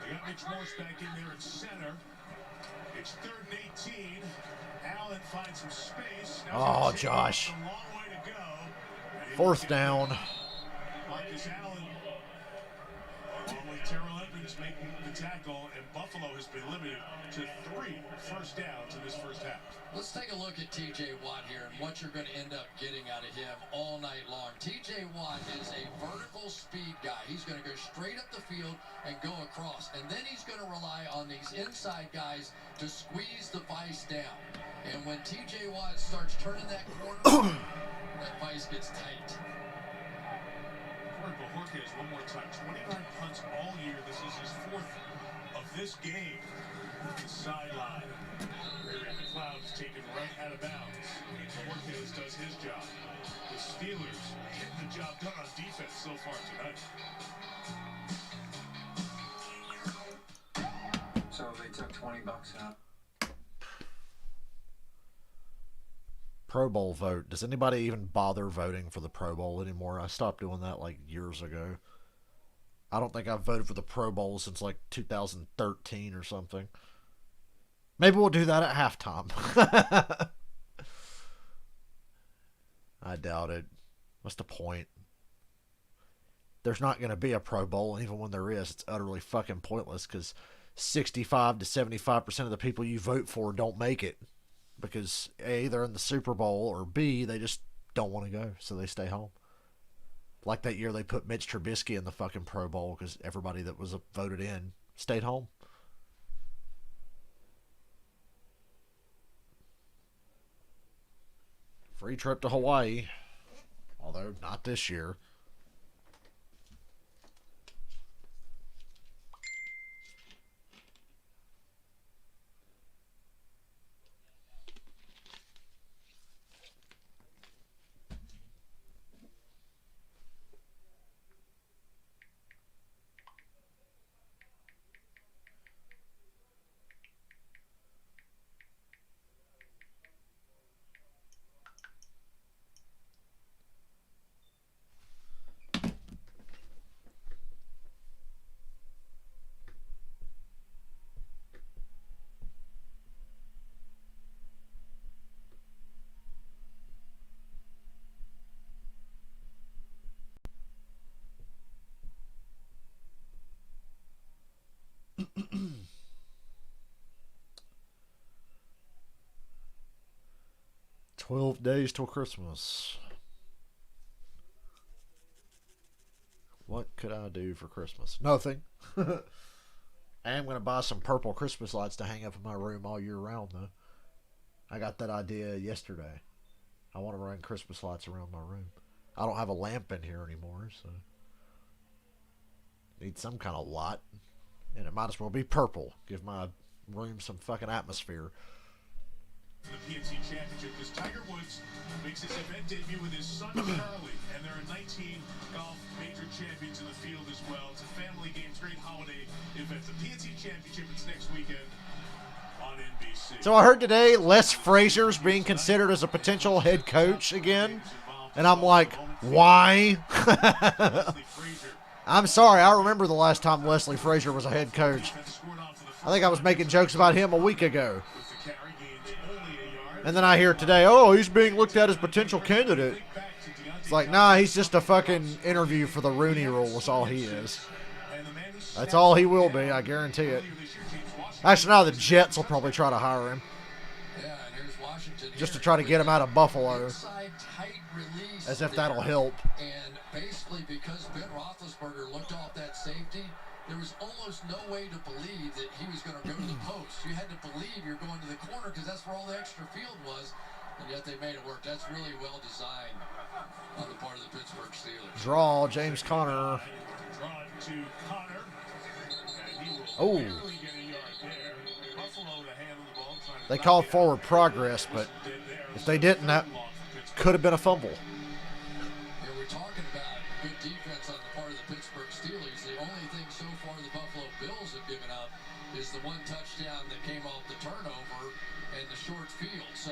[SPEAKER 4] They got Mitch Morse back in there at center. It's 3rd and 18. Allen finds some space. Now
[SPEAKER 1] Oh, Josh.
[SPEAKER 4] a long way to go. And he
[SPEAKER 1] 4th
[SPEAKER 4] will get
[SPEAKER 1] down.
[SPEAKER 4] Marcus Allen, along with Terrell Edmonds making the tackle, and Buffalo has been limited to 3 first downs in this first half.
[SPEAKER 3] Let's take a look at T.J. Watt here and what you're going to end up getting out of him all night long. T.J. Watt is a vertical speed guy. He's going to go straight up the field and go across. And then he's going to rely on these inside guys to squeeze the vice down. And when T.J. Watt starts turning that corner, that vice gets tight.
[SPEAKER 4] Corey Bojorquez one more time. 29 punts all year. This is his 4th of this game. The sideline. Ray McLeod is taken right out of bounds. Bojorquez does his job. The Steelers getting the job done on defense so far tonight.
[SPEAKER 8] So they took $20 out.
[SPEAKER 1] Pro Bowl vote. Does anybody even bother voting for the Pro Bowl anymore? I stopped doing that like years ago. I don't think I've voted for the Pro Bowl since like 2013 or something. Maybe we'll do that at halftime. I doubt it. What's the point? There's not going to be a Pro Bowl, and even when there is, it's utterly fucking pointless because 65 to 75% of the people you vote for don't make it. Because A, they're in the Super Bowl, or B, they just don't want to go, so they stay home. Like that year they put Mitch Trubisky in the fucking Pro Bowl because everybody that was voted in stayed home. Free trip to Hawaii. Although, not this year. "12 days till Christmas. What could I do for Christmas? Nothing. I am going to buy some purple Christmas lights to hang up in my room all year round, though. I got that idea yesterday. I want to run Christmas lights around my room. I don't have a lamp in here anymore, so need some kind of light. And it might as well be purple. Give my room some fucking atmosphere.
[SPEAKER 4] The PNC Championship, because Tiger Woods makes his event debut with his son Charlie, and there are 19 golf major champions in the field as well. It's a family game, great holiday event. The PNC Championship is next weekend on NBC.
[SPEAKER 1] So I heard today Les Frazier's being considered as a potential head coach again. And I'm like, why? I'm sorry, I remember the last time Leslie Frazier was a head coach. I think I was making jokes about him a week ago.
[SPEAKER 4] With the carry, gains only a yard.
[SPEAKER 1] And then I hear today, oh, he's being looked at as potential candidate. It's like, nah, he's just a fucking interview for the Rooney Rule is all he is. That's all he will be, I guarantee it. Actually, now the Jets will probably try to hire him. Just to try to get him out of Buffalo. As if that'll help.
[SPEAKER 3] And basically, because Ben Roethlisberger looked off that safety, there was almost no way to believe that he was going to go to the post. You had to believe you're going to the corner because that's where all the extra field was, and yet they made it work. That's really well designed on the part of the Pittsburgh Steelers.
[SPEAKER 1] Draw, James Conner. Oh. They called forward progress, but if they didn't, that could have been a fumble.
[SPEAKER 3] We're talking about good defense on the part of the Pittsburgh Steelers. The only thing so far the Buffalo Bills have given up is the one touchdown that came off the turnover and the short field. So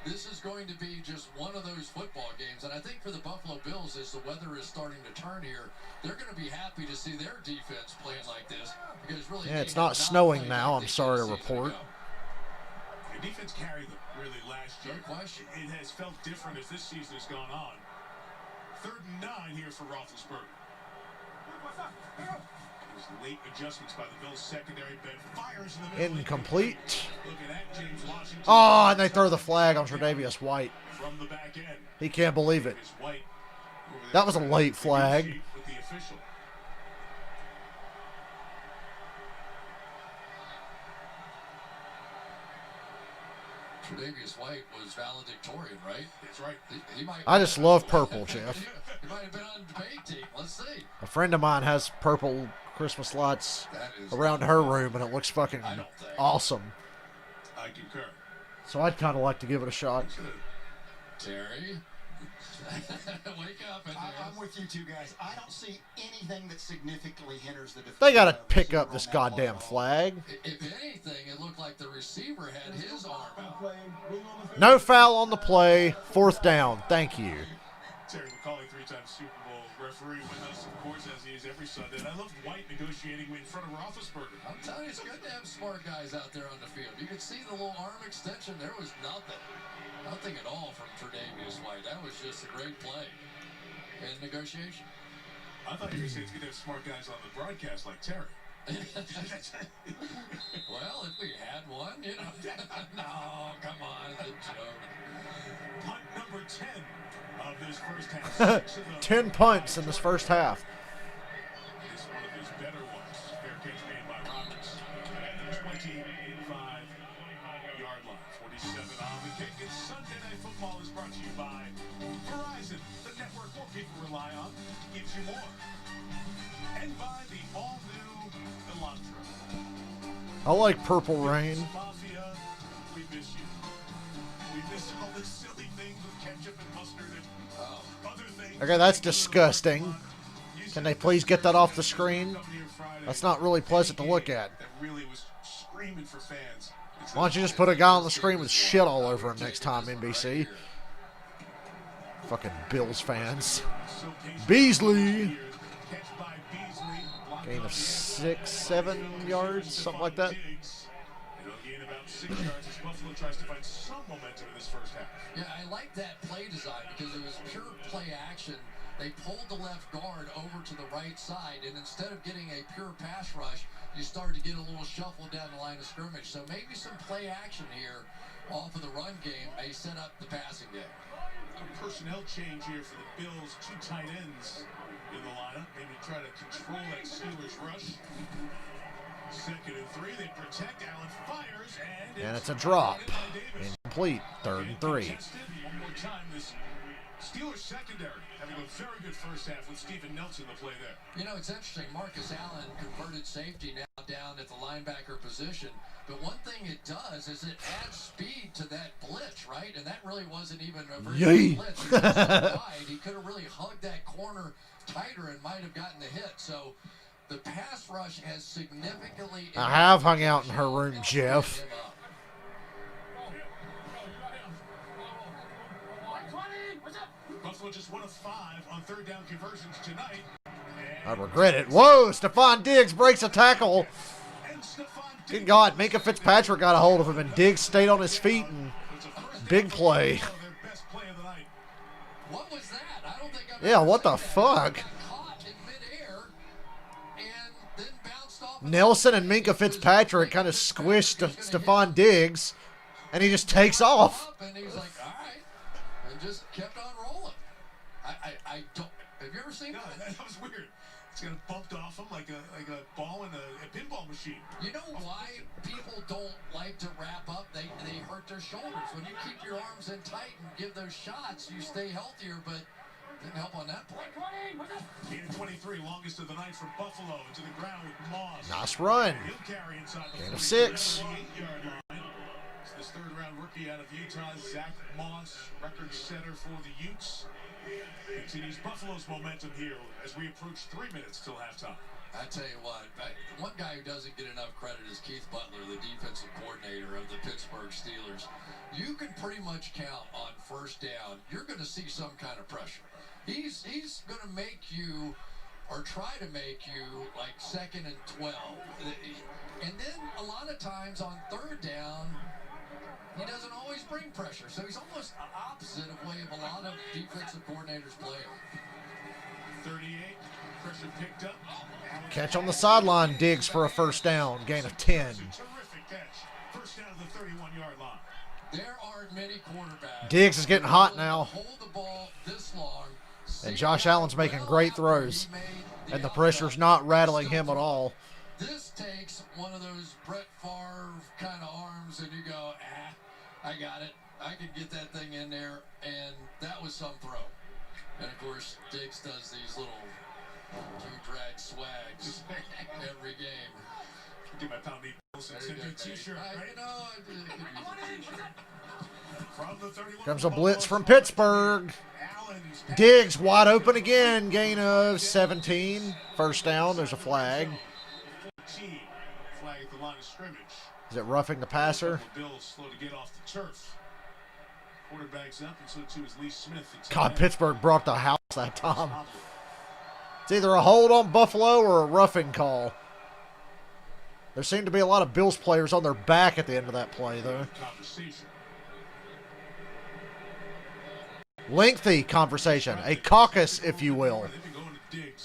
[SPEAKER 3] this is going to be just one of those football games. And I think for the Buffalo Bills, as the weather is starting to turn here, they're going to be happy to see their defense playing like this. Because really,
[SPEAKER 1] yeah, it's not snowing now, I'm sorry to report.
[SPEAKER 4] The defense carried them really last year.
[SPEAKER 3] No question.
[SPEAKER 4] It has felt different as this season has gone on. 3rd and 9 here for Roethlisberger. There's late adjustments by the Bills secondary. Ben fires in the middle.
[SPEAKER 1] Incomplete.
[SPEAKER 4] Looking at James Washington.
[SPEAKER 1] Oh, and they throw the flag on Tre'Davious White.
[SPEAKER 4] From the back end.
[SPEAKER 1] He can't believe it.
[SPEAKER 4] White
[SPEAKER 1] That was a late flag.
[SPEAKER 4] with the official.
[SPEAKER 3] Tre'Davious White was valedictorian, right?
[SPEAKER 4] That's right.
[SPEAKER 3] He might.
[SPEAKER 1] I just love purple, Jeff.
[SPEAKER 3] He might have been on the debate team. Let's see.
[SPEAKER 1] A friend of mine has purple Christmas lights
[SPEAKER 3] That is
[SPEAKER 1] around her room, and it looks fucking awesome.
[SPEAKER 4] I concur.
[SPEAKER 1] So I'd kind of like to give it a shot.
[SPEAKER 3] Terry. Wake up.
[SPEAKER 9] I'm with you two guys. I don't see anything that significantly hinders the defense.
[SPEAKER 1] They got to pick up this goddamn flag.
[SPEAKER 3] If anything, it looked like the receiver had his arm out.
[SPEAKER 1] No foul on the play. 4th down. Thank you.
[SPEAKER 4] Terry McCauley, 3-time Super Bowl referee with us, of course, as he is every Sunday. And I love White negotiating in front of Roethlisberger.
[SPEAKER 3] I'm telling you, it's good to have smart guys out there on the field. You could see the little arm extension. There was nothing. Nothing at all from Tre'Davious White. That was just a great play in negotiation.
[SPEAKER 4] I thought you were saying it's good to have smart guys on the broadcast like Terry.
[SPEAKER 3] Well, if we had one, you know. No, come on, it's a joke.
[SPEAKER 4] Punt number 10 of this first half.
[SPEAKER 1] 10 punts in this first half.
[SPEAKER 4] It's one of his better ones. Fair catch made by Roberts. At the 25-yard line. 47 on the kick. It's Sunday Night Football is brought to you by Verizon, the network more people rely on, gives you more. And by the all-new Elantra.
[SPEAKER 1] I like Purple Rain.
[SPEAKER 4] Mafia, we miss you. We miss all the silly things with ketchup and mustard and other things.
[SPEAKER 1] Okay, that's disgusting. Can they please get that off the screen? That's not really pleasant to look at.
[SPEAKER 4] That really was screaming for fans.
[SPEAKER 1] Why don't you just put a guy on the screen with shit all over him next time, NBC? Fucking Bills fans. Beasley. Gain of 6-7 yards, something like that.
[SPEAKER 4] It'll gain about 6 yards as Buffalo tries to find some momentum in this first half.
[SPEAKER 3] Yeah, I like that play design because it was pure play action. They pulled the left guard over to the right side, and instead of getting a pure pass rush, you started to get a little shuffle down the line of scrimmage. So maybe some play action here off of the run game may set up the passing game.
[SPEAKER 4] A personnel change here for the Bills. 2 tight ends in the lineup. Maybe try to control that Steelers rush. 2nd and 3. They protect. Allen fires,
[SPEAKER 1] and it's a drop. Incomplete. 3rd and 3.
[SPEAKER 4] One more time, this Steelers secondary having a very good first half with Steven Nelson the play there.
[SPEAKER 3] You know, it's interesting. Marcus Allen converted safety now down at the linebacker position. But one thing it does is it adds speed to that blitz, right? And that really wasn't even a very good blitz. He was so wide, he could have really hugged that corner tighter and might have gotten the hit. So the pass rush has significantly...
[SPEAKER 1] I have hung out in her room, Jeff.
[SPEAKER 4] Buffalo just 1 of 5 on 3rd down conversions tonight.
[SPEAKER 1] I regret it. Whoa, Stephon Diggs breaks a tackle. Good God, Minka Fitzpatrick got a hold of him, and Diggs stayed on his feet and Big play.
[SPEAKER 4] Their best play of the night.
[SPEAKER 3] What was that? I don't think I've
[SPEAKER 1] Yeah,
[SPEAKER 3] ever
[SPEAKER 1] what the
[SPEAKER 3] seen that.
[SPEAKER 1] fuck?
[SPEAKER 3] Got caught in midair and then bounced off.
[SPEAKER 1] Nelson and Minka Fitzpatrick kind of squished Stephon Diggs, and he just takes off.
[SPEAKER 3] And he's like, all right, and just kept on rolling. I don't. Have you ever seen
[SPEAKER 4] No,
[SPEAKER 3] that?
[SPEAKER 4] that was weird. It's gonna bumped off him like a ball in a pinball machine.
[SPEAKER 3] You know why people don't like to wrap up? They hurt their shoulders. When you keep your arms in tight and give those shots, you stay healthier, but didn't help on that play.
[SPEAKER 4] 8-23, longest of the night from Buffalo into the ground with Moss.
[SPEAKER 1] Nice run.
[SPEAKER 4] He'll carry inside the
[SPEAKER 1] Gain of
[SPEAKER 4] 48
[SPEAKER 1] 6.
[SPEAKER 4] yard line. It's this third-round rookie out of Utah, Zach Moss, record setter for the Utes. Continues Buffalo's momentum here as we approach 3 minutes till halftime.
[SPEAKER 3] I tell you what, one guy who doesn't get enough credit is Keith Butler, the defensive coordinator of the Pittsburgh Steelers. You can pretty much count on first down. You're going to see some kind of pressure. He's going to make you, or try to make you, like 2nd and 12. And then a lot of times on third down, he doesn't always bring pressure. So he's almost the opposite of way of a lot of defensive coordinators play.
[SPEAKER 4] 38, pressure picked up.
[SPEAKER 1] Catch on the sideline, Diggs for a first down, gain of 10.
[SPEAKER 4] Terrific catch. First down to the 31-yard line.
[SPEAKER 3] There aren't many quarterbacks.
[SPEAKER 1] Diggs is getting hot now.
[SPEAKER 3] Hold the ball this long.
[SPEAKER 1] And Josh Allen's making great throws. And the pressure's not rattling him at all.
[SPEAKER 3] This takes one of those Brett Favre kind of arms, and you go, I got it. I can get that thing in there, and that was some throw. And, of course, Diggs does these little drag swags every game.
[SPEAKER 4] Get my Pound Meat Wilson t-shirt, right? From the 31
[SPEAKER 1] Comes a blitz from Pittsburgh. Diggs wide open again, gain of 17. First down, there's a flag.
[SPEAKER 4] 14. Flag at the line of scrimmage.
[SPEAKER 1] Is it roughing the passer?
[SPEAKER 4] Bills slow to get off the turf. Quarterback's up, and so too is Lee Smith.
[SPEAKER 1] God, Pittsburgh brought the house that time. It's either a hold on Buffalo or a roughing call. There seemed to be a lot of Bills players on their back at the end of that play, though. Lengthy conversation. A caucus, if you will.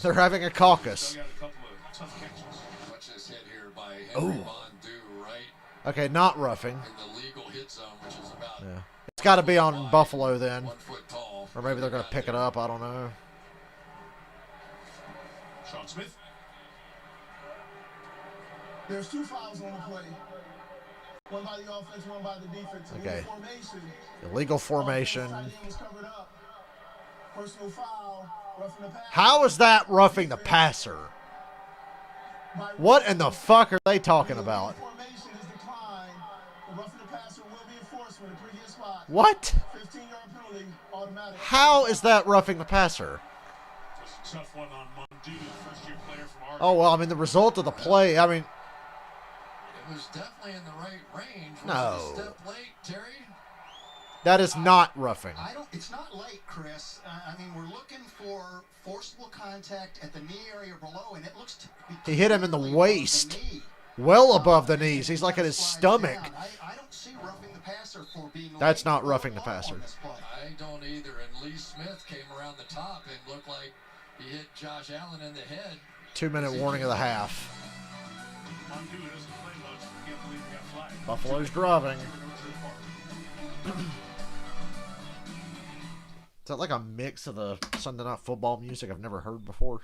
[SPEAKER 1] They're having a caucus.
[SPEAKER 3] Watch this hit here by Henry Mondu, right?
[SPEAKER 1] Okay, not roughing.
[SPEAKER 3] In the legal hit zone, which is about
[SPEAKER 1] It's got to be on Buffalo then.
[SPEAKER 3] 1 foot tall.
[SPEAKER 1] Or maybe they're going to pick it up. I don't know.
[SPEAKER 4] Sean Smith.
[SPEAKER 5] There's 2 fouls on the play. One by the offense, one by the defense.
[SPEAKER 1] Okay.
[SPEAKER 5] Formation.
[SPEAKER 1] Illegal formation.
[SPEAKER 5] Tight end was covered up. Personal foul. Roughing the passer.
[SPEAKER 1] How is that roughing the passer? What in the fuck are they talking about?
[SPEAKER 5] Formation is declined. The roughing the passer will be enforced from the previous spot.
[SPEAKER 1] What?
[SPEAKER 5] 15-yard penalty, automatic.
[SPEAKER 1] How is that roughing the passer?
[SPEAKER 4] Just a tough one on Mondu, first-year player from Arkansas.
[SPEAKER 1] Oh, well, I mean, the result of the play, I mean,
[SPEAKER 3] It was definitely in the right range. Was
[SPEAKER 1] No.
[SPEAKER 3] it a step late, Terry?
[SPEAKER 1] that is not roughing.
[SPEAKER 9] It's not late, Chris. I mean, we're looking for forcible contact at the knee area below, and it looks to be
[SPEAKER 1] He hit him in the
[SPEAKER 9] clearly
[SPEAKER 1] waist.
[SPEAKER 9] above the knee.
[SPEAKER 1] Well above the knees. He's like at his stomach.
[SPEAKER 9] I don't see roughing the passer for being
[SPEAKER 1] That's
[SPEAKER 9] late
[SPEAKER 1] not
[SPEAKER 9] or
[SPEAKER 1] roughing the
[SPEAKER 9] long on
[SPEAKER 1] passer.
[SPEAKER 9] this play.
[SPEAKER 3] I don't either. And Lee Smith came around the top and looked like he hit Josh Allen in the head.
[SPEAKER 1] 2-minute warning of the half.
[SPEAKER 4] Mondu doesn't play much. Can't believe he got flagged.
[SPEAKER 1] Buffalo's driving. Is that like a mix of the Sunday Night Football music I've never heard before?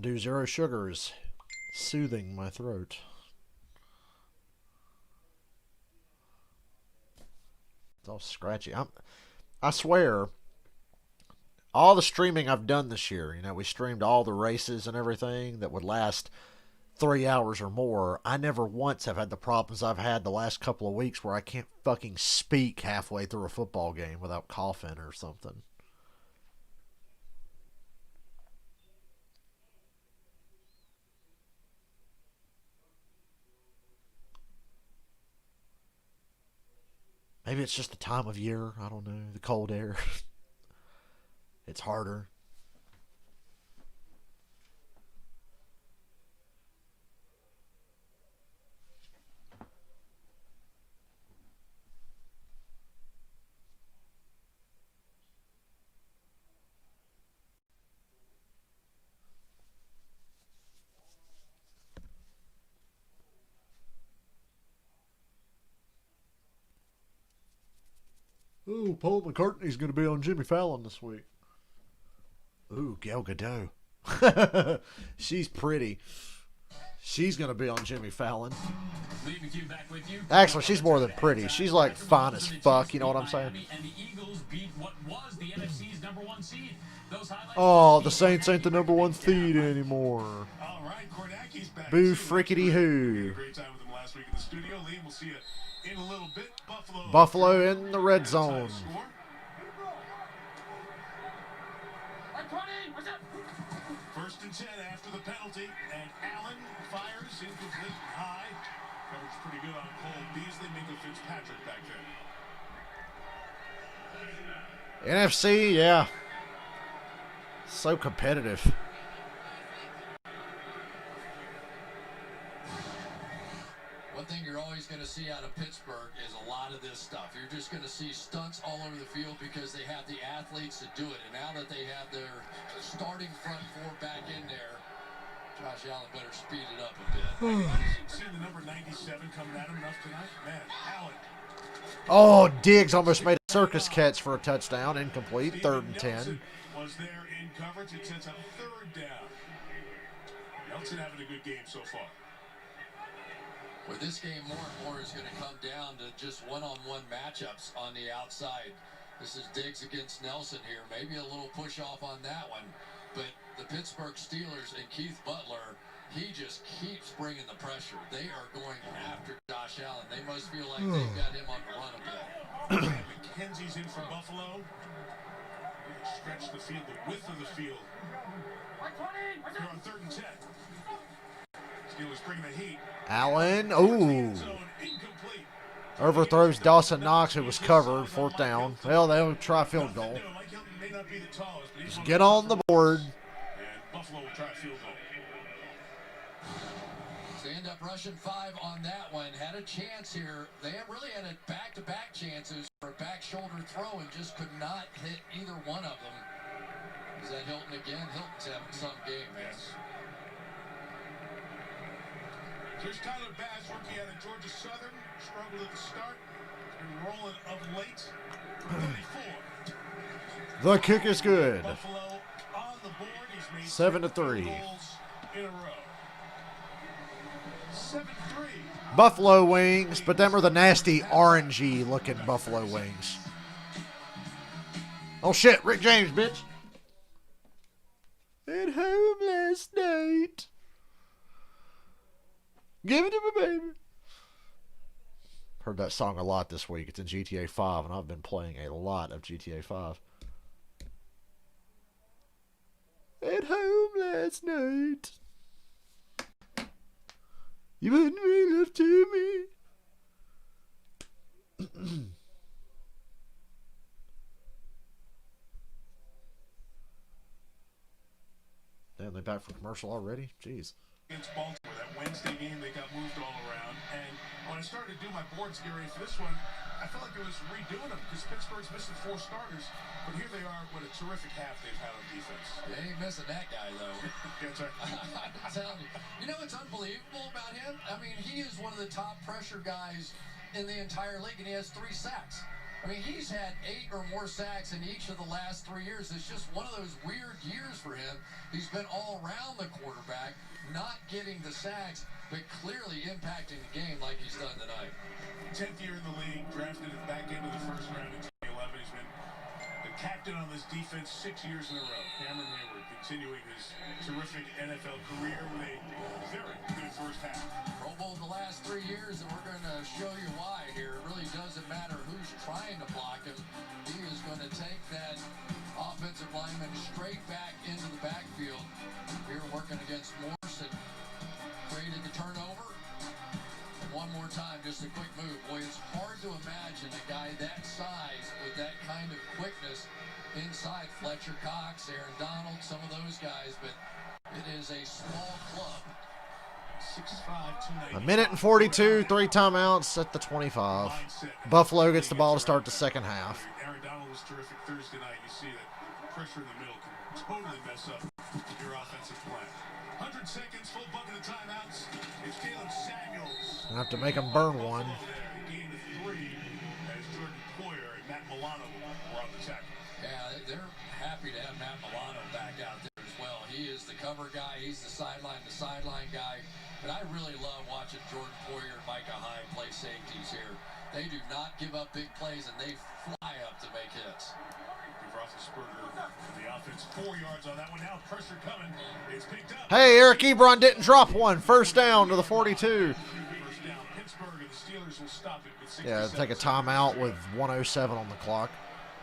[SPEAKER 1] Mountain Dew Zero Sugar is soothing my throat. It's all scratchy. I swear, all the streaming I've done this year, you know, we streamed all the races and everything that would last 3 hours or more. I never once have had the problems I've had the last couple of weeks where I can't fucking speak halfway through a football game without coughing or something. Maybe it's just the time of year. I don't know. The cold air. It's harder. Ooh, Paul McCartney's going to be on Jimmy Fallon this week. Ooh, Gal Gadot. She's pretty. She's going to be on Jimmy Fallon. Actually, she's more than pretty. She's like fine as fuck, you know what I'm saying? Oh, the Saints ain't the number one seed anymore. Boo frickety hoo. Buffalo in the red zone.
[SPEAKER 4] First and 10 after the penalty, and Allen fires incomplete high. Coverage pretty good on Cole Beasley. Minka Fitzpatrick back there.
[SPEAKER 1] NFC, yeah. So competitive.
[SPEAKER 3] One thing you're always going to see out of Pittsburgh is a lot of this stuff. You're just going to see stunts all over the field because they have the athletes to do it. And now that they have their starting front four back in there, Josh Allen better speed it up a bit.
[SPEAKER 4] Seen the number 97 coming at him enough tonight? Man, Allen.
[SPEAKER 1] Oh, Diggs almost made a circus catch for a touchdown. Incomplete. 3rd and 10.
[SPEAKER 4] Was there in coverage. It sets up 3rd down. Nelson having a good game so far.
[SPEAKER 3] Well, this game more and more is going to come down to just one-on-one matchups on the outside. This is Diggs against Nelson here. Maybe a little push off on that one. But the Pittsburgh Steelers and Keith Butler, he just keeps bringing the pressure. They are going after Josh Allen. They must feel like they've got him on the run a bit.
[SPEAKER 4] McKenzie's in for Buffalo. Stretch the field, the width of the field. Here on 3rd and 10. Steelers bringing the heat.
[SPEAKER 1] Allen, ooh. Overthrows Dawson Knox, who was covered. 4th down. Well, they'll try a field goal. Just get on the board.
[SPEAKER 4] And Buffalo will try a field goal.
[SPEAKER 3] So they end up rushing 5 on that one. Had a chance here. They really had a back-to-back chances for a back shoulder throw and just could not hit either one of them. Is that Hilton again? Hilton's having some game, man.
[SPEAKER 4] Here's Tyler Bass, rookie out of Georgia Southern. Struggled at the start. He's been rolling of late. 34.
[SPEAKER 1] The kick is good.
[SPEAKER 4] Buffalo on the board. He's made
[SPEAKER 1] 7-3.
[SPEAKER 4] goals in a row. 7-3.
[SPEAKER 1] Buffalo wings, but them are the nasty orangey looking buffalo wings. Oh shit, Rick James, bitch. At home last night. Give it to me, baby. Heard that song a lot this week. It's in GTA 5, and I've been playing a lot of GTA 5. At home last night. You wouldn't make love to me. Damn, they back for commercial already? Jeez.
[SPEAKER 4] Against Baltimore, that Wednesday game, they got moved all around. And when I started to do my boards, Gary, for this one, I felt like it was redoing them because Pittsburgh's missing 4 starters. But here they are with a terrific half they've had on defense.
[SPEAKER 3] They ain't missing that guy, though.
[SPEAKER 4] That's right.
[SPEAKER 3] I'm telling you. You know what's unbelievable about him? I mean, he is one of the top pressure guys in the entire league, and he has 3 sacks. I mean, he's had 8 or more sacks in each of the last 3 years. It's just one of those weird years for him. He's been all around the quarterback, not getting the sacks, but clearly impacting the game like he's done tonight.
[SPEAKER 4] 10th year in the league, drafted at the back end of the first round in 2011. He's been the captain on this defense 6 years in a row. Cameron Hayward continuing his terrific NFL career with a very good first half.
[SPEAKER 3] Pro Bowl the last 3 years, and we're going to show you why here. It really doesn't matter who's trying to block him. He is going to take that offensive lineman straight back into the backfield. Here working against Morse and created the turnover. One more time, just a quick move. Boy, it's hard to imagine a guy that size with that kind of quickness inside. Fletcher Cox, Aaron Donald, some of those guys, but it is a small club.
[SPEAKER 4] 6'5", 290.
[SPEAKER 1] A minute and 42, 3 timeouts at the 25. Buffalo gets the ball to start the second half.
[SPEAKER 4] Aaron Donald was terrific Thursday night. You see that pressure in the middle can totally mess up your offensive plan. 100 seconds, full bucket of timeouts. It's Caleb Samuels.
[SPEAKER 1] I have to make them burn one.
[SPEAKER 4] Gain of 3 as Jordan Poyer and Matt Milano were on the tackle.
[SPEAKER 3] Yeah, they're happy to have Matt Milano back out there as well. He is the cover guy. He's the sideline guy. But I really love watching Jordan Poyer and Micah Hyde play safeties here. They do not give up big plays, and they fly up to make hits.
[SPEAKER 4] Roethlisberger in the offense, 4 yards on that one. Now pressure coming. It's picked up.
[SPEAKER 1] Hey, Eric Ebron didn't drop one. First down to the 42.
[SPEAKER 4] First down. Pittsburgh and the Steelers will stop it with 60
[SPEAKER 1] Yeah,
[SPEAKER 4] seconds.
[SPEAKER 1] take a timeout with 1:07 on the clock.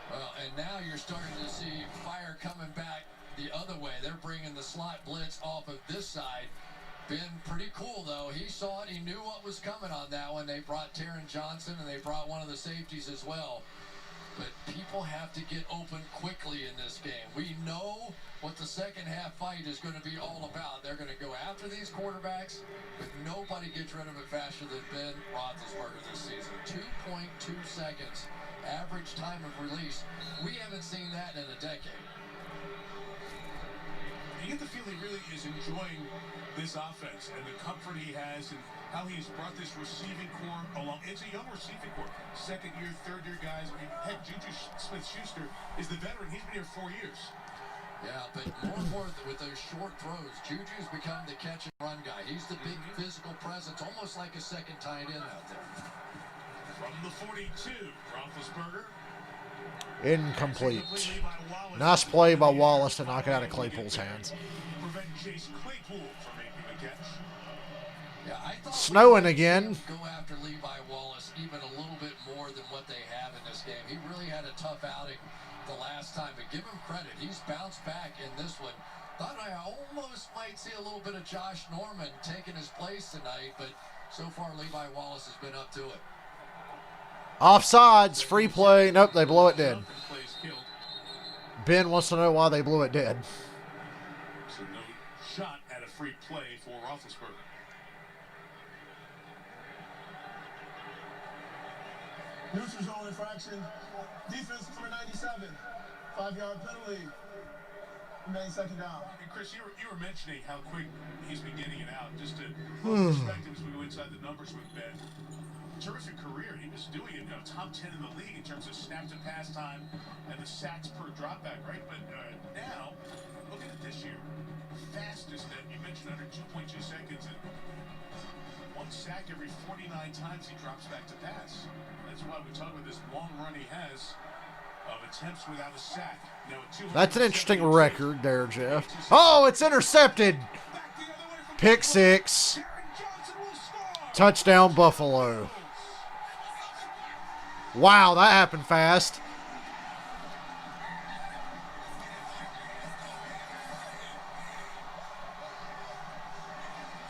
[SPEAKER 3] Well, and now you're starting to see fire coming back the other way. They're bringing the slot blitz off of this side. Been pretty cool, though. He saw it. He knew what was coming on that one. They brought Taron Johnson, and they brought one of the safeties as well. But people have to get open quickly in this game. We know what the second half fight is going to be all about. They're going to go after these quarterbacks, but nobody gets rid of it faster than Ben Roethlisberger this season. 2.2 seconds average time of release. We haven't seen that in a decade.
[SPEAKER 4] You get the feeling he really is enjoying this offense and the comfort he has and how he's brought this receiving core along. It's a young receiving core. Second year, third year guys. I mean, heck, Juju Smith-Schuster is the veteran. He's been here 4 years.
[SPEAKER 3] Yeah, but more and more with those short throws, Juju's become the catch and run guy. He's the big physical presence, almost like a second tight end out there.
[SPEAKER 4] From the 42, Roethlisberger.
[SPEAKER 1] Incomplete. Nice play by Wallace to knock it out of Claypool's hands.
[SPEAKER 4] Prevent Chase Claypool from making the catch.
[SPEAKER 3] Yeah, I thought
[SPEAKER 1] Snowing again.
[SPEAKER 3] Go after Levi Wallace even a little bit more than what they have in this game. He really had a tough outing the last time, but give him credit. He's bounced back in this one. Thought I almost might see a little bit of Josh Norman taking his place tonight, but so far Levi Wallace has been up to it.
[SPEAKER 1] Offsides, free play. Nope, they blow it dead. Ben wants to know why they blew it dead.
[SPEAKER 4] So no shot at a free play for Roethlisberger.
[SPEAKER 5] Neutral zone infraction. Defense number 97. 5-yard penalty. Remain second down.
[SPEAKER 4] And Chris, you were mentioning how quick he's been getting it out. Just to put perspective as we go inside the numbers with Ben. Terrific career. He was doing it, top 10 in the league in terms of snap to pass time and the sacks per dropback, right? But now, look at it this year. Fastest that you mentioned under 2.2 seconds. And 1 sack every 49 times he drops back to pass. That's why we talk about this long run he has of attempts without a sack. Now,
[SPEAKER 1] That's an interesting record there, Jeff. Oh, it's intercepted. Pick six. Touchdown, Buffalo. Wow, that happened fast.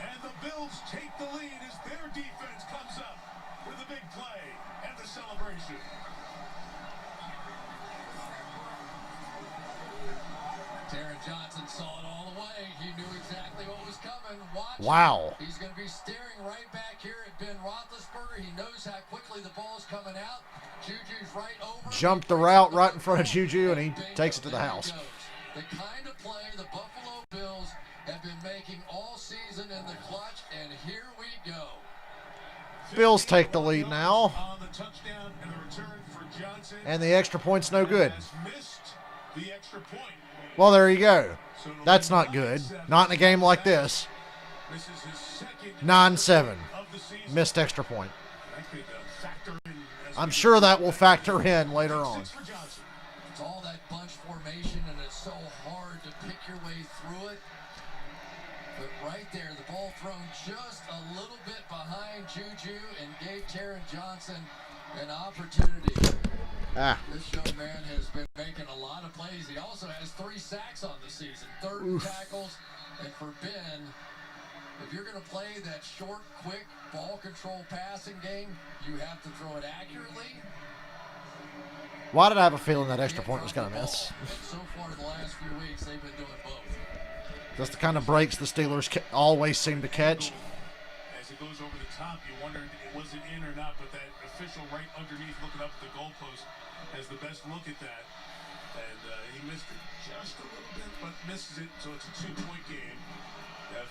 [SPEAKER 4] And the Bills take the lead as their defense comes up with a big play and the celebration.
[SPEAKER 3] Taron Johnson saw it all the way. He knew exactly what was coming. Watch.
[SPEAKER 1] Wow.
[SPEAKER 3] He's going to be staring right back here at Ben Roethlisberger. He knows how quickly the ball's coming out. Juju's right over.
[SPEAKER 1] Jumped the route right in front of Juju, and he takes it to the house.
[SPEAKER 3] The kind of play the Buffalo Bills have been making all season in the clutch, and here we go.
[SPEAKER 1] Bills take the lead now.
[SPEAKER 4] On the touchdown and the return for Johnson
[SPEAKER 1] And the extra point's no good.
[SPEAKER 4] has missed the extra point.
[SPEAKER 1] Well, there you go.
[SPEAKER 4] So it'll
[SPEAKER 1] That's
[SPEAKER 4] be
[SPEAKER 1] not good.
[SPEAKER 4] 9-7.
[SPEAKER 1] Not in a game like this.
[SPEAKER 4] This is his second
[SPEAKER 1] 9-7.
[SPEAKER 4] of the season.
[SPEAKER 1] Missed extra point.
[SPEAKER 4] That could factor in as
[SPEAKER 1] I'm
[SPEAKER 4] we
[SPEAKER 1] sure
[SPEAKER 4] get
[SPEAKER 1] that will factor in later on.
[SPEAKER 4] 6 for Johnson.
[SPEAKER 3] It's all that bunch formation, and it's so hard to pick your way through it. But right there, the ball thrown just a little bit behind Juju and gave Taron Johnson an opportunity. This young man has been making a lot of plays. He also has 3 sacks on the season, 30 tackles. And for Ben, if you're going to play that short, quick, ball control passing game, you have to throw it accurately.
[SPEAKER 1] Why did I have a feeling that extra point was going to miss?
[SPEAKER 3] And so far in the last few weeks, they've been doing both.
[SPEAKER 1] That's the kind of breaks the Steelers always seem to catch.
[SPEAKER 4] As it goes over the top, you wondered was it in or not, but that official right underneath looking up at the goalpost has the best look at that. And he missed it just a little bit, but misses it, so it's a 2-point game.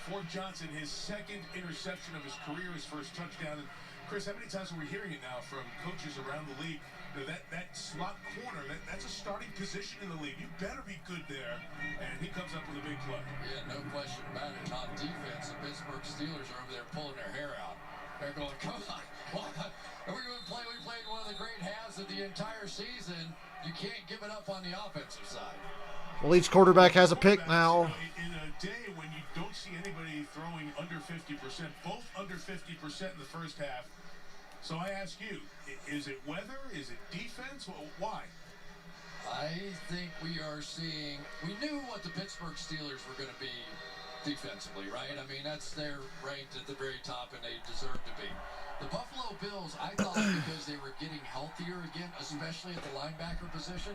[SPEAKER 4] For Johnson, his second interception of his career, his first touchdown. And Chris, how many times are we hearing it now from coaches around the league? You know, that slot corner, that's a starting position in the league. You better be good there. And he comes up with a big play.
[SPEAKER 3] Yeah, no question about it. On defense, the Pittsburgh Steelers are over there pulling their hair out. They're going, come on. We're going to play. We played one of the great halves of the entire season. You can't give it up on the offensive side.
[SPEAKER 1] Well, each quarterback has a pick now.
[SPEAKER 4] In a day when you don't see anybody throwing under 50%, both under 50% in the first half. So I ask you, is it weather? Is it defense? Why?
[SPEAKER 3] I think we are seeing, we knew what the Pittsburgh Steelers were going to be defensively, right? I mean, they're ranked at the very top, and they deserve to be. The Buffalo Bills, I thought, because they were getting healthier again, especially at the linebacker position,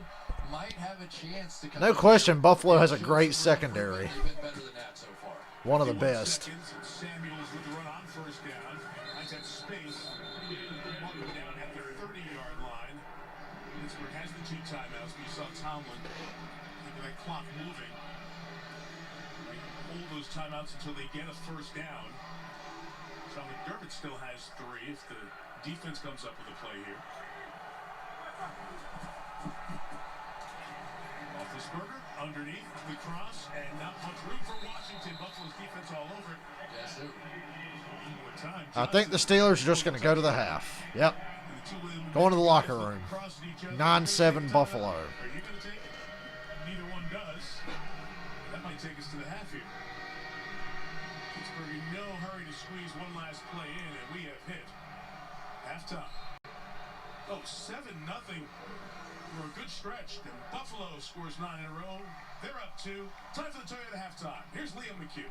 [SPEAKER 3] might have a chance to come.
[SPEAKER 1] No question, Buffalo has a great secondary.
[SPEAKER 3] They've been better than that so far.
[SPEAKER 1] One of the best.
[SPEAKER 4] Samuels with the run on first down. Finds that space. Walking down at their 30-yard line. Pittsburgh has the 2 timeouts. We saw Tomlin keeping that clock moving. They hold those timeouts until they get a first down. So McDermott still has 3 if the defense comes up with a play here. Roethlisberger underneath the cross, and not much room for Washington. Buffalo's defense all over it.
[SPEAKER 3] Yes, sir.
[SPEAKER 1] I think the Steelers are just going to go to the half. Yep. Going to the locker room. 9-7 Buffalo.
[SPEAKER 4] Are you going to take it? Neither one does. That might take us to the half here. Pittsburgh in no hurry to squeeze one last play in, and we have hit halftime. Oh, 7-0 for a good stretch. And Buffalo scores 9 in a row. They're up 2. Time for the Toyota halftime. Here's Liam McHugh.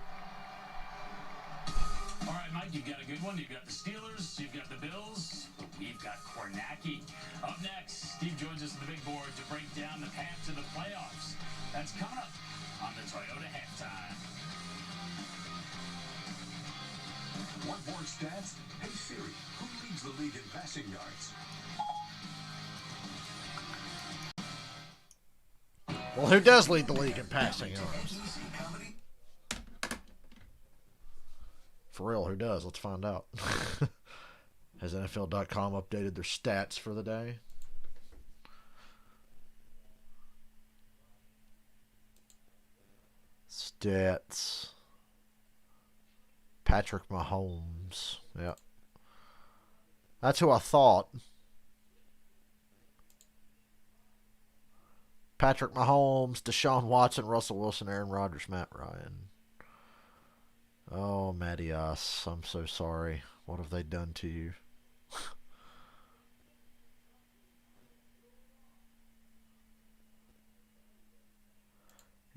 [SPEAKER 10] All right, Mike, you've got a good one. You've got the Steelers, you've got the Bills, but we've got Kornacki. Up next, Steve joins us at the big board to break down the path to the playoffs. That's coming up on the Toyota halftime.
[SPEAKER 2] Want more stats? Hey Siri, who leads the league in passing yards?
[SPEAKER 1] Well, who does lead the league in passing yards? For real, who does? Let's find out. Has NFL.com updated their stats for the day? Stats. Patrick Mahomes. Yep. That's who I thought. Patrick Mahomes, Deshaun Watson, Russell Wilson, Aaron Rodgers, Matt Ryan. Oh, Mattias, I'm so sorry. What have they done to you?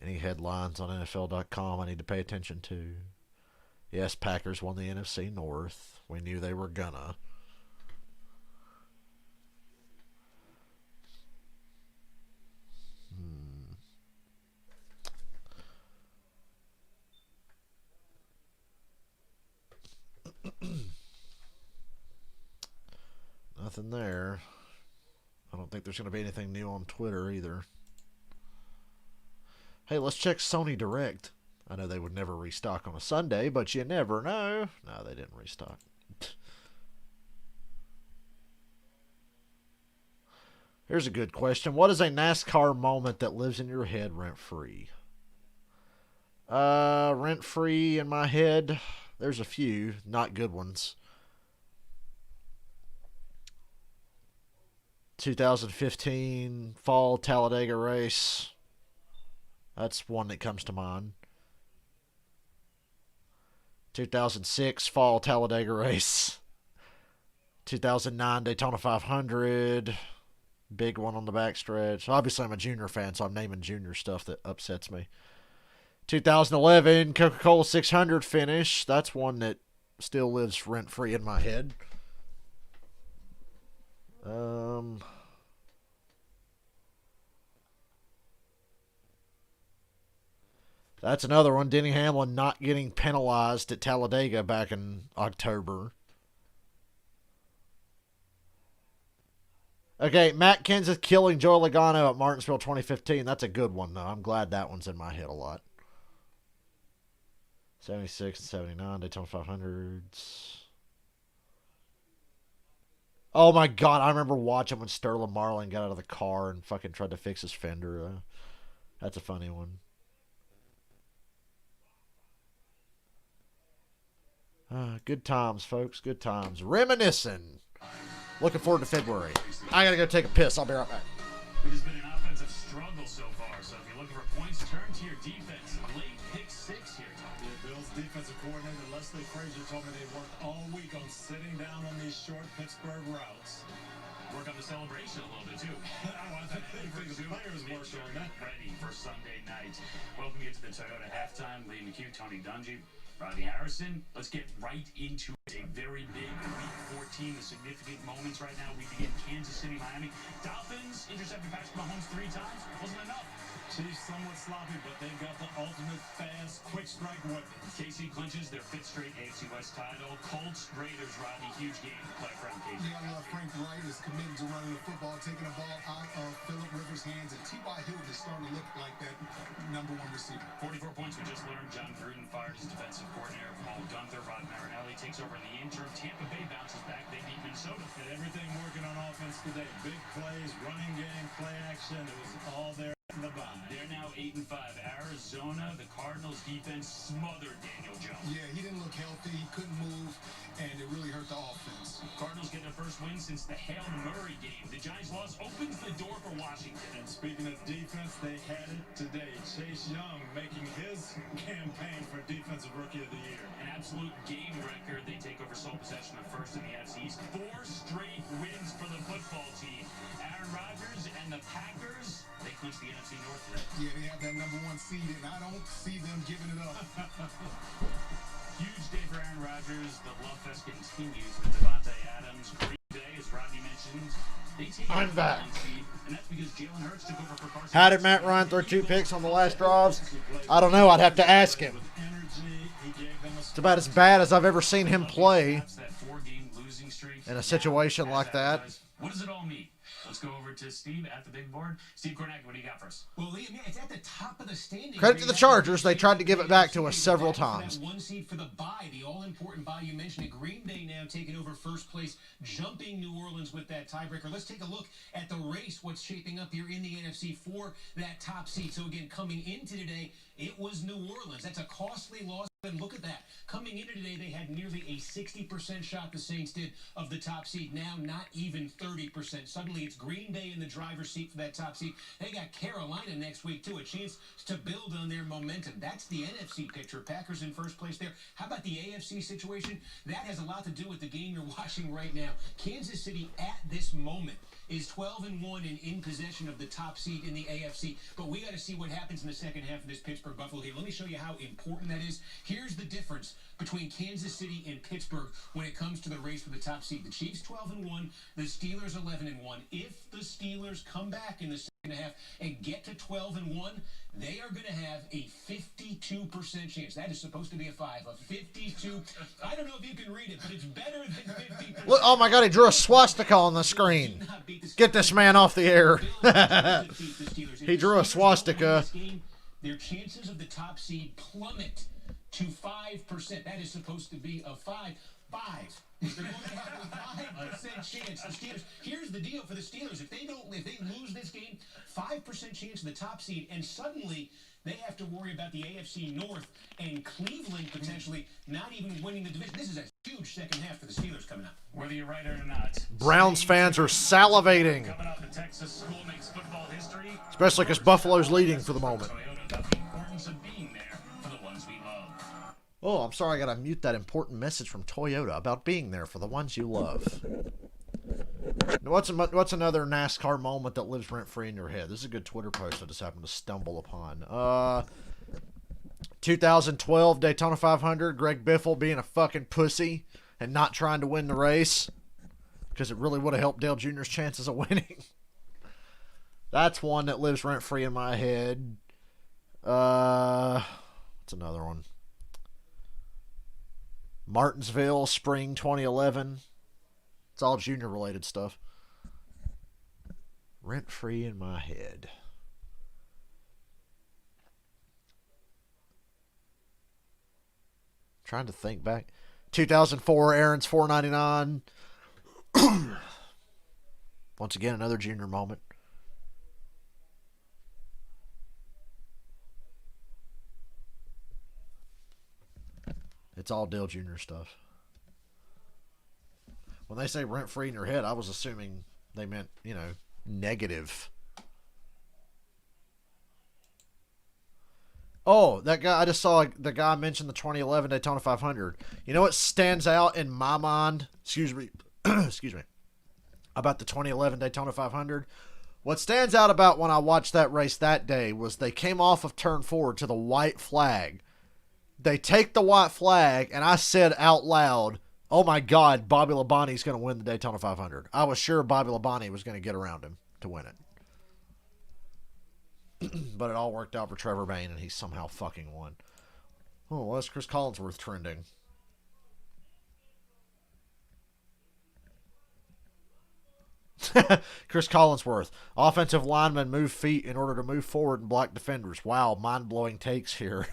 [SPEAKER 1] Any headlines on NFL.com I need to pay attention to? Yes, Packers won the NFC North. We knew they were gonna. Nothing there. I don't think there's going to be anything new on Twitter either. Hey, let's check Sony Direct. I know they would never restock on a Sunday, but you never know. No, they didn't restock. Here's a good question. What is a NASCAR moment that lives in your head rent-free? Rent-free in my head, there's a few, not good ones. 2015 Fall Talladega race. That's one that comes to mind. 2006 Fall Talladega race. 2009 Daytona 500. Big one on the backstretch. Obviously, I'm a junior fan, so I'm naming junior stuff that upsets me. 2011 Coca-Cola 600 finish. That's one that still lives rent-free in my head. That's another one. Denny Hamlin not getting penalized at Talladega back in October. Okay, Matt Kenseth killing Joey Logano at Martinsville 2015. That's a good one, though. I'm glad that one's in my head a lot. 76 and 79, Daytona 500s. Oh, my God. I remember watching when Sterling Marlin got out of the car and fucking tried to fix his fender. That's a funny one. Good times, folks. Good times. Reminiscing. Looking forward to February. I gotta go take a piss. I'll be right back.
[SPEAKER 10] It has been an offensive struggle so far, so if you're looking for points, turn to your defense. Late pick 6 here, Tom.
[SPEAKER 4] The Bills defensive coordinator Leslie Frazier told me they worked all week on sitting down on these short Pittsburgh routes.
[SPEAKER 10] Work on the celebration a little bit, too.
[SPEAKER 4] I think the players worked on that.
[SPEAKER 10] Ready for Sunday night. Welcome you to the Toyota halftime. Lee McHugh, Tony Dungy, Rodney Harrison. Let's get right into it. A very big Week 14. The significant moments right now. We begin Kansas City, Miami. Dolphins intercepted Patrick Mahomes 3 times. Wasn't enough.
[SPEAKER 4] Chiefs somewhat sloppy, but they've got the ultimate fast, quick strike weapon.
[SPEAKER 10] KC clinches their 5th straight AFC West title. Colts, Raiders, Rodney, huge game to play from KC.
[SPEAKER 5] Yeah, Frank Wright is committed to running the football, taking the ball out of Phillip Rivers' hands, and T.Y. Hilton is starting to look like that #1 receiver.
[SPEAKER 10] 44 points we just learned. John Gruden fired his defensive coordinator. Paul Gunther. Rod Marinelli takes over in the interim. Tampa Bay bounces back. They beat Minnesota.
[SPEAKER 4] And everything working on offense today. Big plays, running game, play action. It was all there in the bye.
[SPEAKER 10] They're now 8-5. Arizona, the Cardinals defense smothered Daniel Jones.
[SPEAKER 5] Yeah, he didn't look healthy. He couldn't move, and it really hurt the offense.
[SPEAKER 10] Cardinals get their first win since the Hail Murray game. The Giants' loss opens the door for Washington.
[SPEAKER 4] And speaking of defense, they had it today. Chase Young making his campaign for Defensive Rookie of the Year.
[SPEAKER 10] An absolute game record. They take over sole possession of first in the NFC East. 4 straight wins for the football team. Aaron Rodgers and the Packers, they clinch the NFC North today.
[SPEAKER 5] Yeah, they have that #1 seed, and I don't see them giving it up.
[SPEAKER 10] Huge day for Aaron Rodgers. The love fest continues with Devontae Adams. Green Bay, as Rodney mentioned, they take
[SPEAKER 1] I'm back.
[SPEAKER 10] Seed, and that's because Jalen Hurts took over for Carson.
[SPEAKER 1] How did Matt Ryan throw 2 picks on the last drives? I don't know. I'd have to ask him. It's about as bad as I've ever seen him play in a situation like that.
[SPEAKER 10] What does it all mean? Let's go over to Steve at the big board. Steve Kornacki, what do you got for us?
[SPEAKER 11] Well, Liam, yeah, it's at the top of the standings.
[SPEAKER 1] Credit to the Chargers. They tried to give it back to us several times.
[SPEAKER 11] That 1 seed for the bye, the all-important bye. You mentioned it. Green Bay now taking over first place, jumping New Orleans with that tiebreaker. Let's take a look at the race, what's shaping up here in the NFC for that top seed. So, again, coming into today, it was New Orleans. That's a costly loss. And look at that. Coming into today, they had nearly a 60% shot, the Saints did, of the top seed. Now, not even 30%. Suddenly, it's Green Bay in the driver's seat for that top seed. They got Carolina next week, too. A chance to build on their momentum. That's the NFC picture. Packers in first place there. How about the AFC situation? That has a lot to do with the game you're watching right now. Kansas City, at this moment, is 12-1 and in possession of the top seed in the AFC. But we got to see what happens in the second half of this Pittsburgh-Buffalo game. Let me show you how important that is. Here's the difference between Kansas City and Pittsburgh when it comes to the race for the top seed. The Chiefs 12-1, the Steelers 11-1. If the Steelers come back in the second half and get to 12-1, they are going to have a 52% chance. That is supposed to be a 5. A 52. I don't know if you can read it, but it's better than 50%.
[SPEAKER 1] Look, oh my God, he drew a swastika on the screen. Get this man off the air. He drew a swastika.
[SPEAKER 11] Their chances of the top seed plummet to 5%. That is supposed to be a 5. 5. They're going to have a 5% chance. The Steelers. Here's the deal for the Steelers: if they lose this game, 5% chance of the top seed, and suddenly they have to worry about the AFC North and Cleveland potentially not even winning the division. This is a huge second half for the Steelers coming up.
[SPEAKER 10] Whether you're right or not,
[SPEAKER 1] Browns fans are salivating.
[SPEAKER 10] Coming off the Texas school makes football history.
[SPEAKER 1] Especially because Buffalo's leading for the moment.
[SPEAKER 10] Toyota about the importance of being there for the ones we love.
[SPEAKER 1] Oh, I'm sorry. I got to mute that important message from Toyota about being there for the ones you love. What's another NASCAR moment that lives rent-free in your head? This is a good Twitter post I just happened to stumble upon. 2012 Daytona 500, Greg Biffle being a fucking pussy and not trying to win the race because it really would have helped Dale Jr.'s chances of winning. That's one that lives rent-free in my head. What's another one? Martinsville, spring 2011. It's all Junior-related stuff. Rent-free in my head. Trying to think back. 2004, Aaron's 499. Once again, another Junior moment. It's all Dale Jr. stuff. When they say rent-free in your head, I was assuming they meant, negative. Oh, that guy, I just saw the guy mention the 2011 Daytona 500. You know what stands out in my mind, excuse me, about the 2011 Daytona 500? What stands out about when I watched that race that day was they came off of turn 4 to the white flag. They take the white flag, and I said out loud, oh my God, Bobby Labonte's going to win the Daytona 500. I was sure Bobby Labonte was going to get around him to win it. But it all worked out for Trevor Bayne, and he somehow fucking won. Oh, well, that's Chris Collinsworth trending. Chris Collinsworth. Offensive linemen move feet in order to move forward and block defenders. Wow, mind-blowing takes here.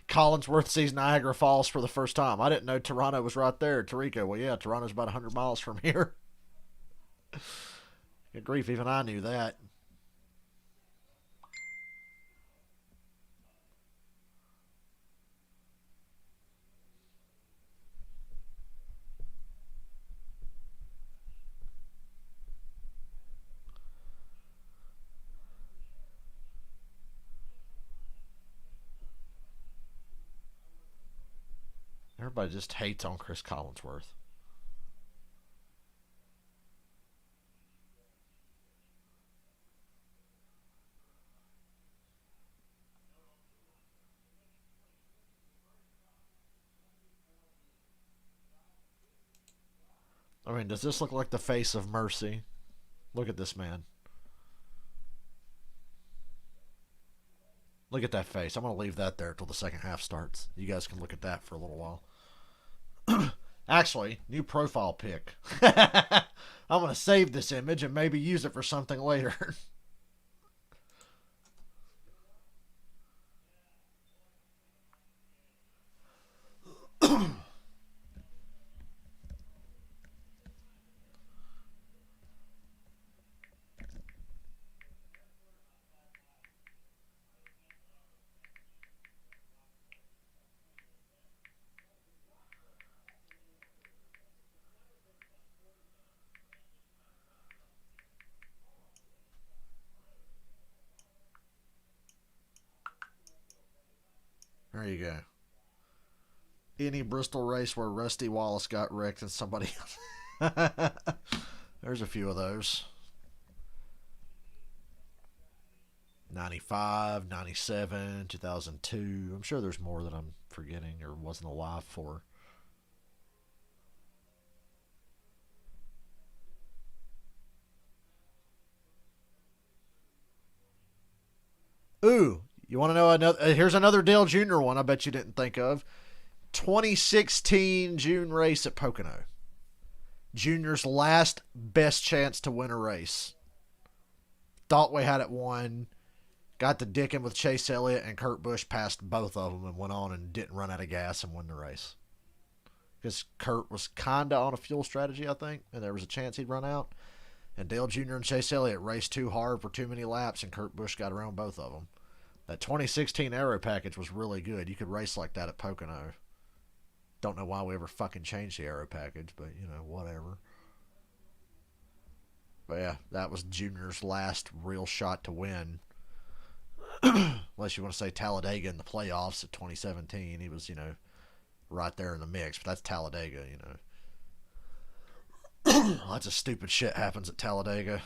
[SPEAKER 1] Collinsworth sees Niagara Falls for the first time. I didn't know Toronto was right there. Tarico, well, yeah, Toronto's about 100 miles from here. Good grief, even I knew that. Everybody just hates on Chris Collinsworth. I mean, does this look like the face of mercy? Look at this man. Look at that face. I'm going to leave that there till the second half starts. You guys can look at that for a little while. Actually, new profile pic. I'm going to save this image and maybe use it for something later. There you go. Any Bristol race where Rusty Wallace got wrecked and somebody else. There's a few of those. 95, 97, 2002. I'm sure there's more that I'm forgetting or wasn't alive for. Ooh, you want to know another? Here's another Dale Jr. one I bet you didn't think of. 2016 June race at Pocono. Junior's last best chance to win a race. Thought we had it won. got the dick in with Chase Elliott, and Kurt Busch passed both of them and went on and didn't run out of gas and won the race. Because Kurt was kind of on a fuel strategy, I think, and there was a chance he'd run out. And Dale Jr. and Chase Elliott raced too hard for too many laps, and Kurt Busch got around both of them. That 2016 aero package was really good. You could race like that at Pocono. Don't know why we ever fucking changed the aero package, but, you know, whatever. But, yeah, that was Junior's last real shot to win. Unless you want to say Talladega in the playoffs of 2017. He was, you know, right there in the mix. But that's Talladega, you know. Lots of stupid shit happens at Talladega.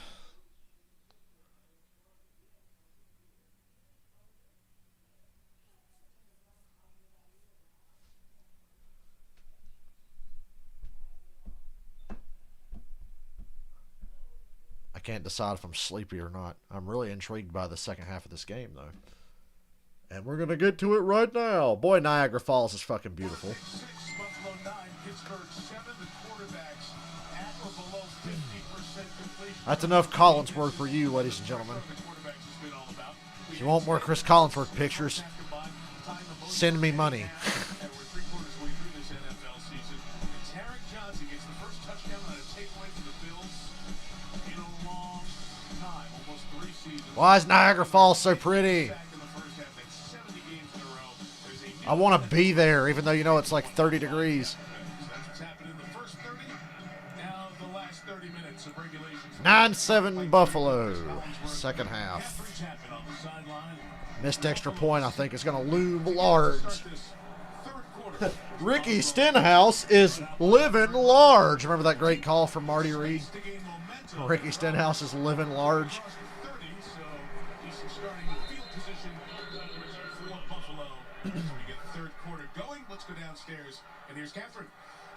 [SPEAKER 1] I can't decide if I'm sleepy or not. I'm really intrigued by the second half of this game, though. And we're going to get to it right now. Boy, Niagara Falls is fucking beautiful. That's enough Collinsworth for you, ladies and gentlemen. If you want more Chris Collinsworth pictures, send me money. Why is Niagara Falls so pretty? I want to be there, even though you know it's like 30 degrees. 9-7 Buffalo, second half. Missed extra point, I think, is going to loom large. Ricky Stenhouse is living large. Remember that great call from Marty Reed? Ricky Stenhouse is living large.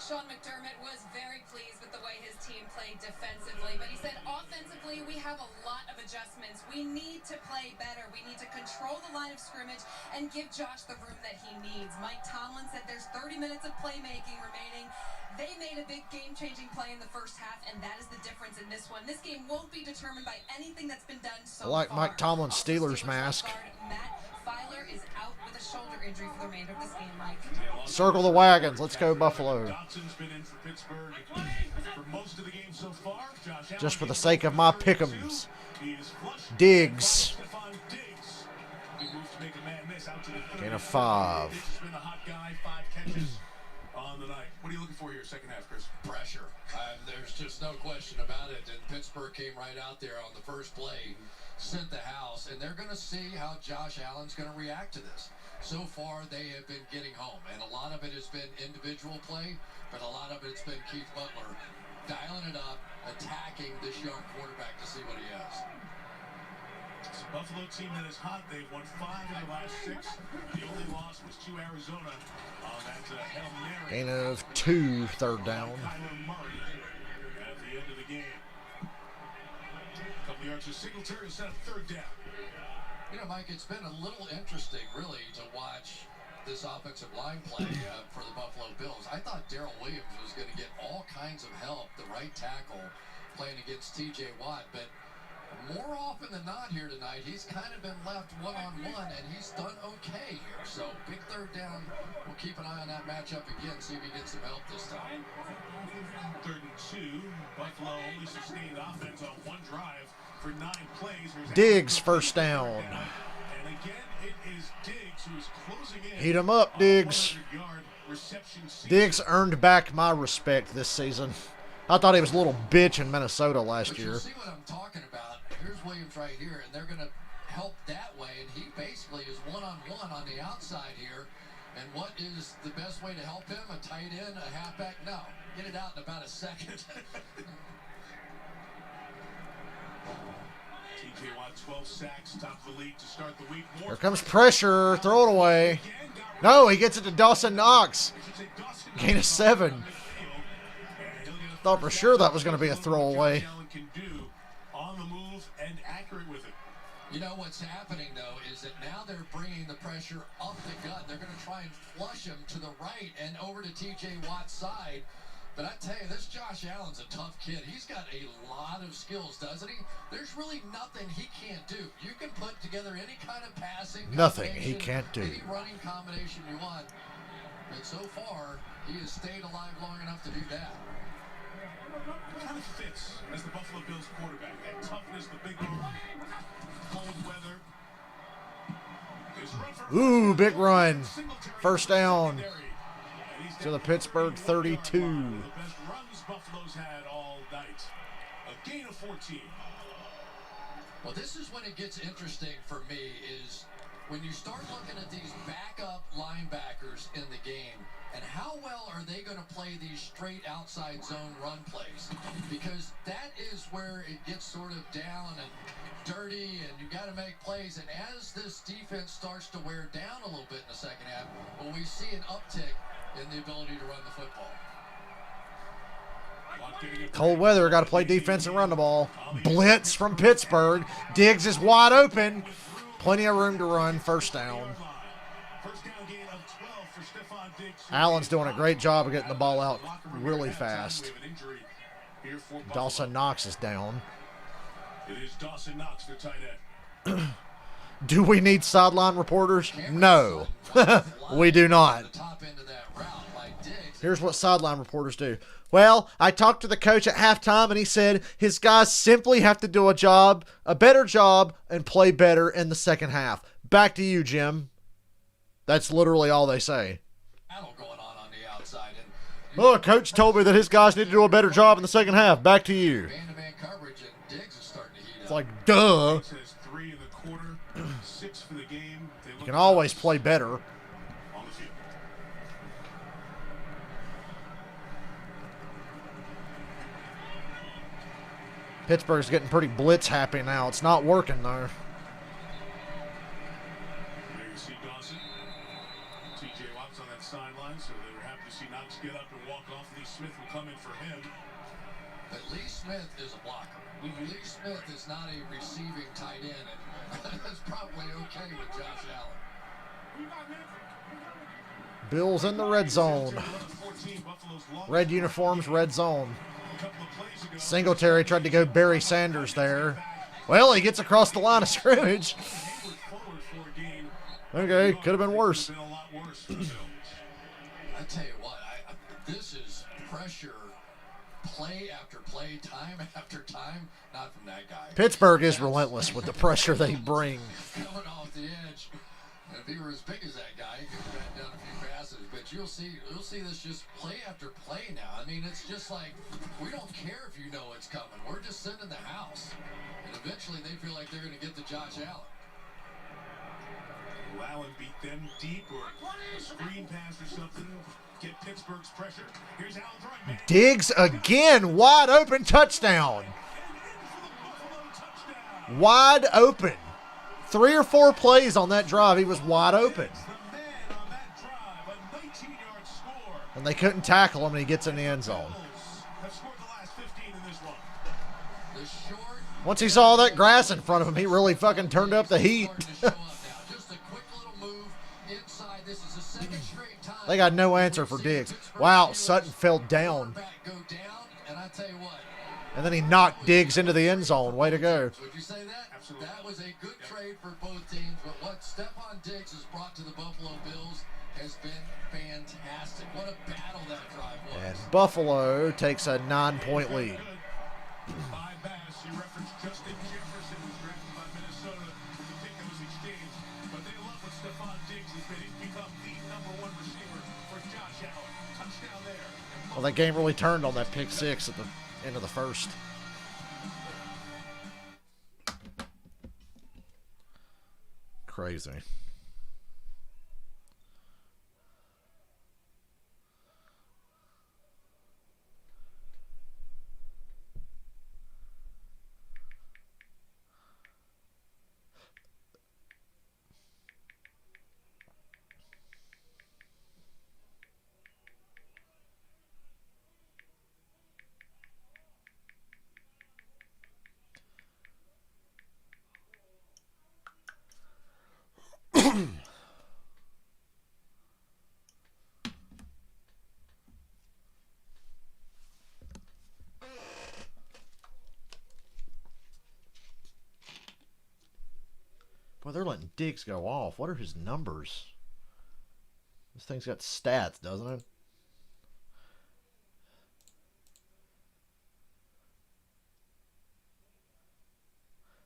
[SPEAKER 6] Sean McDermott was very pleased with the way his team played defensively, but he said offensively we have a lot of adjustments. We need to play better. We need to control the line of scrimmage and give Josh the room that he needs. Mike Tomlin said there's 30 minutes of playmaking remaining. They made a big game-changing play in the first half, and that is the difference in this one. This game won't be determined by anything that's been done so far.
[SPEAKER 1] I like Mike Tomlin's Steelers mask.
[SPEAKER 6] Matt Filer is out with a shoulder injury for the remainder of this game, Mike.
[SPEAKER 1] Circle the wagons. Let's go, Buffalo. Just for the sake of my pick'ems. Diggs. Gain of 5.
[SPEAKER 4] What are you looking for here, second half, Chris?
[SPEAKER 3] Pressure. There's just no question about it. And Pittsburgh came right out there on the first play, sent the house, and they're going to see how Josh Allen's going to react to this. So far, they have been getting home, and a lot of it has been individual play, but a lot of it's been Keith Butler dialing it up, attacking this young quarterback to see what he has.
[SPEAKER 4] It's a Buffalo team that is hot. They've won 5 of the last 6. The only loss was to Arizona on that Hail Mary.
[SPEAKER 1] Gain of 2, third down.
[SPEAKER 4] Kyler Murray at the end of the game. A couple yards to Singletary to set up third down.
[SPEAKER 3] You know, Mike, it's been a little interesting, really, to watch this offensive line play for the Buffalo Bills. I thought Darrell Williams was going to get all kinds of help, the right tackle, playing against T.J. Watt, but more often than not here tonight, he's kind of been left one-on-one, and he's done okay here. So, big third down. We'll keep an eye on that matchup again, see if he gets some help this time.
[SPEAKER 4] 3rd and 2. Buffalo only sustained offense on one drive for 9 plays.
[SPEAKER 1] Diggs, first down.
[SPEAKER 4] And again, it is Diggs who is closing in.
[SPEAKER 1] Heat him up, Diggs. Diggs earned back my respect this season. I thought he was a little bitch in Minnesota last year.
[SPEAKER 3] See what I'm talking about? Here's Williams right here, and they're going to help that way, and he basically is one-on-one on the outside here. And what is the best way to help him? A tight end, a halfback? No. Get it out in about a second.
[SPEAKER 4] T.J. Watt, 12 sacks, top of the league to start the week.
[SPEAKER 1] Here comes pressure. Throw it away. No, he gets it to Dawson Knox. Gain of 7. Thought for sure that was going to be a throwaway.
[SPEAKER 3] You know what's happening, though, is that now they're bringing the pressure up the gut. They're going to try and flush him to the right and over to T.J. Watt's side. But I tell you, this Josh Allen's a tough kid. He's got a lot of skills, doesn't he? There's really nothing he can't do. You can put together any kind of passing
[SPEAKER 1] Nothing he can't do.
[SPEAKER 3] Any running combination you want. But so far, he has stayed alive long enough to do that.
[SPEAKER 4] Kind of fits as the Buffalo Bills quarterback. That toughness, the big arm, cold weather.
[SPEAKER 1] Ooh, big run. First down to the Pittsburgh 32.
[SPEAKER 4] The best runs Buffalo's had all night. A gain of 14.
[SPEAKER 3] Well, this is when it gets interesting for me, is when you start looking at these backup linebackers in the game, and how well are they going to play these straight outside zone run plays? Because that is where it gets sort of down and dirty, and you got to make plays. And as this defense starts to wear down a little bit in the second half, well, we see an uptick in the ability to run the football.
[SPEAKER 1] Cold weather, got to play defense and run the ball. Blitz from Pittsburgh. Diggs is wide open. Plenty of room to run. First down. Allen's doing a great job of getting the ball out really fast. Dawson Knox is down.
[SPEAKER 4] It is Dawson Knox, the tight end.
[SPEAKER 1] Do we need sideline reporters? No, we do not. Here's what sideline reporters do. Well, I talked to the coach at halftime, and he said his guys simply have to do a better job, and play better in the second half. Back to you, Jim. That's literally all they say. Oh, coach told me that his guys need to do a better job in the second half. Back to you. It's like, duh. You can always play better. Pittsburgh's getting pretty blitz happy now. It's not working, though.
[SPEAKER 4] There you see Dawson. T.J. Watt's on that sideline, so they were happy to see Knox get up and walk off. Lee Smith will come in for him.
[SPEAKER 3] But Lee Smith is a blocker. Lee Smith is not a receiving tight end, and that's probably okay with Josh Allen.
[SPEAKER 1] Bills in the red zone. Red uniforms, red zone. Singletary tried to go Barry Sanders there. Well, he gets across the line of scrimmage. Okay, could have been worse.
[SPEAKER 3] I tell you what, this is pressure, play after play, time after time. Not from that guy.
[SPEAKER 1] Pittsburgh is relentless with the pressure they bring.
[SPEAKER 3] Coming off the edge. And if he were as big as that guy, he could have batted down a few passes. But you'll see this just play after play now. I mean, it's just like, we don't care if you know it's coming. We're just sitting in the house. And eventually they feel like they're going to get to Josh Allen.
[SPEAKER 4] Will Allen beat them deep, or a screen pass or something? Get Pittsburgh's pressure. Here's Allen throwing.
[SPEAKER 1] Diggs again, wide open, touchdown. Wide open. 3 or 4 plays on that drive, he was wide open. And they couldn't tackle him, and he gets in the end zone. Once he saw that grass in front of him, he really fucking turned up the heat. They got no answer for Diggs. Wow, Sutton fell down. And then he knocked Diggs into the end zone. Way to go.
[SPEAKER 3] Would you say that? Absolutely. That was a good trade for both teams, but what Stephon Diggs has brought to the Buffalo Bills has been fantastic. What a battle that drive was.
[SPEAKER 1] And Buffalo takes a 9-point lead.
[SPEAKER 4] By Bass, you referenced Justin Jefferson, who's drafted by Minnesota to take those exchanges. But they love what Stephon Diggs has been. He's become the #1 receiver for Josh Allen. Touchdown there.
[SPEAKER 1] Well, that game really turned on that pick 6 at the end of the first. Crazy. Well, they're letting Diggs go off. What are his numbers? This thing's got stats, doesn't it?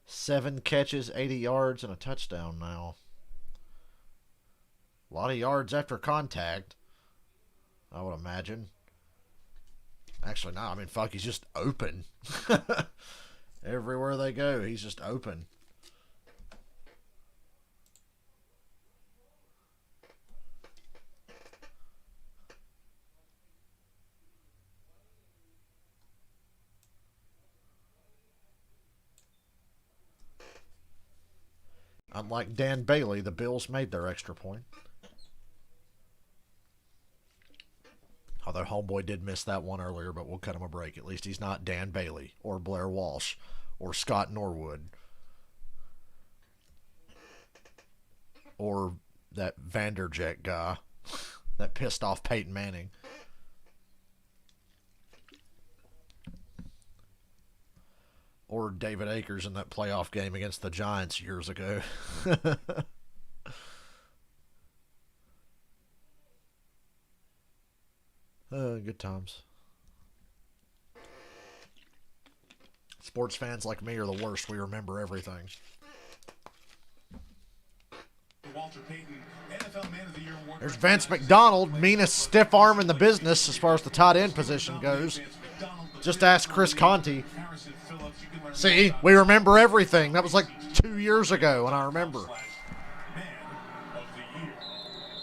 [SPEAKER 1] Seven catches, 80 yards, and a touchdown now. A lot of yards after contact, I would imagine. Actually, no. I mean, fuck, he's just open. Everywhere they go, he's just open. Unlike Dan Bailey, the Bills made their extra point. Although homeboy did miss that one earlier, but we'll cut him a break. At least he's not Dan Bailey or Blair Walsh or Scott Norwood or that Vanderjet guy that pissed off Peyton Manning. Or David Akers in that playoff game against the Giants years ago. Good times. Sports fans like me are the worst. We remember everything.
[SPEAKER 4] Walter Payton, NFL Man of the Year award.
[SPEAKER 1] There's Vance McDonald, meanest stiff arm in the business as far as the tight end position goes. Just ask Chris Conti. See, we remember everything. That was like 2 years ago, and I remember.
[SPEAKER 4] Man of the Year.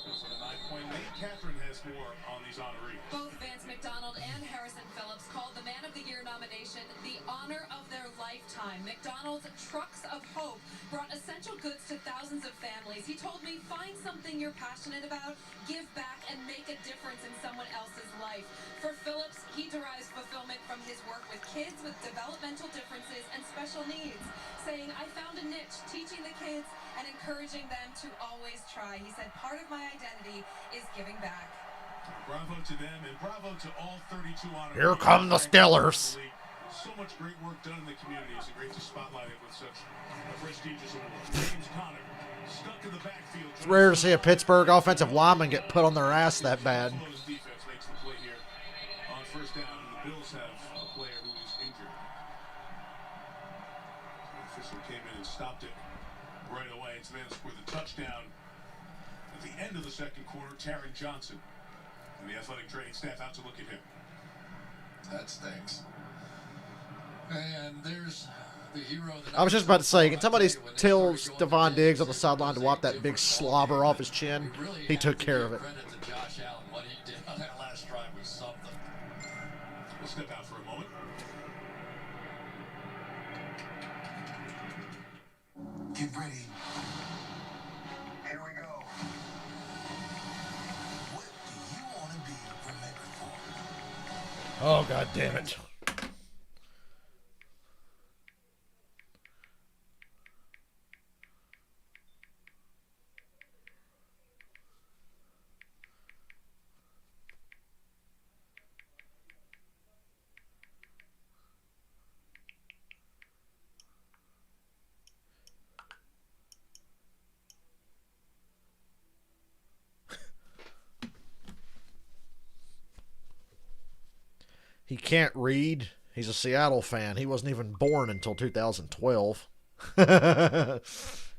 [SPEAKER 4] This is a 9-point lead. Catherine has more on these honorees.
[SPEAKER 6] Both Vance McDonald and Harrison Phillips called the Man of the Year nomination the honor of their lifetime. McDonald's Trucks of Hope brought essential goods to thousands of families. He told me, find something you're passionate about, give back, and make a difference in someone else's life. For Phillips, he derives fulfillment from his work with kids with developmental differences and special needs, saying, I found a niche teaching the kids and encouraging them to always try. He said, part of my identity is giving back.
[SPEAKER 4] Bravo to them and bravo to all 32 honorees.
[SPEAKER 1] Here come the Steelers.
[SPEAKER 4] So much great work done in the community. It's great to spotlight it with such a prestigious award. James Conner, stuck in the backfield.
[SPEAKER 1] It's rare to see a Pittsburgh offensive lineman get put on their ass that bad.
[SPEAKER 4] Buffalo's defense makes the play here on first down. The Bills have a player who is injured. The official came in and stopped it right away. It's the man that scored the touchdown at the end of the second quarter. Taron Johnson and the athletic training staff out to look at him.
[SPEAKER 3] That stinks. And there's the hero.
[SPEAKER 1] I was just about to say, can somebody tell Stephon Diggs on the sideline to wipe that big slobber off his chin? He took care of it.
[SPEAKER 3] Credit to Josh Allen. What he did on that last drive was something.
[SPEAKER 4] We'll step out for a moment.
[SPEAKER 2] Get ready. Here we go. What do you want to be remembered for?
[SPEAKER 1] Oh, God damn it. He can't read. He's a Seattle fan. He wasn't even born until 2012.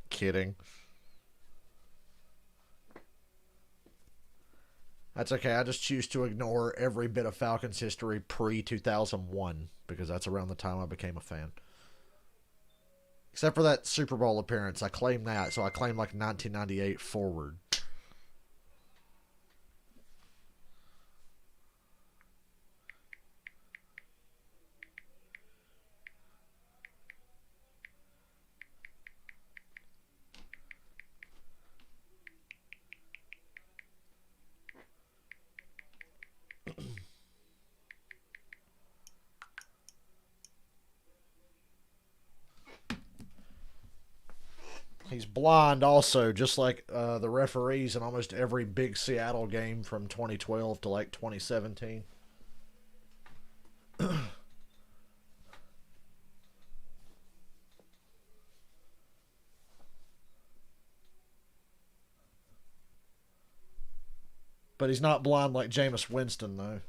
[SPEAKER 1] Kidding. That's okay. I just choose to ignore every bit of Falcons history pre-2001 because that's around the time I became a fan. Except for that Super Bowl appearance. I claim that, so I claim like 1998 forward. He's blind also, just like the referees in almost every big Seattle game from 2012 to like 2017. But he's not blind like Jameis Winston, though.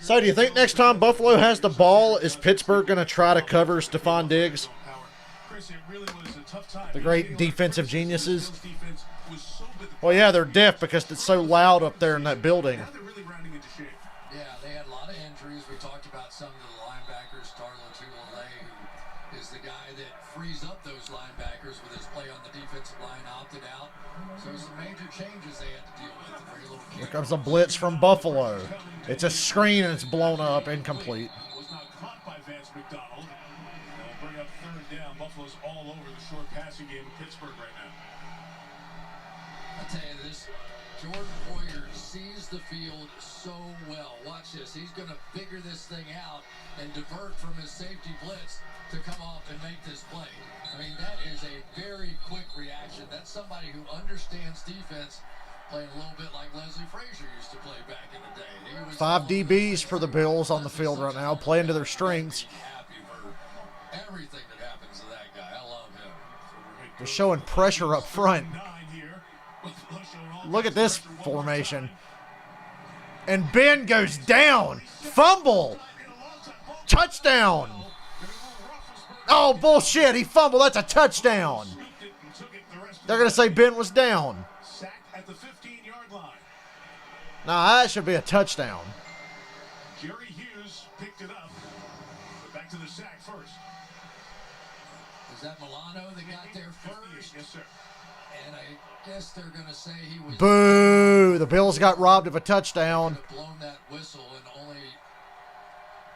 [SPEAKER 1] So do you think next time Buffalo has the ball, is Pittsburgh going to try to cover Stephon Diggs? The great defensive geniuses. Well, yeah, they're deaf because it's so loud up there in that building.
[SPEAKER 3] Yeah, they had a lot of injuries. We talked about some of the linebackers. Tarlo Tulale, who is the guy that frees up those linebackers with his play on the defensive line, opted out. So some major changes they had to deal with. Very little
[SPEAKER 1] Here comes a blitz from Buffalo. It's a screen and it's blown up, incomplete.
[SPEAKER 4] Was not caught by Vance McDonald. They'll bring up third down. Buffalo's all over the short passing game in Pittsburgh right now.
[SPEAKER 3] I tell you this, Jordan Poyer sees the field so well. Watch this. He's going to figure this thing out and divert from his safety blitz to come off and make this play. I mean, that is a very quick reaction. That's somebody who understands defense, playing a little bit like Leslie Frazier used to play back in the day. He was
[SPEAKER 1] 5 DBs for the Bills on the field right now, playing to their strengths.
[SPEAKER 3] happy for everything that happens to that guy. I love him.
[SPEAKER 1] They're showing pressure up front. Look at this formation. And Ben goes down. Fumble. Touchdown. Oh, bullshit. He fumbled. That's a touchdown. They're going to say Ben was down.
[SPEAKER 4] At the 15-yard line.
[SPEAKER 1] Nah, that should be a touchdown.
[SPEAKER 4] Jerry Hughes picked it up. But back to the sack first.
[SPEAKER 3] Is that Milano that got there first?
[SPEAKER 4] Yes, sir.
[SPEAKER 3] And I guess they're going to say he was...
[SPEAKER 1] Boo! The Bills got robbed of a touchdown.
[SPEAKER 3] blown that whistle, and only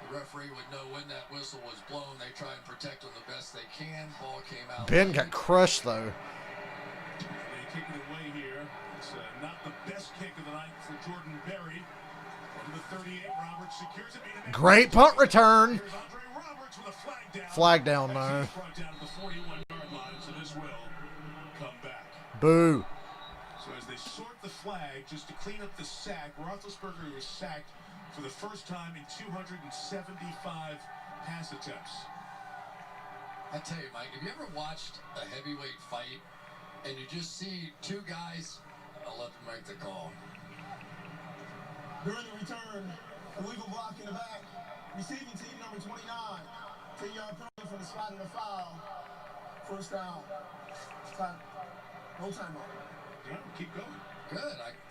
[SPEAKER 3] the referee would know when that whistle was blown. They try and protect them the best they can. Ball came out.
[SPEAKER 1] Ben got crushed, though.
[SPEAKER 4] They kick it away here. It's not the best kick of the night for Jordan Berry. From the 38, Roberts secures it.
[SPEAKER 1] Great punt return.
[SPEAKER 4] Here's Andre Roberts with a flag down.
[SPEAKER 1] Flag down, though.
[SPEAKER 4] Brought down to the 41-yard line, so this will come back.
[SPEAKER 1] Boo.
[SPEAKER 4] So as they sort the flag, just to clean up the sack, Roethlisberger was sacked for the first time in 275 pass attempts.
[SPEAKER 3] I tell you, Mike, have you ever watched a heavyweight fight and you just see two guys? I'll let them make the call.
[SPEAKER 5] During the return, illegal block in the back. Receiving team number 29. 10-yard penalty for the spot in the foul. First down. Time. No timeout.
[SPEAKER 4] Yeah, keep going.
[SPEAKER 3] Good.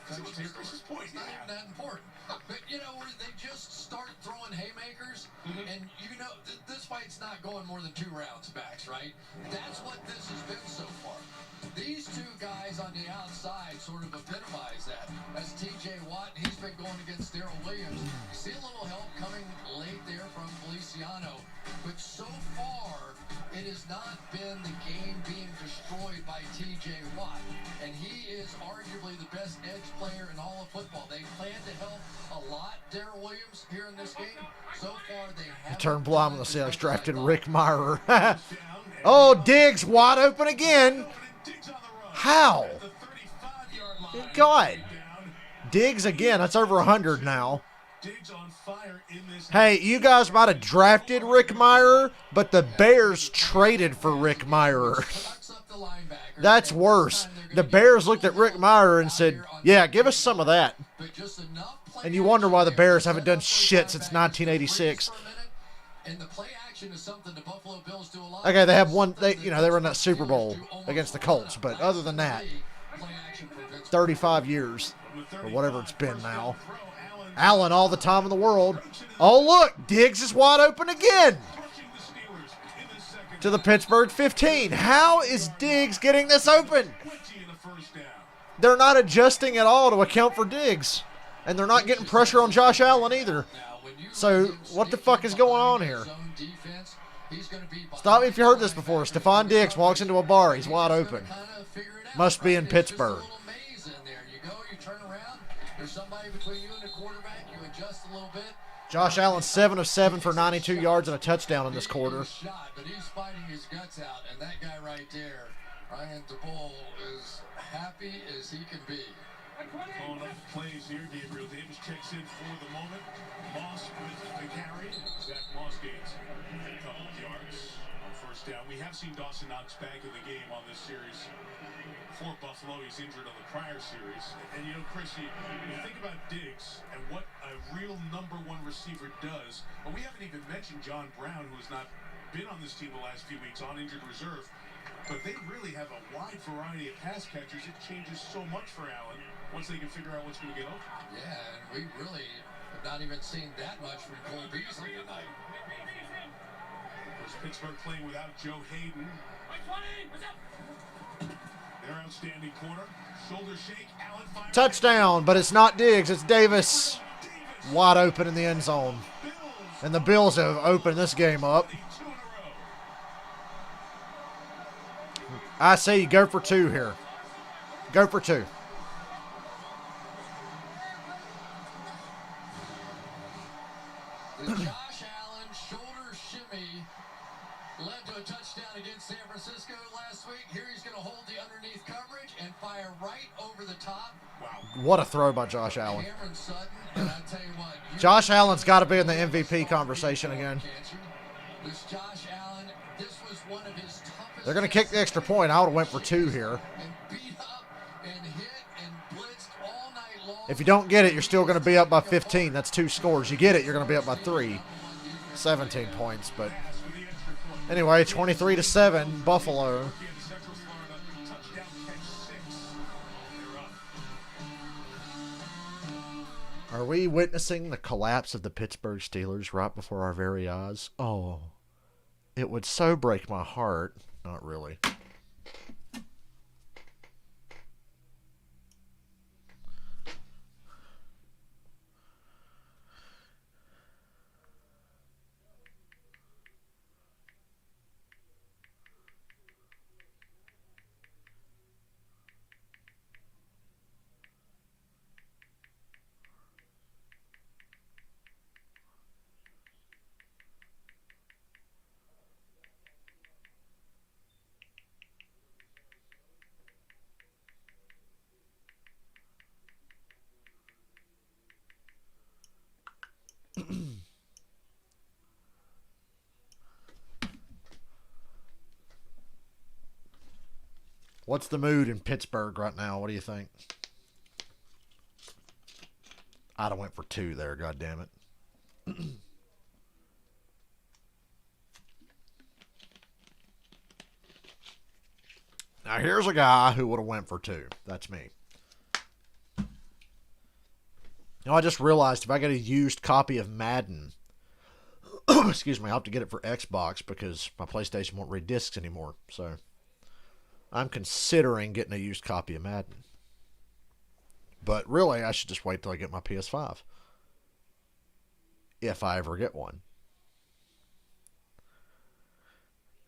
[SPEAKER 4] Chris's point.
[SPEAKER 3] It's not even that important. But, you know, where they just start throwing haymakers, and you know, this fight's not going more than 2 rounds max, right? That's what this has been so far. These two guys on the outside sort of epitomize that. As T.J. Watt, he's been going against Darrell Williams. You see a little help coming late there from Feliciano, but so far it has not been the game being destroyed by T.J. Watt, and he is arguably the best edge player in all of football. They plan to help a lot Darrell Williams here in this game. So far they have.
[SPEAKER 1] Turnbull on the Seahawks drafted Rick Meyer. Oh, Diggs wide open again. How? Good God. Diggs again. That's over 100 now. Hey, you guys might have drafted Rick Meyer, but the Bears traded for Rick Meyer. That's worse. The Bears looked at Rick Meyer and said, yeah, give us some of that. And you wonder why the Bears haven't done shit since 1986. Okay, they have one. They were in that Super Bowl against the Colts, but other than that, 35 years or whatever it's been now. Allen all the time in the world. Oh look, Diggs is wide open again. To the Pittsburgh 15. How is Diggs getting this open? They're not adjusting at all to account for Diggs, and they're not getting pressure on Josh Allen either. So what the fuck is going on here? Stop me if you heard this before. Stephon Diggs walks into a bar. He's wide open. Must be in Pittsburgh.
[SPEAKER 3] There's somebody between you and the quarterback. You adjust a little bit,
[SPEAKER 1] Josh Allen 7 of 7 for 92 yards and a touchdown in this quarter.
[SPEAKER 3] Shot, but he's fighting his guts out, and that guy right there, Ryan DeBoll, is happy as he can be.
[SPEAKER 4] Calling up plays here. Gabriel Davis checks in for the moment. Moss with the carry. Zach Moss gains a couple of yards on first down. We have seen Dawson Knox back in the game on this series for Buffalo. He's injured on the prior series. And you know, Chris, you think about Diggs and what a real #1 receiver does. But we haven't even mentioned John Brown, who has not been on this team the last few weeks on injured reserve. But they really have a wide variety of pass catchers. It changes so much for Allen once they can figure out what's going to get open.
[SPEAKER 3] Yeah, and we really have not even seen that much from Cole Beasley tonight.
[SPEAKER 4] Of course, Pittsburgh playing without Joe Hayden. Their outstanding corner. Shoulder shake. Allen fires.
[SPEAKER 1] Touchdown, but it's not Diggs, it's Davis. Wide open in the end zone. And the Bills have opened this game up. I say you go for 2 here. Go for 2.
[SPEAKER 3] The Josh Allen shoulder shimmy led to a touchdown against San Francisco last week. Here he's going to hold the underneath coverage and fire right over the top.
[SPEAKER 4] Wow.
[SPEAKER 1] What a throw by Josh Allen.
[SPEAKER 3] Cameron Sutton, and I tell you what,
[SPEAKER 1] Josh Allen's got to be in the MVP conversation again.
[SPEAKER 3] this Josh Allen, this was one of his toughest.
[SPEAKER 1] They're going to kick the extra point. I would have went for 2 here.
[SPEAKER 3] And beat up and hit and blitzed all night long.
[SPEAKER 1] If you don't get it, you're still going to be up by 15. That's 2 scores. You get it, you're going to be up by 3. 17 points, but anyway, 23-7, Buffalo. Are we witnessing the collapse of the Pittsburgh Steelers right before our very eyes? Oh, it would so break my heart. Not really. What's the mood in Pittsburgh right now? What do you think? I'd have went for 2 there, God damn it. Now here's a guy who would have went for 2. That's me. You know, I just realized if I get a used copy of Madden, excuse me, I'll have to get it for Xbox because my PlayStation won't read discs anymore. So I'm considering getting a used copy of Madden. But really, I should just wait till I get my PS5. If I ever get one.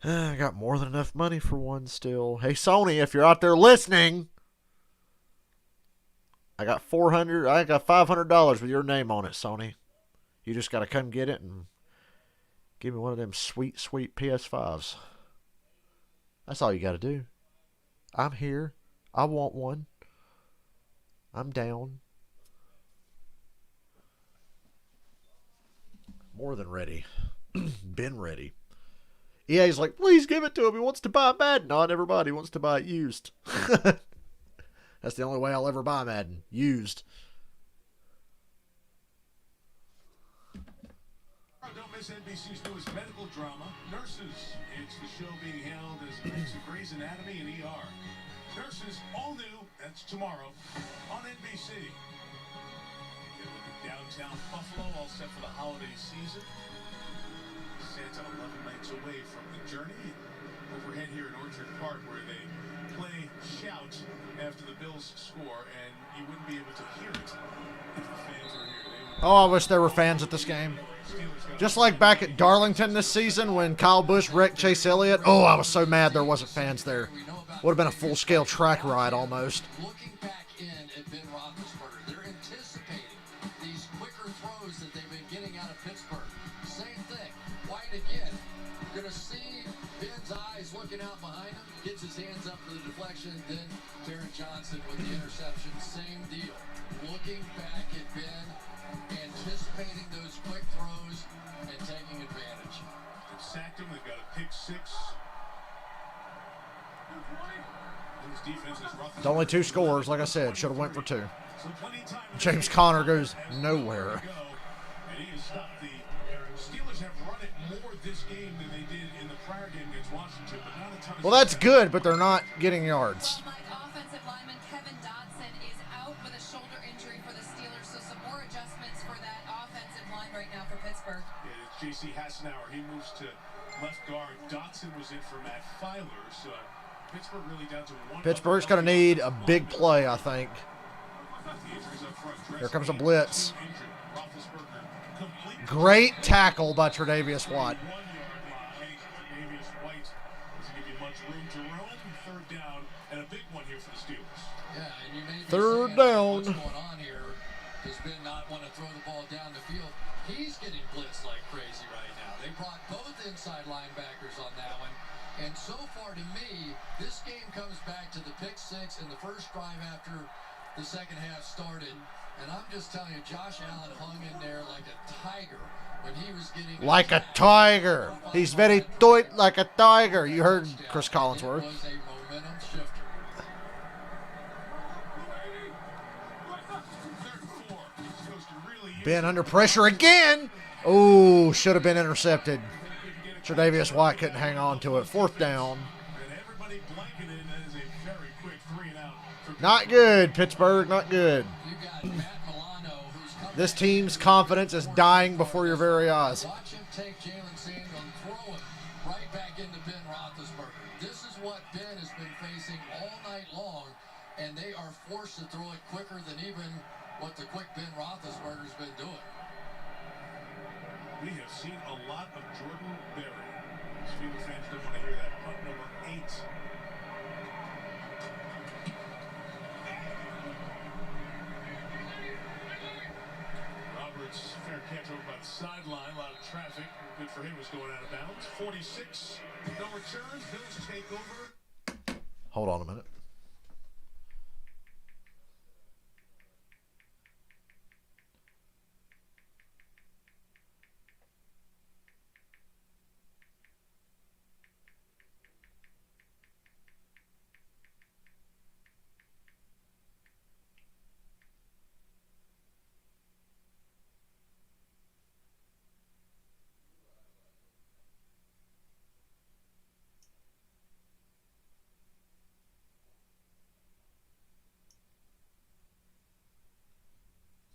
[SPEAKER 1] I got more than enough money for one still. Hey, Sony, if you're out there listening, I got $500 with your name on it, Sony. You just got to come get it and give me one of them sweet, sweet PS5s. That's all you got to do. I'm here. I want one. I'm down. More than ready. Been ready. EA's like, please give it to him. He wants to buy Madden. Not everybody wants to buy it used. That's the only way I'll ever buy Madden. Used.
[SPEAKER 4] Don't miss NBC's newest medical drama, Nurses. It's the show being hailed as a mix of Grey's Anatomy and ER. Nurses, all new. That's tomorrow on NBC. Get a look at downtown Buffalo, all set for the holiday season. Santa 11 nights away from the journey. Overhead here in Orchard Park, where they play Shout after the Bills score, and you wouldn't be able to hear it if the fans were here.
[SPEAKER 1] Oh, I wish there were fans at this game. Just like back at Darlington this season when Kyle Busch wrecked Chase Elliott. Oh, I was so mad there wasn't fans there. Would have been a full-scale track ride almost.
[SPEAKER 3] Looking back in at Ben Roethlisberger, they're anticipating these quicker throws that they've been getting out of Ben's eyes looking out behind him, gets his hands up for the deflection. Then Barrett Johnson with the interception, same deal. Looking back at Ben, anticipating those quick throws and taking advantage.
[SPEAKER 4] They sacked him. They've got a pick six. His defense is rough.
[SPEAKER 1] It's only 2 scores, like I said. Should have went for 2. James Conner goes nowhere.
[SPEAKER 4] And he has stopped the Steelers have run it more this game than they did in the prior game against Washington, but not a ton of
[SPEAKER 1] Well, that's good, but they're not getting yards.
[SPEAKER 6] Well, Mike, offensive lineman Kevin Dotson is out with a shoulder injury for the Steelers, so some more adjustments for that offensive line right now for Pittsburgh.
[SPEAKER 4] Yeah, J.C. Hassenauer, he moves to left guard. Dotson was in for Matt Filer, so Pittsburgh really down to one.
[SPEAKER 1] Pittsburgh's going to need a big play, I think. Here comes a blitz. Great tackle by Tre'Davious White.
[SPEAKER 4] Tre'Davious White doesn't give you much room to roam. Third down, and a big one here for the Steelers.
[SPEAKER 3] Yeah, and you may be
[SPEAKER 1] Third
[SPEAKER 3] saying,
[SPEAKER 1] down.
[SPEAKER 3] What's going on here? Does Ben not want to throw the ball down the field? He's getting blitzed like crazy right now. They brought both inside linebackers on that one. And so far to me, this game comes back to the pick six in the first drive after the second half started. And I'm just telling you, Josh Allen hung in there like a tiger when he was getting...
[SPEAKER 1] Like a tiger. He's very tight like a tiger. You heard Chris Collinsworth.
[SPEAKER 3] It was a momentum shifter.
[SPEAKER 1] Ben under pressure again. Oh, should have been intercepted. Tre'Davious White couldn't hang on to it. 4th down. Not good, Pittsburgh. Not good. This team's confidence is dying before your very eyes.
[SPEAKER 3] Watch him take Jalen Samuel and throw it right back into Ben Roethlisberger. This is what Ben has been facing all night long, and they are forced to throw it quicker than even what the quick Ben Roethlisberger's been doing.
[SPEAKER 4] We have seen a lot of Jordan Berry. Steelers fans don't want to hear that. Punt number 8. Roberts, fair catch over by the sideline. A lot of traffic. Good for him was going out of bounds. 46. No return. Bills take over.
[SPEAKER 1] Hold on a minute.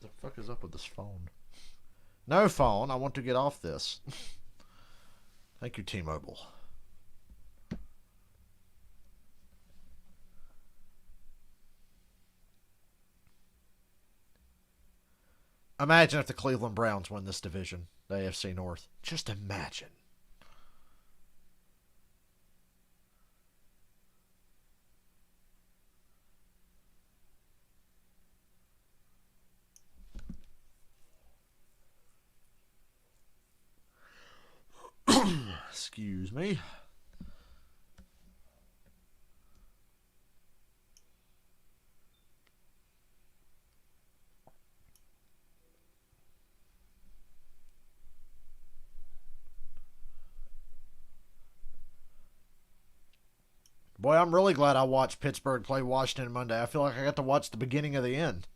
[SPEAKER 1] What the fuck is up with this phone? No phone. I want to get off this. Thank you, T-Mobile. Imagine if the Cleveland Browns win this division, the AFC North. Just imagine. Excuse me. Boy, I'm really glad I watched Pittsburgh play Washington Monday. I feel like I got to watch the beginning of the end.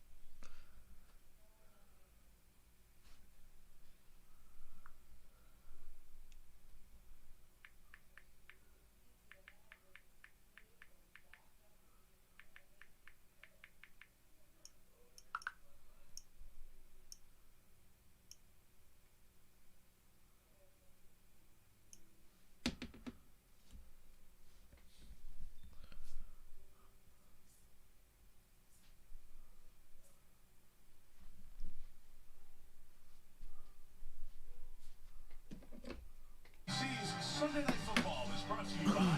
[SPEAKER 4] Sunday Night Football is brought to you by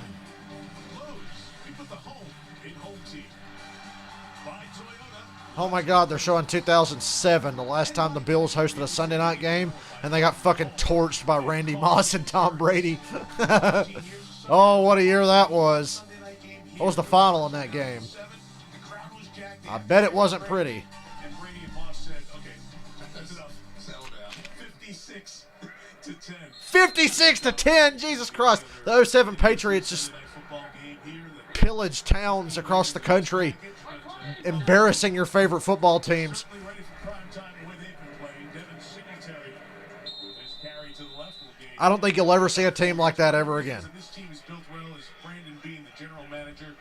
[SPEAKER 4] Lowe's. We put the home in home team. By Toyota.
[SPEAKER 1] Oh my God, they're showing 2007, the last time the Bills hosted a Sunday night game, and they got fucking torched by Randy Moss and Tom Brady. Oh, what a year that was. What was the final in that game? I bet it wasn't pretty.
[SPEAKER 4] And Brady and Moss said, okay, that's enough. Settle down. 56 to 10.
[SPEAKER 1] 56 to 10, Jesus Christ. The 07 Patriots just pillaged towns across the country, embarrassing your favorite football teams. I don't think you'll ever see a team like that ever again.
[SPEAKER 4] This team is built well as Brandon Beane, the general manager.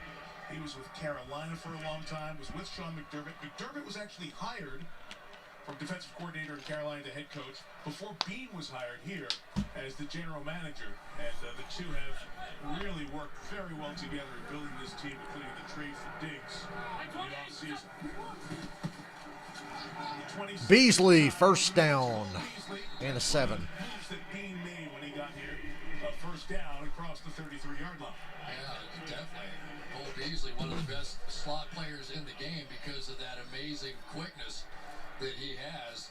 [SPEAKER 4] He was with Carolina for a long time, was with Sean McDermott. McDermott was actually hired from defensive coordinator in Carolina to head coach before Beane was hired here as the general manager. And the two have really worked very well together in building this team, including the trade for Diggs in the offseason.
[SPEAKER 1] Beasley, first down, and a 7.
[SPEAKER 4] That Beane made when he got here, first down across the 33-yard line.
[SPEAKER 3] Yeah, definitely. Cole Beasley, one of the best slot players in the game because of that amazing quickness that he has.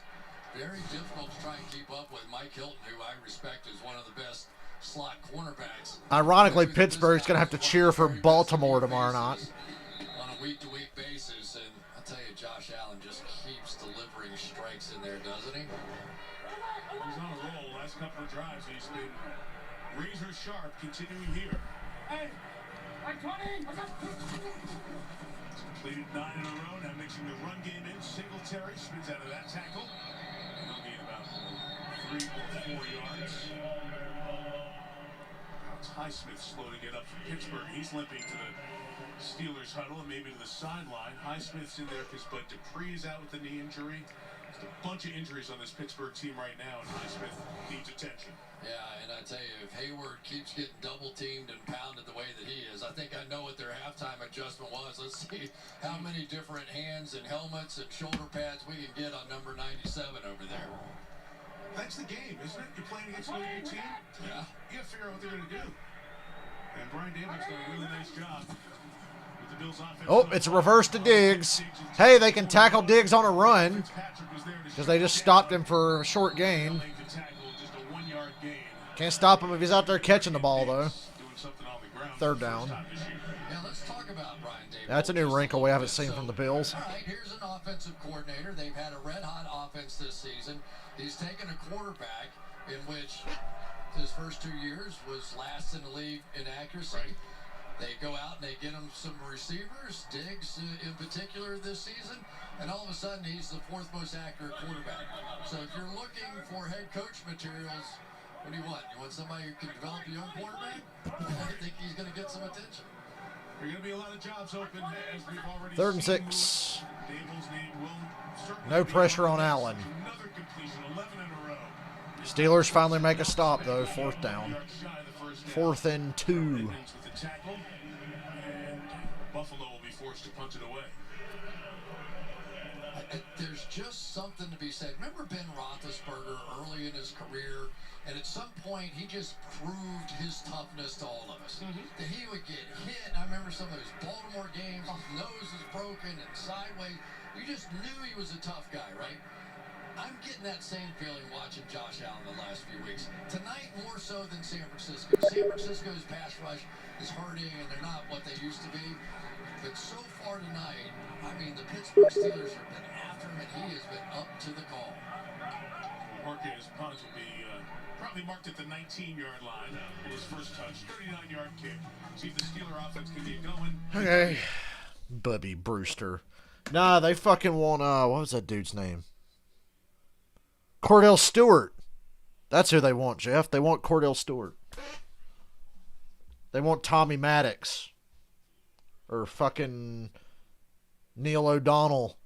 [SPEAKER 3] Very difficult to try and keep up with Mike Hilton, who I respect as one of the best slot cornerbacks.
[SPEAKER 1] Ironically, Pittsburgh's going to have to cheer for Baltimore tomorrow night.
[SPEAKER 3] On a week-to-week basis, and I'll tell you, Josh Allen just keeps delivering strikes in there, doesn't he?
[SPEAKER 4] He's on a roll. Last couple of drives, he's been razor sharp, continuing here. Hey, I'm coming. Completed 9 in a row, now mixing the run game in. Singletary spins out of that tackle. And he'll gain about 3 or 4 yards. Now it's Highsmith slow to get up from Pittsburgh. He's limping to the Steelers huddle and maybe to the sideline. Highsmith's in there because Bud Dupree is out with a knee injury. There's a bunch of injuries on this Pittsburgh team right now, and Highsmith needs attention.
[SPEAKER 3] Yeah, and I tell you, if Hayward keeps getting double-teamed and pounded the way that he is, I think I know what their halftime adjustment was. Let's see how many different hands and helmets and shoulder pads we can get on number 97 over there.
[SPEAKER 4] That's the game, isn't it? You're playing against another good team.
[SPEAKER 3] Yeah.
[SPEAKER 4] You got to figure out what they're going to do. And Brian Daboll's done a really nice job.
[SPEAKER 1] Oh, it's a reverse to Diggs. Hey, they can tackle Diggs on a run because they just stopped him for a short gain. Can't stop him if he's out there catching the ball, though. Third down.
[SPEAKER 3] Now let's talk about Brian Daboll.
[SPEAKER 1] That's a new wrinkle we haven't seen from the Bills.
[SPEAKER 3] All right, here's an offensive coordinator. They've had a red-hot offense this season. He's taken a quarterback in which his first 2 years was last in the league in accuracy. They go out and they get him some receivers, Diggs in particular this season, and all of a sudden he's the 4th most accurate quarterback. So if you're looking for head coach materials, what do you want? You want somebody who can develop a young quarterback? I think he's going to get some attention.
[SPEAKER 4] There are going to be a lot of jobs open, as we've already
[SPEAKER 1] 3rd and 6. No pressure on Allen.
[SPEAKER 4] Another completion, 11 in a row.
[SPEAKER 1] Steelers finally make a stop, though. 4th down. 4th and 2.
[SPEAKER 4] And Buffalo will be forced to punt it away.
[SPEAKER 3] There's just something to be said. Remember Ben Roethlisberger early in his career, and at some point he just proved his toughness to all of us. That he would get hit. I remember some of his Baltimore games, his nose was broken and sideways. You just knew he was a tough guy, right? I'm getting that same feeling watching Josh Allen the last few weeks. Tonight, more so than San Francisco. San Francisco's pass rush is hurting, and they're not what they used to be. But so far tonight, I mean, the Pittsburgh Steelers have been after him, and he has been up to the call.
[SPEAKER 4] Marquez punt will be probably marked at the 19-yard line. His first touch, 39-yard kick. See if the Steeler offense can get going.
[SPEAKER 1] Okay. Bubby Brewster. Nah, they fucking want, what was that dude's name? Cordell Stewart. That's who they want, Jeff. They want Cordell Stewart. They want Tommy Maddox. Or fucking Neil O'Donnell.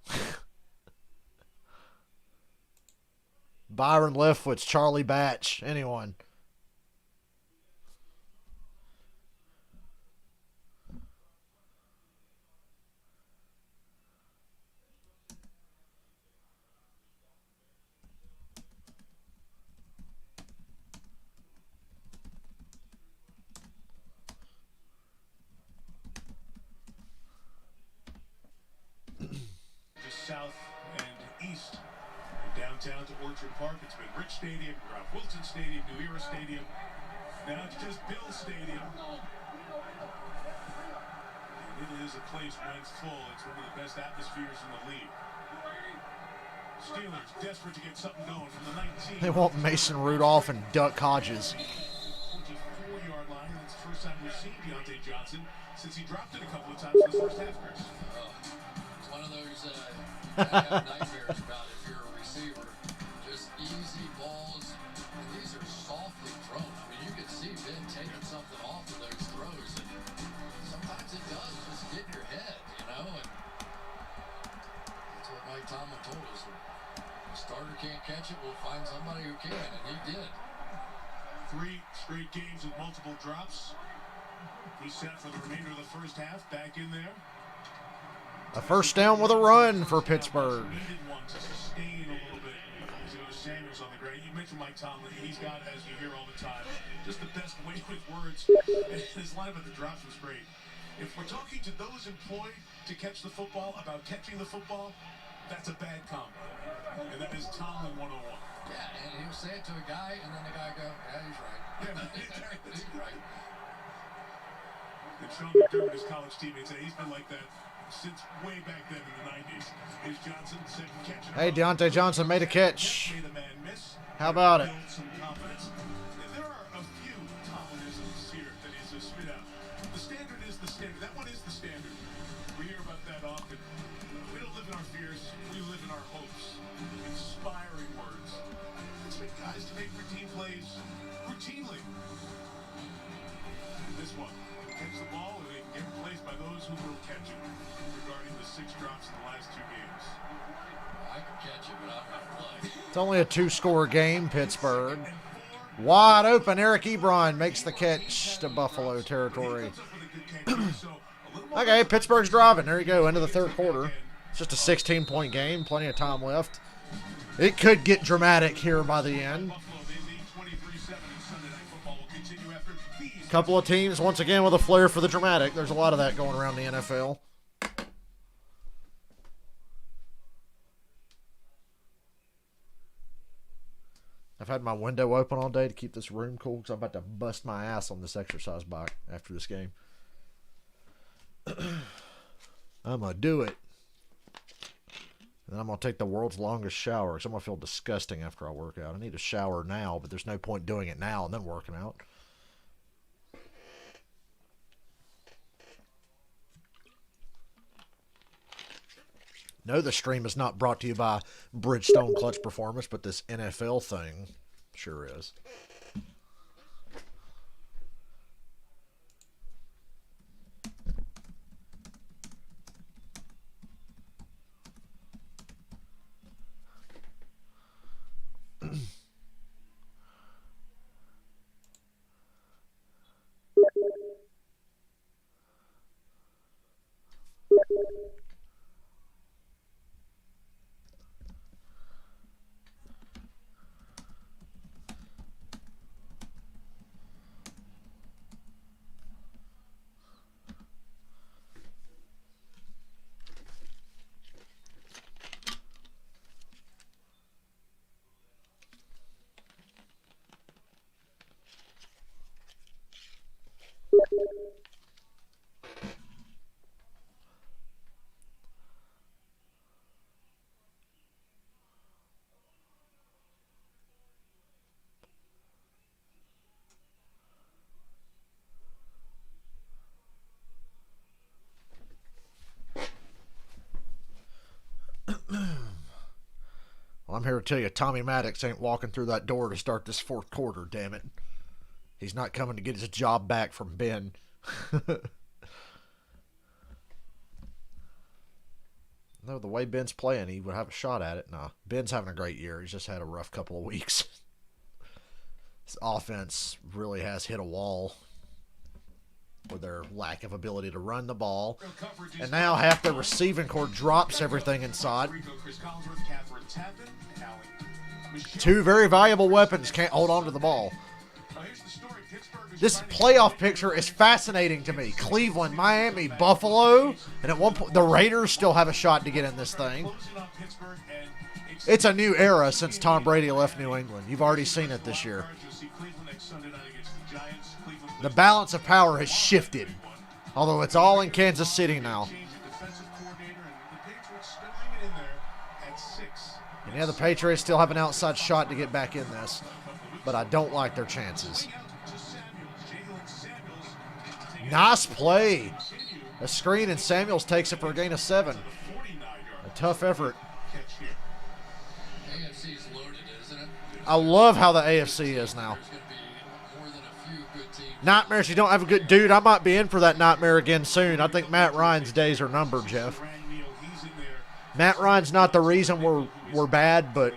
[SPEAKER 1] Byron Leftwich, Charlie Batch, anyone.
[SPEAKER 4] south and east. And downtown to Orchard Park, it's been Rich Stadium, Ralph Wilson Stadium, New Era Stadium. Now it's just Bill Stadium. And it is a place when it's full. It's one of the best atmospheres in the league. Steelers desperate to get something going from the 19.
[SPEAKER 1] They want Mason Rudolph and Duck Hodges.
[SPEAKER 4] 24-yard line. That's the first time we've seen Deontay Johnson since he dropped it a couple of times in the first half, Chris.
[SPEAKER 3] It's one of those you have nightmares about if you're a receiver. Just easy balls, and these are softly thrown. I mean, you can see Ben taking something off of those throws, and sometimes it does just get in your head, you know. And that's what Mike Tomlin told us. If the starter can't catch it, we'll find somebody who can, and he did.
[SPEAKER 4] 3 straight games with multiple drops. He's set for the remainder of the first half. Back in there.
[SPEAKER 1] A first down with a run for Pittsburgh.
[SPEAKER 4] Needed one to sustain a little bit. As it was Samuels on the ground. You mentioned Mike Tomlin. He's got, as you hear all the time, just the best way with words. His line with the drops was great. If we're talking to those employed to catch the football about catching the football, that's a bad combo. And that is Tomlin 101.
[SPEAKER 3] Yeah, and he'll say it to a guy, and then the guy go, yeah, he's right. He's right.
[SPEAKER 4] And Sean McDermott, his college teammates, he's been like that since way back then in the 90s. Here's Johnson, second catch.
[SPEAKER 1] Hey, Deontay Johnson made a catch.
[SPEAKER 4] Made a man miss.
[SPEAKER 1] How about it?
[SPEAKER 4] Build some confidence. And there are a few Tomlinisms here that he's just spit out. The standard is the standard. That one is the standard. We hear about that often. We don't live in our fears. We live in our hopes. Inspiring words. Expect guys to make routine plays routinely. This one. Catch the ball, and they can get replaced by those who will catch it. Regarding the 6 drops in the last 2 games.
[SPEAKER 3] I can catch it, but I'm not play.
[SPEAKER 1] It's only a 2-score game, Pittsburgh. Wide open, Eric Ebron makes the catch to Buffalo territory. Okay, Pittsburgh's driving. There you go, end of the third quarter. It's just a 16-point game, plenty of time left. It could get dramatic here by the end. Couple of teams, once again, with a flair for the dramatic. There's a lot of that going around the NFL. I've had my window open all day to keep this room cool because I'm about to bust my ass on this exercise bike after this game. I'm going to do it. And then I'm going to take the world's longest shower because I'm going to feel disgusting after I work out. I need a shower now, but there's no point doing it now and then working out. No, the stream is not brought to you by Bridgestone Clutch Performance, but this NFL thing sure is. Well, I'm here to tell you, Tommy Maddox ain't walking through that door to start this fourth quarter, damn it. He's not coming to get his job back from Ben. No, the way Ben's playing, he would have a shot at it. Nah, Ben's having a great year. He's just had a rough couple of weeks. His offense really has hit a wall with their lack of ability to run the ball. And now half the receiving core drops everything inside. 2 very valuable weapons can't hold on to the ball.
[SPEAKER 4] Here's the story. Pittsburgh
[SPEAKER 1] This playoff picture is fascinating to me. Cleveland, Miami, Buffalo, and at one point the Raiders still have a shot to get in this thing. It's a new era since Tom Brady left New England. You've already seen it this year. The balance of power has shifted, although it's all in Kansas City now. And yeah, the Patriots still have an outside shot to get back in this, but I don't like their chances. Nice play. A screen, and Samuels takes it for a gain of 7. A tough effort.
[SPEAKER 3] AFC's loaded, isn't it?
[SPEAKER 1] I love how the AFC is now.
[SPEAKER 3] There's going to be more than a few good teams.
[SPEAKER 1] Nightmares, you don't have a good dude. I might be in for that nightmare again soon. I think Matt Ryan's days are numbered, Jeff. Matt Ryan's not the reason we're bad, but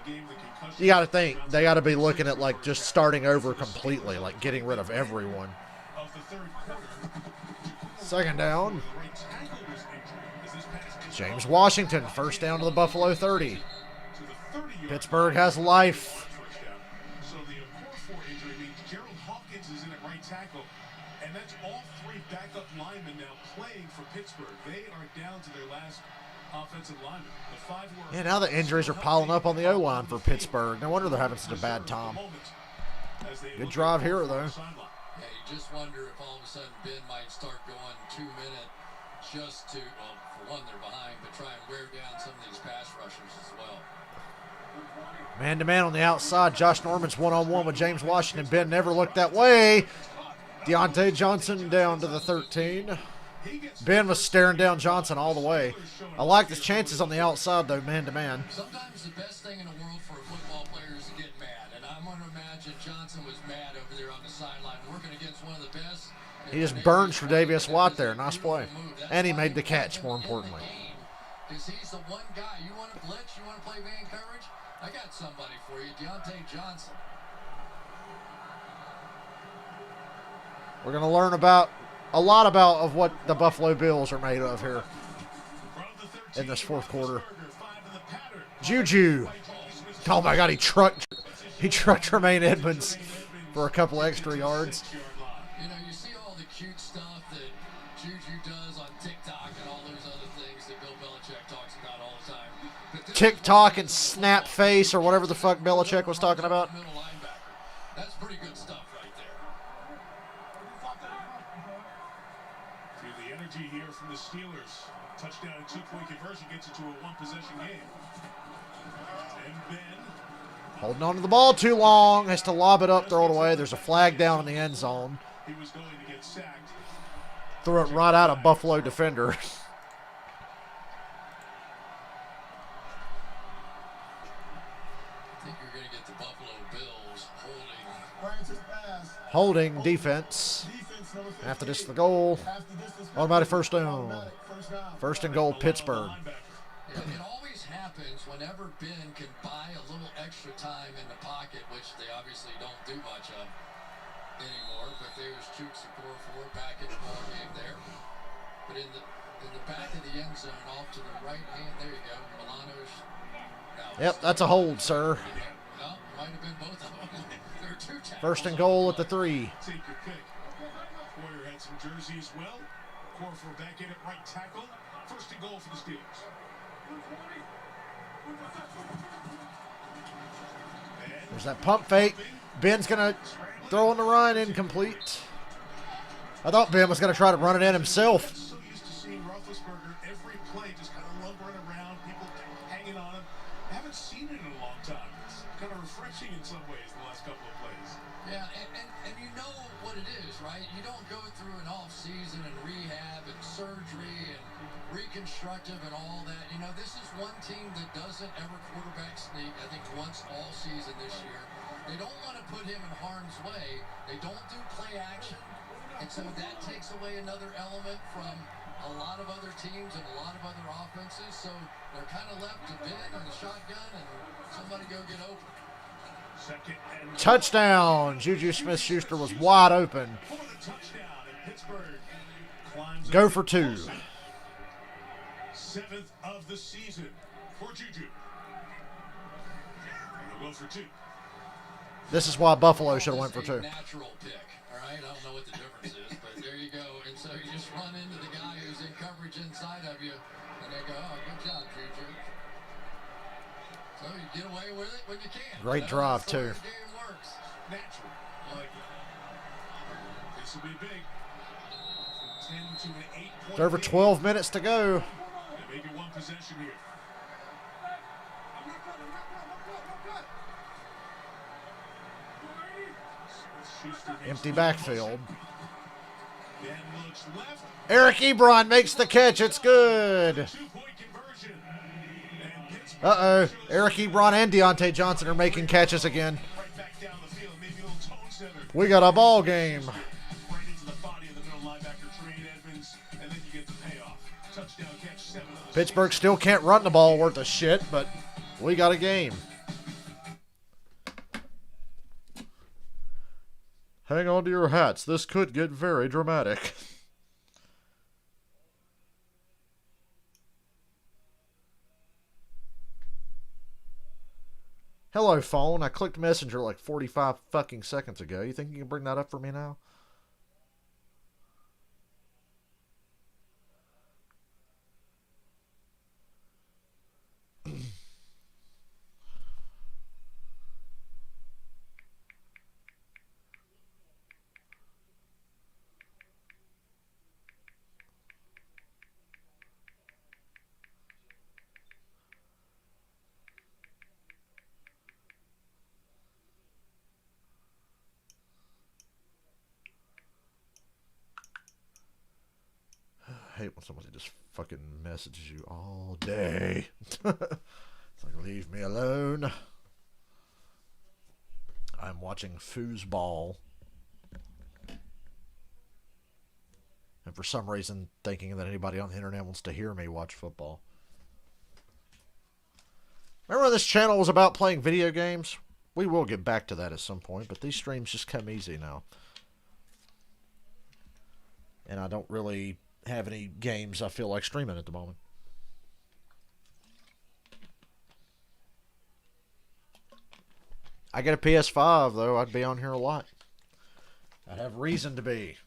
[SPEAKER 1] you got to think they got to be looking at like just starting over completely, like getting rid of everyone. Second down. James Washington, first down to the Buffalo 30. Pittsburgh has life.
[SPEAKER 4] So the core 4 injury means Gerald Hawkins is in at right tackle, and that's all 3 backup linemen now playing for Pittsburgh. They are down to their last offensive lineman. The 5 were
[SPEAKER 1] Yeah, now the injuries are piling up on the O-line for Pittsburgh. No wonder they're having such a bad time. Good drive here, though.
[SPEAKER 3] Yeah, you just wonder if all of a sudden Ben might start going 2 minute just to, well, for one, they're behind, but try and wear down some of these pass rushers as well.
[SPEAKER 1] Man-to-man on the outside. Josh Norman's one-on-one with James Washington. Ben never looked that way. Deontay Johnson down to the 13. Ben was staring down Johnson all the way. I like his chances on the outside, though, man-to-man.
[SPEAKER 3] Sometimes the best thing in the world for a football player is to get mad, and I'm going to imagine Johnson was mad over there on the sideline working against one of the best.
[SPEAKER 1] He just burns for Davius Watt there. Nice play. And he made the catch, more importantly.
[SPEAKER 3] Because he's the one guy. You want to blitz? You want to play man coverage? I got somebody for you, Deontay Johnson.
[SPEAKER 1] We're going to learn a lot of what the Buffalo Bills are made of here in this fourth quarter. Juju. Oh my God, he trucked Tremaine Edmonds for a couple extra yards.
[SPEAKER 3] You know, you see all the cute stuff that Juju does on TikTok and all those other things that Bill Belichick talks about all the time. But
[SPEAKER 1] TikTok and snap face or whatever the fuck Belichick was talking about.
[SPEAKER 3] middle linebacker. That's pretty good stuff right there.
[SPEAKER 4] Feel the energy here from the Steelers. Touchdown and 2-point conversion gets it to a 1-possession game. And Ben.
[SPEAKER 1] Holding on to the ball too long. Has to lob it up, throw it away. There's a flag down in the end zone.
[SPEAKER 4] He was going to get sacked.
[SPEAKER 1] Threw it right out of Buffalo defender.
[SPEAKER 3] I think you're going to get the Buffalo Bills
[SPEAKER 1] Holding defense. After this, the goal. Automatic first down. First and goal, Pittsburgh.
[SPEAKER 3] It always happens whenever Ben can buy a little extra time in the pocket, which they obviously don't do much of anymore. But there's Chooks Okorafor back in the ball game there. But in the back of the end zone, off to the right hand, there you go. Milano's.
[SPEAKER 1] Yep, that's a hold, sir.
[SPEAKER 3] Well, might have been both of them. There are 2 tackles.
[SPEAKER 1] First and goal at the 3.
[SPEAKER 4] Take your pick. Warrior had some jersey as well. Okorafor back in at right tackle. First and goal for the Steelers.
[SPEAKER 1] There's that pump fake. Ben's going to throw on the run, incomplete. I thought Ben was going to try to run it in himself.
[SPEAKER 4] So used to seeing Roethlisberger every play just kind of lumbering around, people hanging on him. I haven't seen it in a long time. It's kind of refreshing in some ways the last couple of plays.
[SPEAKER 3] Yeah, and you know what it is, right? You don't go through an off season and rehab and surgery and reconstructive and all that. You know, this is one team that doesn't ever quarterback sneak, I think once all season this year. They don't want to put him in harm's way. They don't do play action. And so that takes away another element from a lot of other teams and a lot of other offenses. So they're kind of left to Ben and the shotgun and somebody go get open.
[SPEAKER 1] Touchdown. Juju Smith-Schuster was wide open. Go for 2.
[SPEAKER 4] 7th of the season for Juju. And they'll go for 2.
[SPEAKER 1] This is why Buffalo should have went for 2.
[SPEAKER 3] Natural pick, all right? I don't know what the difference is, but there you go. And so you just run into the guy who's in coverage inside of you, and they go, "Oh, good job, Juju." So you get away with it when you can.
[SPEAKER 1] Great drive,
[SPEAKER 3] That's the way
[SPEAKER 1] too.
[SPEAKER 3] the game works.
[SPEAKER 4] Natural. I like it. This will be big. From 10 to an 8-point
[SPEAKER 1] It's over 12 minutes to go.
[SPEAKER 4] And maybe one possession here.
[SPEAKER 1] Empty backfield.
[SPEAKER 4] Then looks left.
[SPEAKER 1] Eric Ebron makes the catch. It's good.
[SPEAKER 4] 2-point conversion. And Pittsburgh
[SPEAKER 1] Uh-oh. Eric Ebron and Deontay Johnson are making catches again.
[SPEAKER 4] right back down the field. Maybe a little tone setter.
[SPEAKER 1] We got a ball game.
[SPEAKER 4] Right into the body of the middle linebacker, Trey Edmonds, and then you get the payoff. Touchdown catch, 7 of the
[SPEAKER 1] Pittsburgh still can't run the ball worth a shit, but we got a game. Hang on to your hats. This could get very dramatic. Hello, phone. I clicked Messenger like 45 fucking seconds ago. You think you can bring that up for me now? I hate when somebody just fucking messages you all day. It's like, leave me alone. I'm watching foosball. And for some reason, thinking that anybody on the internet wants to hear me watch football. Remember when this channel was about playing video games? We will get back to that at some point, but these streams just come easy now. And I don't really have any games I feel like streaming at the moment. I get a PS5, though. I'd be on here a lot. I'd have reason to be.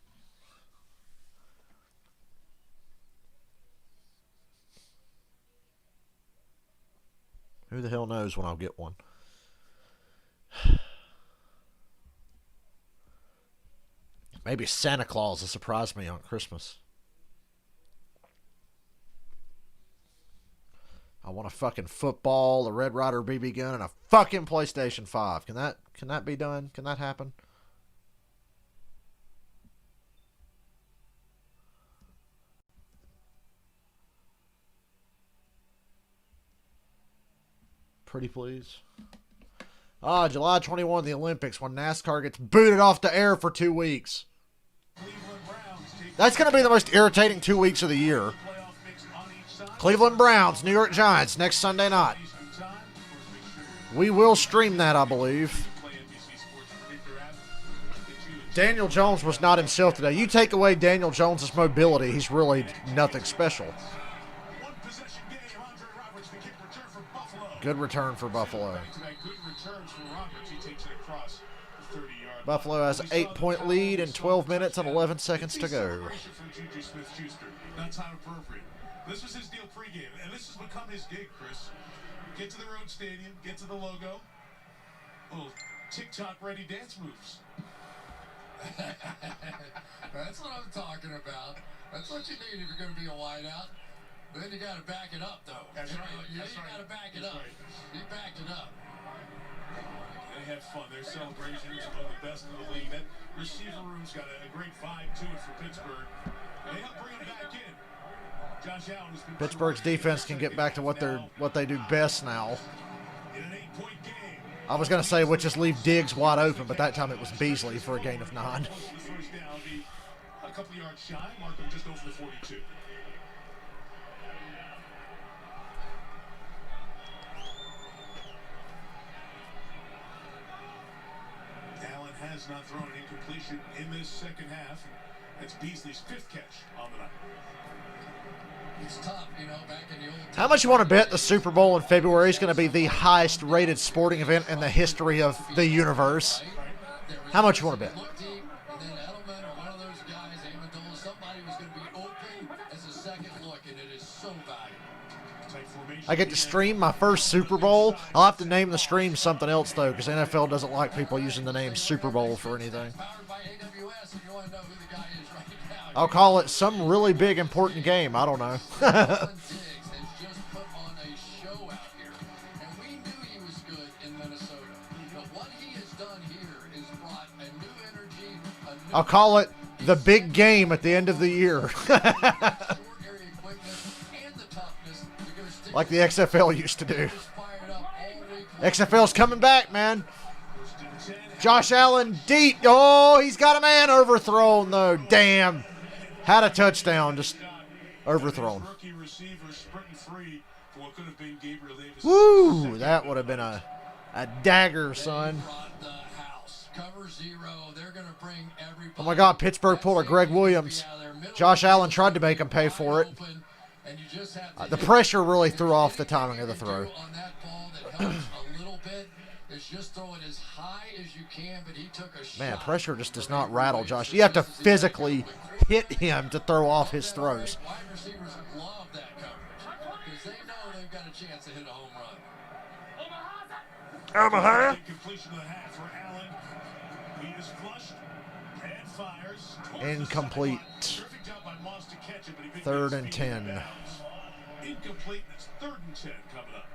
[SPEAKER 1] Who the hell knows when I'll get one? Maybe Santa Claus will surprise me on Christmas. I want a fucking football, a Red Ryder BB gun, and a fucking PlayStation 5. Can that be done? Can that happen? Pretty please. July 21, the Olympics, when NASCAR gets booted off the air for 2 weeks. That's going to be the most irritating 2 weeks of the year. Cleveland Browns, New York Giants, next Sunday night. We will stream that, I believe. Daniel Jones was not himself today. You take away Daniel Jones' mobility, he's really nothing special. Good return for Buffalo. Buffalo has an 8-point lead in 12 minutes and 11 seconds to go.
[SPEAKER 4] Not time appropriate. This was his deal pregame, and this has become his gig, Chris. Get to the road stadium, get to the logo. Little TikTok-ready dance moves.
[SPEAKER 3] That's what I'm talking about. That's what you need if you're going to be a wideout. Then you got to back it up, though.
[SPEAKER 4] That's right.
[SPEAKER 3] You
[SPEAKER 4] That's right.
[SPEAKER 3] got to back it
[SPEAKER 4] That's
[SPEAKER 3] up.
[SPEAKER 4] right.
[SPEAKER 3] You backed it up.
[SPEAKER 4] They had fun. Their celebrations among the best in the league. That receiver room's got a great vibe to it for Pittsburgh. They help bring him back in. Josh Allen has been
[SPEAKER 1] Pittsburgh's defense can get back to what they do best now.
[SPEAKER 4] in an 8-point game.
[SPEAKER 1] I was going to say, which is leave Diggs wide open, but that time it was Beasley for a gain of 9.
[SPEAKER 4] The first down, a couple yards shy. Markham just over the 42. Allen has not thrown an incompletion in this second half. That's Beasley's 5th catch on the night.
[SPEAKER 3] It's tough, you know, back in the old
[SPEAKER 1] How much you want to bet the Super Bowl in February is going to be the highest rated sporting event in the history of the universe? How much you want to bet?
[SPEAKER 3] look deep, and then Edelman or one of those guys, Amendola, somebody was going to be open as a second look, and it is so valuable.
[SPEAKER 1] I get to stream my first Super Bowl. I'll have to name the stream something else, though, because NFL doesn't like people using the name Super Bowl for anything.
[SPEAKER 3] Powered by AWS, if you want to know who the guy is right now.
[SPEAKER 1] I'll call it some really big, important game. I don't know.
[SPEAKER 3] Diggs has just put on a show out here, and we knew he was good in Minnesota. But what he has done here is brought a new energy, a new
[SPEAKER 1] I'll call it the big game at the end of the year.
[SPEAKER 3] short area quickness and the toughness to go stick
[SPEAKER 1] Like the XFL used to do.
[SPEAKER 3] fired up all week long.
[SPEAKER 1] XFL's coming back, man. Josh Allen deep. Oh, he's got a man overthrown, though. Damn. Had a touchdown, just overthrown.
[SPEAKER 4] Rookie receiver sprinting free for what could have been Gabriel Davis.
[SPEAKER 1] Woo! That would have been a dagger, son.
[SPEAKER 3] Brought the house. Cover zero. They're going to bring everybody.
[SPEAKER 1] Oh, my God. Pittsburgh pulled a Greg Williams. Josh Allen tried to make him pay for it.
[SPEAKER 3] And you just have to
[SPEAKER 1] The pressure really threw off the timing of the throw.
[SPEAKER 3] on that ball that helps a little bit is just throw it as high as you can, but he took a shot.
[SPEAKER 1] Man, pressure just does not rattle Josh. You have to physically hit him to throw off his throws.
[SPEAKER 3] Wide receivers love that coverage because they know they've got a chance to hit a home run.
[SPEAKER 1] Omaha.
[SPEAKER 4] Completion of the half for Allen. He is flushed and fires.
[SPEAKER 1] Incomplete.
[SPEAKER 4] Terrific job by Moss to catch it, but he couldn't
[SPEAKER 1] Third
[SPEAKER 4] get
[SPEAKER 1] and
[SPEAKER 4] his feet in
[SPEAKER 1] 10.
[SPEAKER 4] bounds. Incomplete. It's 3rd and 10 coming up.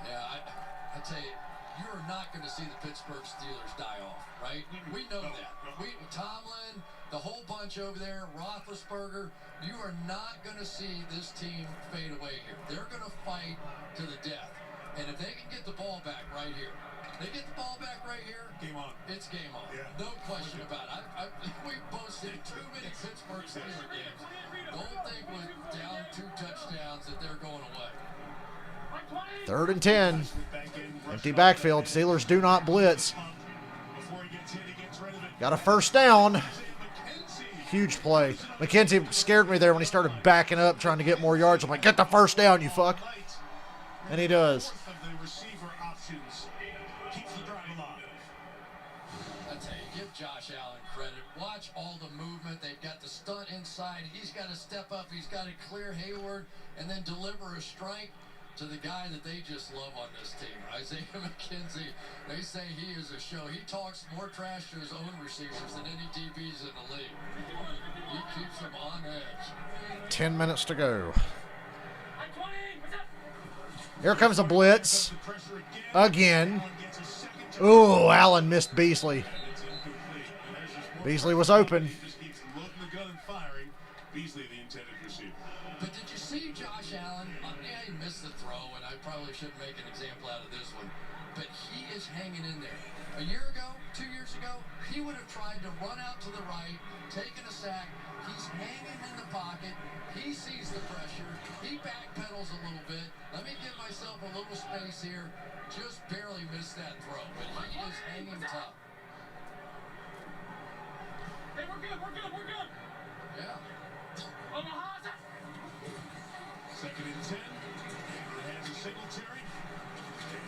[SPEAKER 3] Yeah, I tell you, you are not going to see the Pittsburgh Steelers die off, right? We know that. Tomlin, the whole bunch over there, Roethlisberger, you are not going to see this team fade away here. They're going to fight to the death. And if they can get the ball back right here, they get the ball back right here,
[SPEAKER 4] Game on.
[SPEAKER 3] it's game on.
[SPEAKER 4] Yeah.
[SPEAKER 3] No question about it. We've both seen too many Pittsburgh Steelers games. Don't think with down 2 touchdowns that they're going away.
[SPEAKER 1] 3rd and 10. Empty backfield. Steelers do not blitz.
[SPEAKER 4] Before he gets hit, he gets rid of it.
[SPEAKER 1] Got a first down. Huge play. McKenzie scared me there when he started backing up, trying to get more yards. I'm like, get the first down, you fuck. And he does.
[SPEAKER 4] Of the receiver options keeps the drive alive.
[SPEAKER 3] I tell you, give Josh Allen credit. Watch all the movement. They've got the stunt inside. He's got to step up. He's got to clear Hayward and then deliver a strike to the guy that they just love on this team, Isaiah McKenzie. They say he is a show. He talks more trash to his own receivers than any DBs in the league. He keeps them on edge.
[SPEAKER 1] 10 minutes to go. Here comes a blitz. Again. Ooh, Allen missed Beasley. Beasley was open.
[SPEAKER 4] Just keeps loading the gun and firing. Beasley, the intended receiver.
[SPEAKER 3] But did you see Josh Allen? Yeah, he missed the throw, and I probably shouldn't make an example out of this one. But he is hanging in there. A year ago, 2 years ago, he would have tried to run out to the right, taken a sack. He's hanging in the pocket. He sees the pressure. He backpedals a little bit. Let me give myself a little space here. Just barely missed that throw, but he is hanging tough.
[SPEAKER 5] Hey, we're good.
[SPEAKER 3] Yeah.
[SPEAKER 4] Second and 10. Hands of Singletary.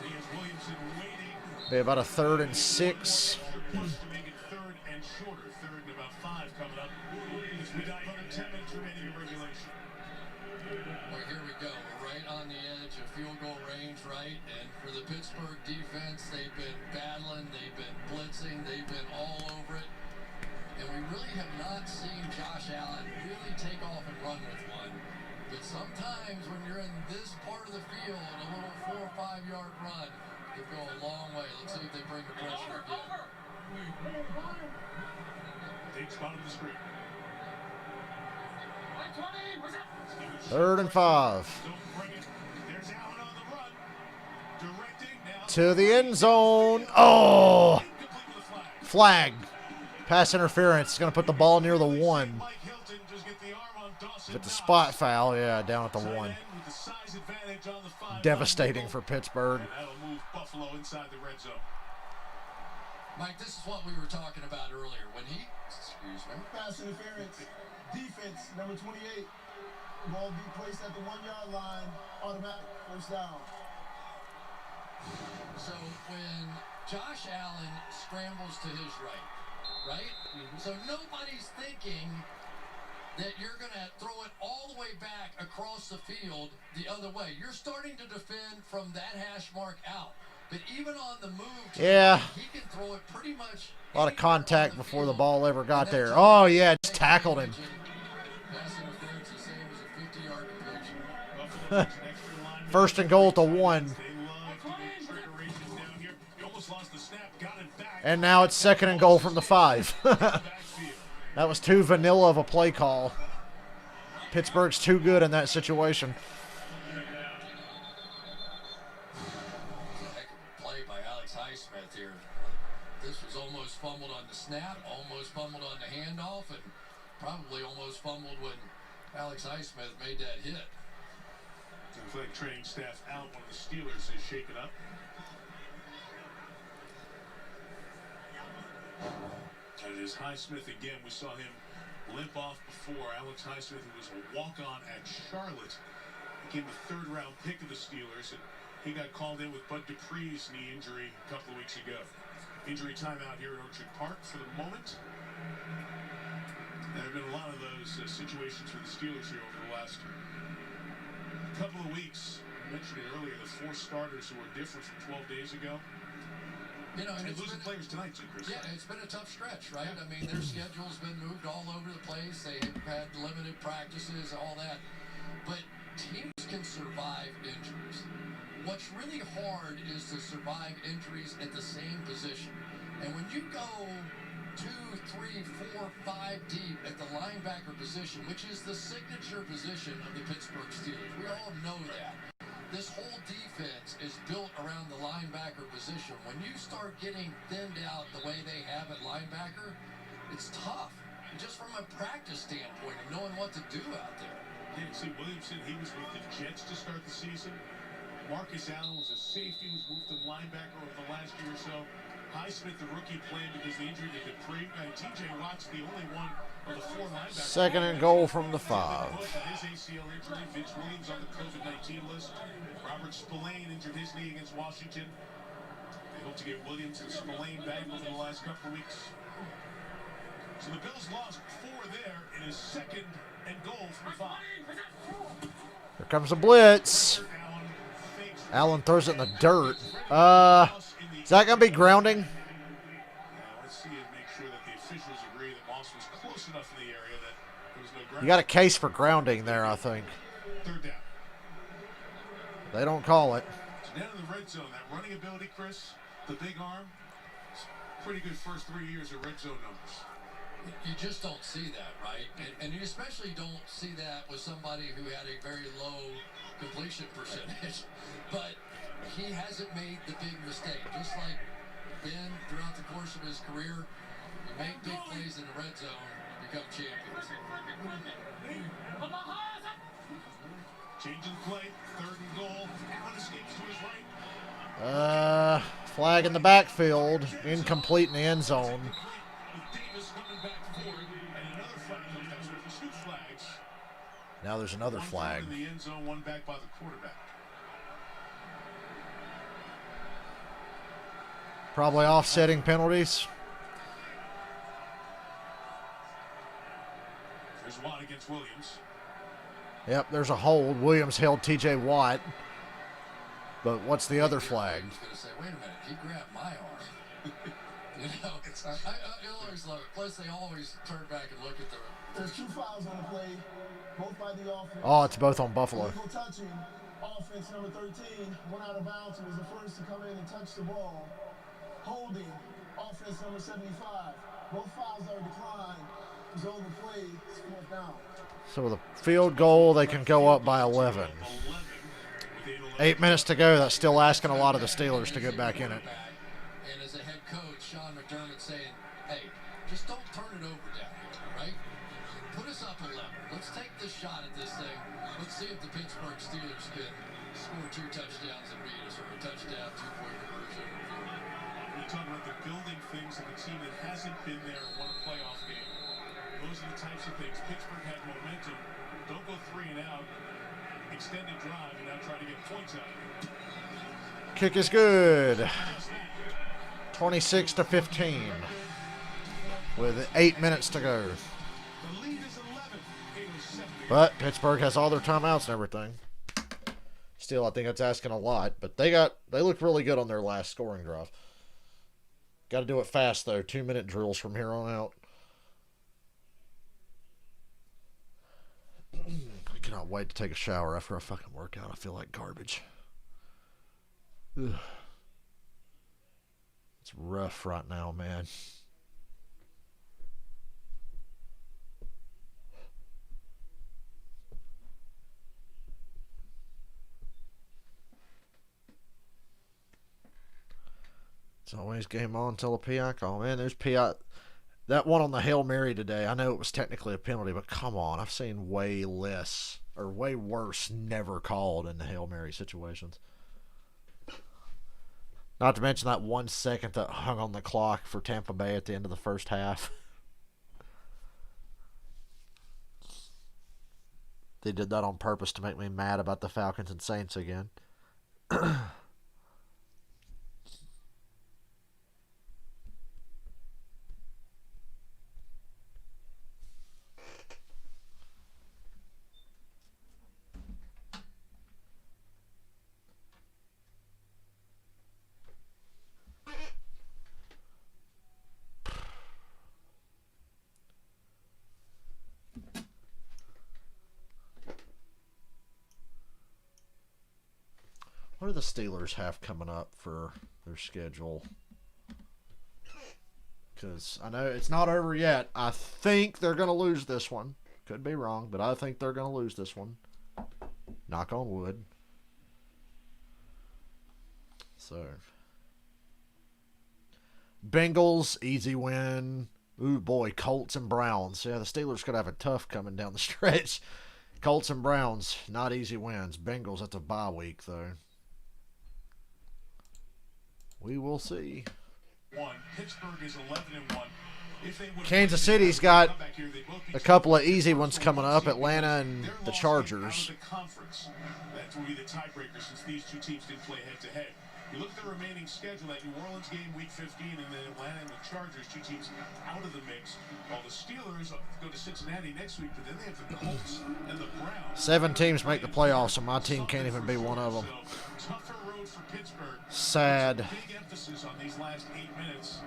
[SPEAKER 4] He has Williamson waiting.
[SPEAKER 1] Be about a 3rd and 6.
[SPEAKER 4] Push to make it 3rd and shorter. 3rd and about 5 coming up. As we dive under 10 minutes remaining in regulation.
[SPEAKER 3] Well, here we go. We're right on the edge of field goal range, right? And for the Pittsburgh defense, they've been battling, they've been blitzing, they've been all over it. And we really have not seen Josh Allen really take off and run with one. But sometimes when you're in this part of the field, a little 4 or 5 yard run, it go a long way. Let's see if they bring the pressure again.
[SPEAKER 4] Big spot on the screen.
[SPEAKER 1] 3rd and 5.
[SPEAKER 4] Don't bring it. There's Allen on the run. Directing now.
[SPEAKER 1] To the end zone. Oh!
[SPEAKER 4] Incomplete with a
[SPEAKER 1] Flag.
[SPEAKER 4] flag.
[SPEAKER 1] Pass interference. Going to put the ball near the 1.
[SPEAKER 4] Mike Hilton just get the arm on Dawson.
[SPEAKER 1] But the spot foul, yeah, down at the 1.
[SPEAKER 4] With the size advantage on the 5.
[SPEAKER 1] Devastating for Pittsburgh.
[SPEAKER 4] And that'll move Buffalo inside the red zone.
[SPEAKER 3] Mike, this is what we were talking about earlier. When he, excuse me.
[SPEAKER 5] Pass interference. Defense, number 28. Ball be placed at the 1-yard line. Automatic first down.
[SPEAKER 3] So when Josh Allen scrambles to his right? So nobody's thinking that you're going to throw it all the way back across the field the other way. You're starting to defend from that hash mark out. But even on the move,
[SPEAKER 1] Yeah.
[SPEAKER 3] he can throw it pretty much.
[SPEAKER 1] A lot of contact before the ball ever got there. Oh, yeah, just tackled him. First and goal to 1. And now it's second and goal from the 5. That was too vanilla of a play call. Pittsburgh's too good in that situation.
[SPEAKER 3] Fumbled on the snap, almost fumbled on the handoff, and probably almost fumbled when Alex Highsmith made that hit.
[SPEAKER 4] The athletic training staff out when the Steelers is shaken up. And it is Highsmith again. We saw him limp off before. Alex Highsmith, who was a walk-on at Charlotte, became a third-round pick of the Steelers, and he got called in with Bud Dupree's knee injury a couple of weeks ago. Injury timeout here at Orchard Park for the moment. There have been a lot of those situations for the Steelers here over the last couple of weeks. I mentioned it earlier, the 4 starters who were different from 12 days ago.
[SPEAKER 3] You know, and
[SPEAKER 4] losing players tonight, too, Chris.
[SPEAKER 3] Yeah, it's been a tough stretch, right? I mean, their schedule's been moved all over the place. They have had limited practices, all that. But teams can survive injuries. What's really hard is to survive injuries at the same position. And when you go 2, 3, 4, 5 deep at the linebacker position, which is the signature position of the Pittsburgh Steelers, we all know that. This whole defense is built around the linebacker position. When you start getting thinned out the way they have at linebacker, it's tough. Just from a practice standpoint of knowing what to do out there.
[SPEAKER 4] Yeah, see, Williamson, he was with the Jets to start the season. Marcus Allen was a safety who's moved to linebacker over the last year or so. Highsmith, the rookie, played because of the injury to Dupree. TJ Watt's the only one of the 4 linebackers.
[SPEAKER 1] Second and goal from the 5.
[SPEAKER 4] His ACL injury. Vince Williams on the COVID-19 list. Robert Spillane injured his knee against Washington. They hope to get Williams and Spillane back over the last couple of weeks. So the Bills lost 4 there. It is second and goal from the 5.
[SPEAKER 1] Here comes a blitz. Allen throws it in the dirt. Is that going to be grounding?
[SPEAKER 4] Let's see and make sure that the officials agree that Moss was close enough in the area that there was no ground.
[SPEAKER 1] You got a case for grounding there, I think.
[SPEAKER 4] Third down.
[SPEAKER 1] They don't call it.
[SPEAKER 4] So down in the red zone, that running ability, Chris, the big arm, pretty good first 3 years of red zone numbers.
[SPEAKER 3] You just don't see that, right? And you especially don't see that with somebody who had a very low completion percentage. But he hasn't made the big mistake. Just like Ben, throughout the course of his career, you make big plays in the red zone, you become champions.
[SPEAKER 4] Changing play, third and goal. Allen escapes to his right.
[SPEAKER 1] Flag in the backfield. Incomplete in the end zone. Now there's another flag.
[SPEAKER 4] In the end zone, one back by the quarterback.
[SPEAKER 1] Probably offsetting penalties.
[SPEAKER 4] There's Watt against Williams.
[SPEAKER 1] Yep, there's a hold. Williams held T.J. Watt. But what's the other flag?
[SPEAKER 3] I was going to say, wait a minute, he grabbed my arm. You know, I always love it. Plus, they always turn back and look at the...
[SPEAKER 5] There's 2 fouls on the play, both by the offense.
[SPEAKER 1] Oh, it's both on Buffalo.
[SPEAKER 5] Illegal touching. Offense number 13 went out of bounds and was the first to come in and touch the ball. Holding. Offense number 75. Both fouls are declined. It was overplayed. It's 4th down.
[SPEAKER 1] So with a field goal, they can go up by 11. 8 minutes to go. That's still asking a lot of the Steelers to get back in it.
[SPEAKER 3] And as a head coach, Sean McDermott saying, hey, just don't turn it over down here, right? Put us up 11. Let's take this shot at this thing. Let's see if the Pittsburgh Steelers can score 2 touchdowns and beat us, or a touchdown, 2-point conversion.
[SPEAKER 4] talk about the building things of a team that hasn't been there and won a playoff game. Those are the types of things. Pittsburgh had momentum. Don't go 3 and out. Extended drive and now try to get points out of it.
[SPEAKER 1] Kick is good. 26-15 with 8 minutes to go.
[SPEAKER 4] The lead is 11.
[SPEAKER 1] But Pittsburgh has all their timeouts and everything. Still, I think that's asking a lot, but they looked really good on their last scoring drive. Got to do it fast though. 2-minute drills from here on out. I cannot wait to take a shower after a fucking workout. I feel like garbage. Ugh. It's rough right now, man. It's always game on till a PI call. Man, there's PI. That one on the Hail Mary today, I know it was technically a penalty, but come on. I've seen way less or way worse never called in the Hail Mary situations. Not to mention that 1 second that hung on the clock for Tampa Bay at the end of the first half. They did that on purpose to make me mad about the Falcons and Saints again. What do the Steelers have coming up for their schedule? Because I know it's not over yet. I think they're going to lose this one. Could be wrong, but I think they're going to lose this one. Knock on wood. So, Bengals, easy win. Ooh, boy, Colts and Browns. Yeah, the Steelers could have a tough coming down the stretch. Colts and Browns, not easy wins. Bengals, that's a bye week, though. We will see.
[SPEAKER 4] Pittsburgh is 11-1.
[SPEAKER 1] Kansas City's got a couple of easy ones coming up. Atlanta and the Chargers.
[SPEAKER 4] That will be the tiebreaker since these two teams didn't play head-to-head. You look at the remaining schedule, that New Orleans game, Week 15, and then Atlanta and the Chargers, two teams out of the mix. While the Steelers go to Cincinnati next week, but then they have the Colts and the Browns.
[SPEAKER 1] 7 teams make the playoffs, and my team can't even be one of them.
[SPEAKER 4] Tougher road for Pittsburgh.
[SPEAKER 1] Sad.
[SPEAKER 4] Big emphasis on these last 8 minutes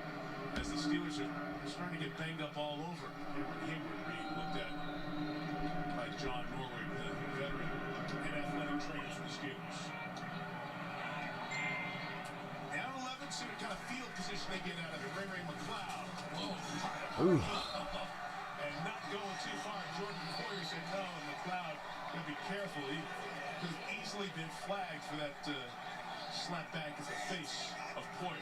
[SPEAKER 4] as the Steelers are starting to get banged up all over. Hayward being looked at by John Norwood, the veteran and athletic trainer for the Steelers. Down 11, see what kind of field position they get out of it. Ray McLeod.
[SPEAKER 1] Ooh.
[SPEAKER 4] And not going too far. Jordan Poyer said no, and McLeod got to be careful. He could have easily been flagged for that slap back at the face of Poyer.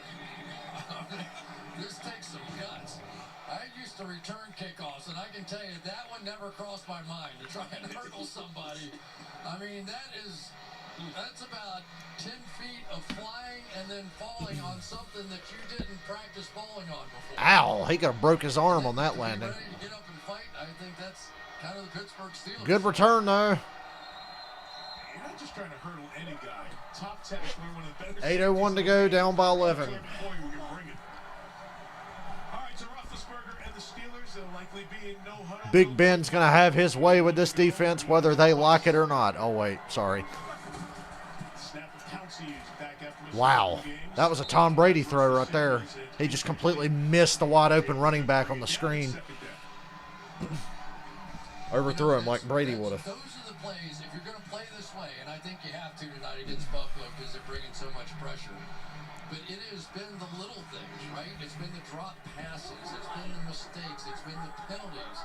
[SPEAKER 3] This takes some guts. I used to return kickoffs, and I can tell you that one never crossed my mind to try and hurdle somebody. I mean, that's about 10 feet of flying and then falling on something that you didn't practice falling on before.
[SPEAKER 1] Ow, he could have broke his arm on that landing.
[SPEAKER 3] Ready to get up and fight? I think that's kind of the Pittsburgh Steelers.
[SPEAKER 1] Good return, though.
[SPEAKER 4] You're not just trying to hurdle any guy. Top 10 is one of the better.
[SPEAKER 1] 8:01 to go, down by 11.
[SPEAKER 4] All right, so Roethlisberger and the Steelers, they'll likely be in no huddle.
[SPEAKER 1] Big Ben's going to have his way with this defense, whether they like it or not. Oh, wait, sorry. Wow, that was a Tom Brady throw right there. He just completely missed the wide open running back on the screen. Overthrew him like Brady would have.
[SPEAKER 3] Those are the plays, if you're going to play this way, and I think you have to tonight against Buffalo because they're bringing so much pressure. But it has been the little things, right? It's been the drop passes. It's been the mistakes. It's been the penalties.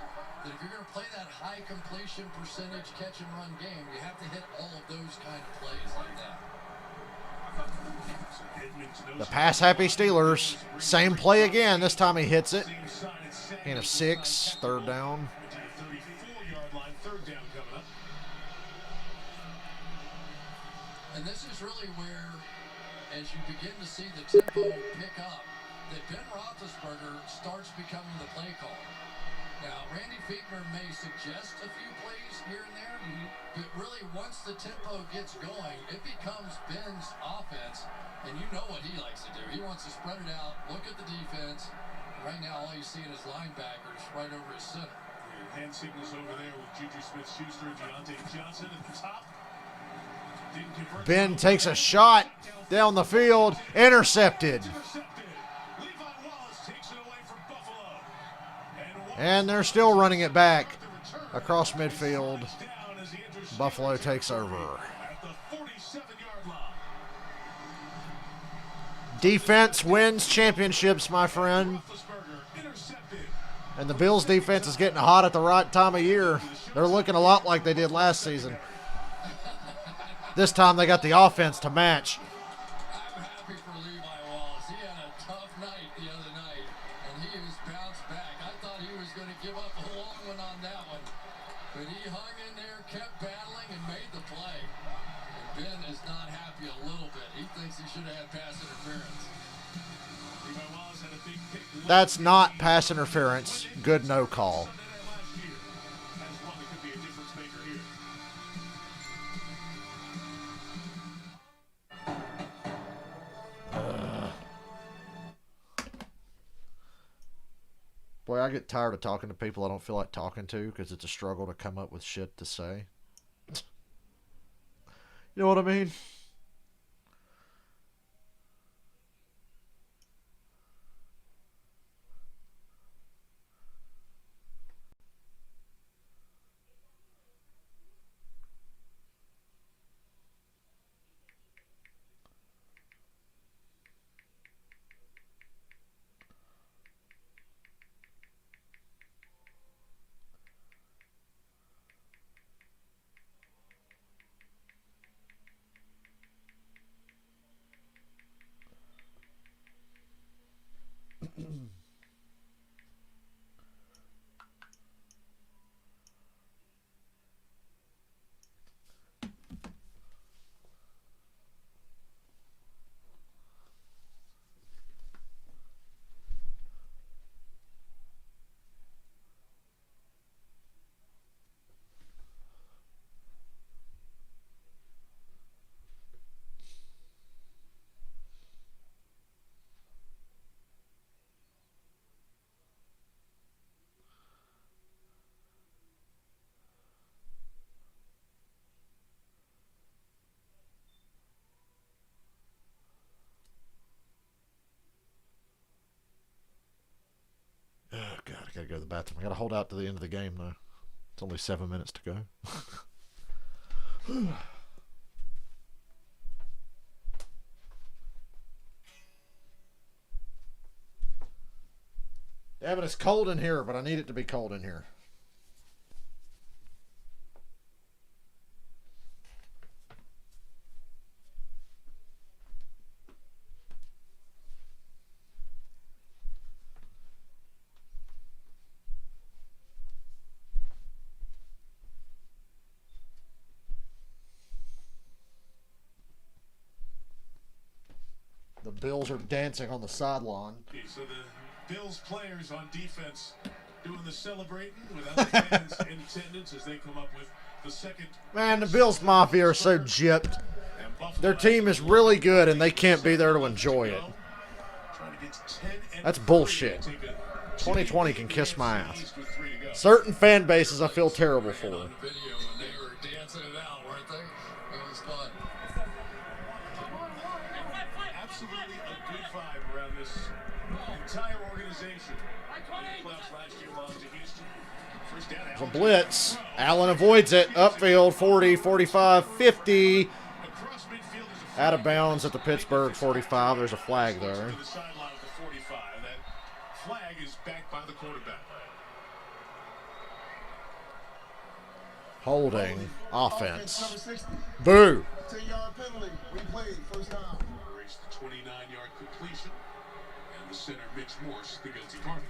[SPEAKER 3] That if you're going to play that high completion percentage catch and run game, you have to hit all of those kind of plays like that.
[SPEAKER 1] The pass-happy Steelers. Same play again. This time he hits it. Gain of 6, third down.
[SPEAKER 3] And this is really where, as you begin to see the tempo pick up, that Ben Roethlisberger starts becoming the play caller. Now, Randy Fichtner may suggest a few plays here and there, but really once the tempo gets going, it becomes Ben's offense, and you know what he likes to do. He wants to spread it out, look at the defense. Right now, all you see is linebackers right over his center.
[SPEAKER 4] Hand signals over there with Juju Smith-Schuster and Deontay Johnson at the top.
[SPEAKER 1] Ben takes a shot down the field, intercepted. And they're still running it back across midfield. Buffalo takes over. Defense wins championships, my friend. And the Bills defense is getting hot at the right time of year. They're looking a lot like they did last season. This time they got the offense to match.
[SPEAKER 3] I'm happy for Levi Wallace. He had a tough night the other night, and he has bounced back. I thought he was going to give up a long one on that one, but he hung in there, kept battling, and made the play. And Ben is not happy a little bit. He thinks he should have had pass interference.
[SPEAKER 4] Levi Wallace had a big pick.
[SPEAKER 1] That's not pass interference. Good no call. Boy, I get tired of talking to people I don't feel like talking to because it's a struggle to come up with shit to say. You know what I mean? Oh, God, I gotta go to the bathroom. I gotta hold out to the end of the game, though. It's only 7 minutes to go. Yeah, but it's cold in here, but I need it to be cold in here. The Bills are dancing on the sideline.
[SPEAKER 4] Okay, so the Bills players on defense doing the celebrating without the fans in attendance as they come up with the second.
[SPEAKER 1] Man, the Bills Mafia are so gypped. Their team is really good, and they can't be there to enjoy it. That's bullshit. 2020 can kiss my ass. Certain fan bases I feel terrible for.
[SPEAKER 4] Absolutely a good vibe around this entire organization. Playoffs last year lost to Houston. First down,
[SPEAKER 1] There's a blitz. Allen avoids it. Upfield, 40, 45, 50. Out of bounds at the Pittsburgh 45. There's a flag there.
[SPEAKER 4] To the sideline of the 45. That flag is backed by the quarterback.
[SPEAKER 1] Holding offense. Boo.
[SPEAKER 5] 10-yard penalty. Replay. First down.
[SPEAKER 4] Race the 29-yard completion. And the center, Mitch Morse, the guilty party.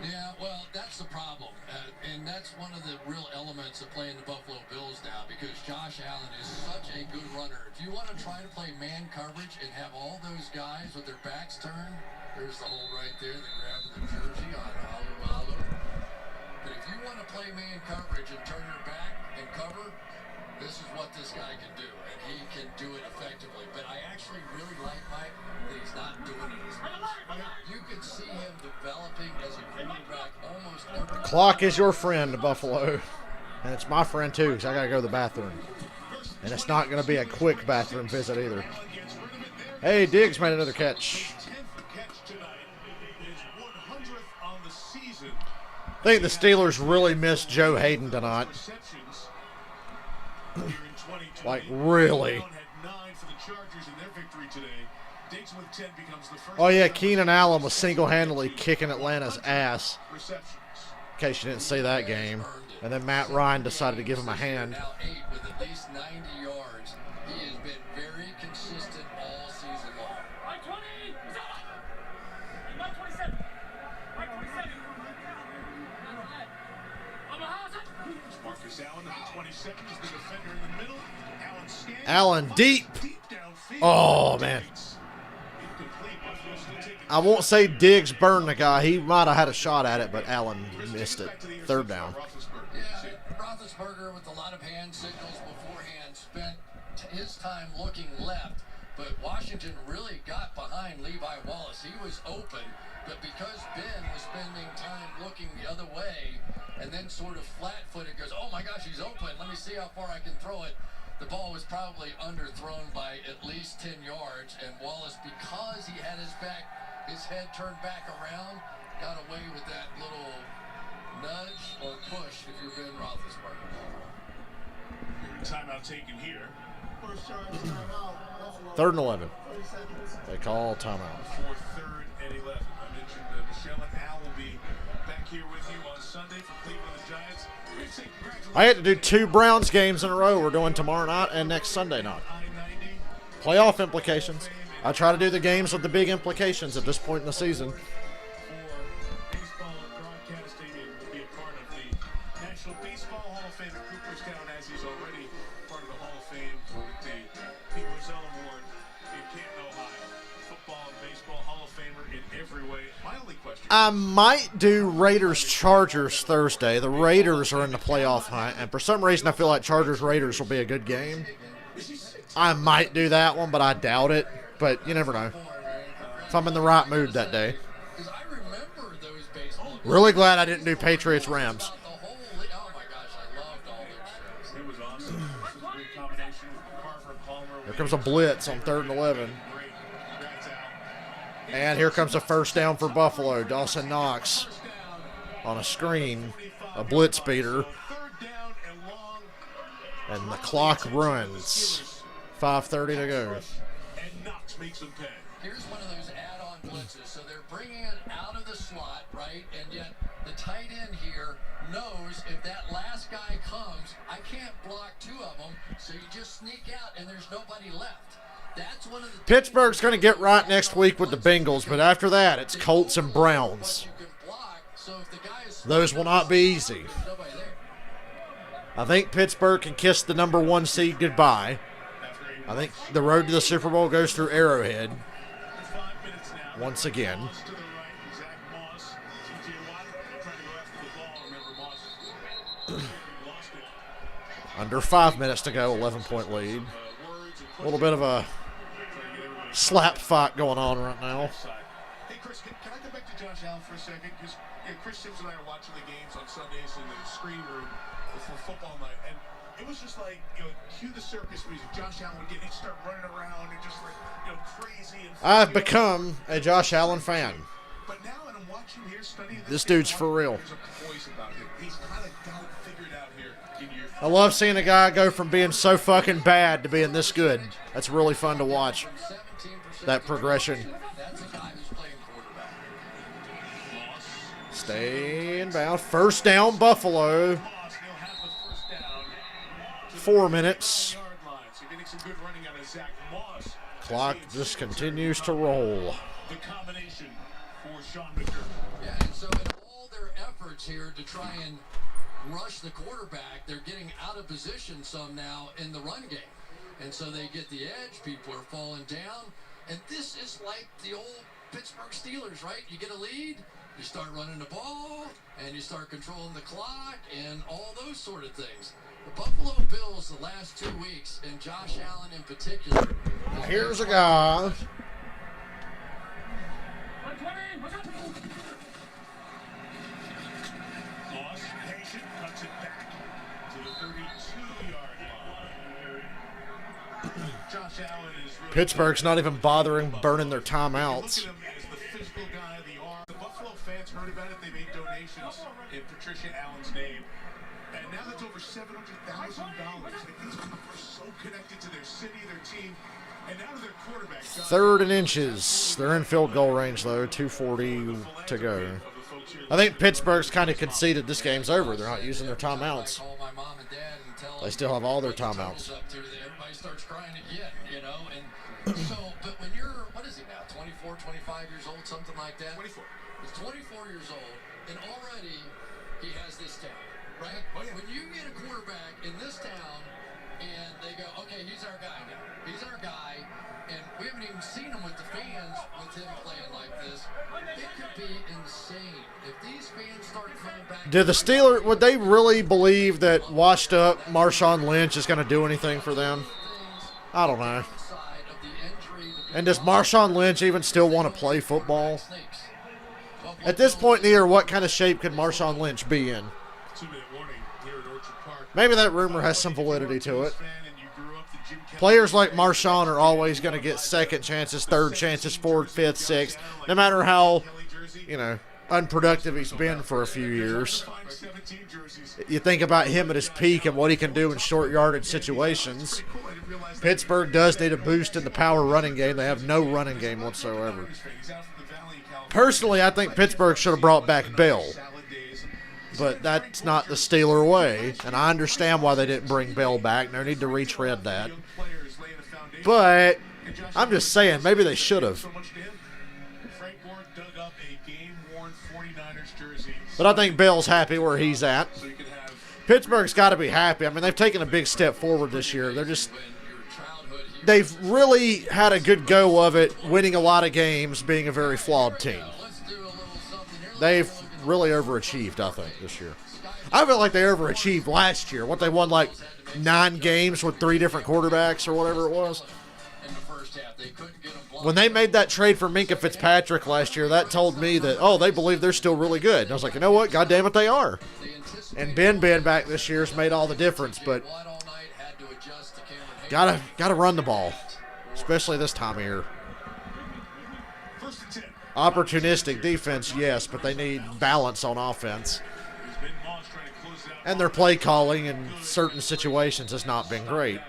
[SPEAKER 3] Yeah, well, that's the problem. And that's one of the real elements of playing the Buffalo Bills now, because Josh Allen is such a good runner. If you want to try to play man coverage and have all those guys with their backs turned, there's the hole right there. They grab the jersey on Alu. But if you want to play man coverage and turn your back and cover, this is what this guy can do, and he can do it effectively. But I actually really like Mike that he's not doing it as much. You can see him developing as a quarterback almost every
[SPEAKER 1] Clock is your friend, Buffalo. And it's my friend, too, because I got to go to the bathroom. And it's not going to be a quick bathroom visit either. Hey, Diggs made another catch. I think the Steelers really missed Joe Hayden tonight. Like, really. Oh, yeah, Keenan Allen was single-handedly kicking Atlanta's ass. In case you didn't see that game. And then Matt Ryan decided to give him a hand.
[SPEAKER 3] now 8 with at least 90 yards. He has been very consistent all season long.
[SPEAKER 12] Mike 20! Is that it? Mike 27. Mike 27.
[SPEAKER 4] Marcus Allen at the 27 is the defender in the middle.
[SPEAKER 1] Allen deep. Oh, man. I won't say Diggs burned the guy. He might have had a shot at it, but Allen missed it. Third down.
[SPEAKER 3] Yeah, Roethlisberger with a lot of hand signals beforehand spent his time looking left, but Washington really got behind Levi Wallace. He was open, but because Ben was spending time looking the other way and then sort of flat-footed goes, oh my gosh, he's open. Let me see how far I can throw it. The ball was probably underthrown by at least 10 yards, and Wallace, because he had his head turned back around, got away with that little nudge or push if you're Ben Roethlisberger.
[SPEAKER 4] Timeout taken here.
[SPEAKER 5] First charge, timeout.
[SPEAKER 1] 3rd and 11.
[SPEAKER 5] 30 seconds.
[SPEAKER 1] They call timeout.
[SPEAKER 4] For 3rd and 11. I mentioned Michelle and Al will be back here with you on Sunday for Cleveland and the Giants.
[SPEAKER 1] I had to do 2 Browns games in a row. We're doing tomorrow night and next Sunday night. Playoff implications. I try to do the games with the big implications at this point in the season.
[SPEAKER 4] Baseball broadcasting and will be a part of the National Baseball Hall of Fame at Cooperstown, as he's already part of the Hall of Fame with the Pete Rozelle Award in Canton, Ohio. Football and baseball Hall of Famer in every way. My only question.
[SPEAKER 1] I might do Raiders-Chargers Thursday. The Raiders are in the playoff hunt, and for some reason I feel like Chargers-Raiders will be a good game. I might do that one, but I doubt it. But you never know. If I'm in the right mood that day. Really glad I didn't do Patriots-Rams. Here comes a blitz on 3rd and 11. And here comes a first down for Buffalo. Dawson Knox on a screen, a blitz beater. And the clock runs. 5:30 to go.
[SPEAKER 3] Here's one of those add-on blitzes. So they're bringing it out of the slot, right? And yet the tight end here knows if that last guy comes, I can't block 2 of them. So you just sneak out and there's nobody left. That's one of the
[SPEAKER 1] Pittsburgh's going to get right next week with the Bengals, but after that, it's Colts and Browns. Those will not be easy. I think Pittsburgh can kiss the number 1 seed goodbye. I think the road to the Super Bowl goes through Arrowhead once again. Under 5 minutes to go, 11-point lead. A little bit of a slap fight going on right now.
[SPEAKER 4] Hey, Chris, can I go back to Josh Allen for a second? Because Chris Sims and I are watching the games on Sundays in the screen room before football night, and it was just like, cue the circus music. Josh Allen would he'd start running around and just like, crazy. And
[SPEAKER 1] I've become a Josh Allen fan.
[SPEAKER 4] But now, and I'm watching here studying
[SPEAKER 1] this dude's for real.
[SPEAKER 4] There's a voice about him. He's kind of got it figured out here in year 3.
[SPEAKER 1] I love seeing a guy go from being so fucking bad to being this good. That's really fun to watch. That progression. Stay inbound. First down, Buffalo. 4 minutes. Clock just continues to roll.
[SPEAKER 4] The combination for Sean McDermott.
[SPEAKER 3] Yeah, and so in all their efforts here to try and rush the quarterback. They're getting out of position some now in the run game. And so they get the edge. People are falling down. And this is like the old Pittsburgh Steelers, right? You get a lead, you start running the ball, and you start controlling the clock, and all those sort of things. The Buffalo Bills the last 2 weeks, and Josh Allen in particular.
[SPEAKER 1] Here's a guy.
[SPEAKER 4] Loss, patient, cuts it back to the 32-yard line. Josh Allen is really
[SPEAKER 1] Pittsburgh's not even bothering burning their timeouts.
[SPEAKER 4] Look at him as the physical guy, the arm. The Buffalo fans heard about it. They made donations in Patricia Allen's name. And now that's over $700,000. These people are so connected to their city, their team, and now to their quarterback.
[SPEAKER 1] Third and inches. They're in field goal range, though. 2:40 to go. I think Pittsburgh's kind of conceded this game's over. They're not using their timeouts. They still have all their timeouts.
[SPEAKER 3] Everybody starts crying again, you know. And so, but when you're, what is he now, 24, 25 years old, something like that?
[SPEAKER 4] 24.
[SPEAKER 3] He's 24 years old, and already he has this town, right?
[SPEAKER 4] Oh, yeah.
[SPEAKER 3] When you get a quarterback in this town, and they go, okay, he's our guy now. He's our guy, and we haven't even seen him with the fans with him playing like this. It could be insane. If these fans start coming back.
[SPEAKER 1] Did the Steelers, would they really believe that washed up Marshawn Lynch is going to do anything for them? I don't know. And does Marshawn Lynch even still want to play football? At this point in the year, what kind of shape could Marshawn Lynch be in?
[SPEAKER 4] 2-minute warning here at Orchard Park.
[SPEAKER 1] Maybe that rumor has some validity to it. Players like Marshawn are always going to get second chances, third chances, fourth, fifth, sixth, no matter how, unproductive he's been for a few years. You think about him at his peak and what he can do in short yardage situations. Pittsburgh does need a boost in the power running game. They have no running game whatsoever. Personally, I think Pittsburgh should have brought back Bell. But that's not the Steeler way, and I understand why they didn't bring Bell back. No need to retread that. But I'm just saying, maybe they should have. But I think Bell's happy where he's at. Pittsburgh's got to be happy. I mean, they've taken a big step forward this year. They've really had a good go of it, winning a lot of games, being a very flawed team. They've really overachieved, I think, this year. I felt like they overachieved last year. What, they won like 9 games with 3 different quarterbacks or whatever it was? When they made that trade for Minkah Fitzpatrick last year, that told me that, they believe they're still really good. And I was like, you know what? God damn it, they are. And Ben being back this year has made all the difference, but gotta run the ball, especially this time of year. Opportunistic defense, yes, but they need balance on offense. And their play calling in certain situations has not been great.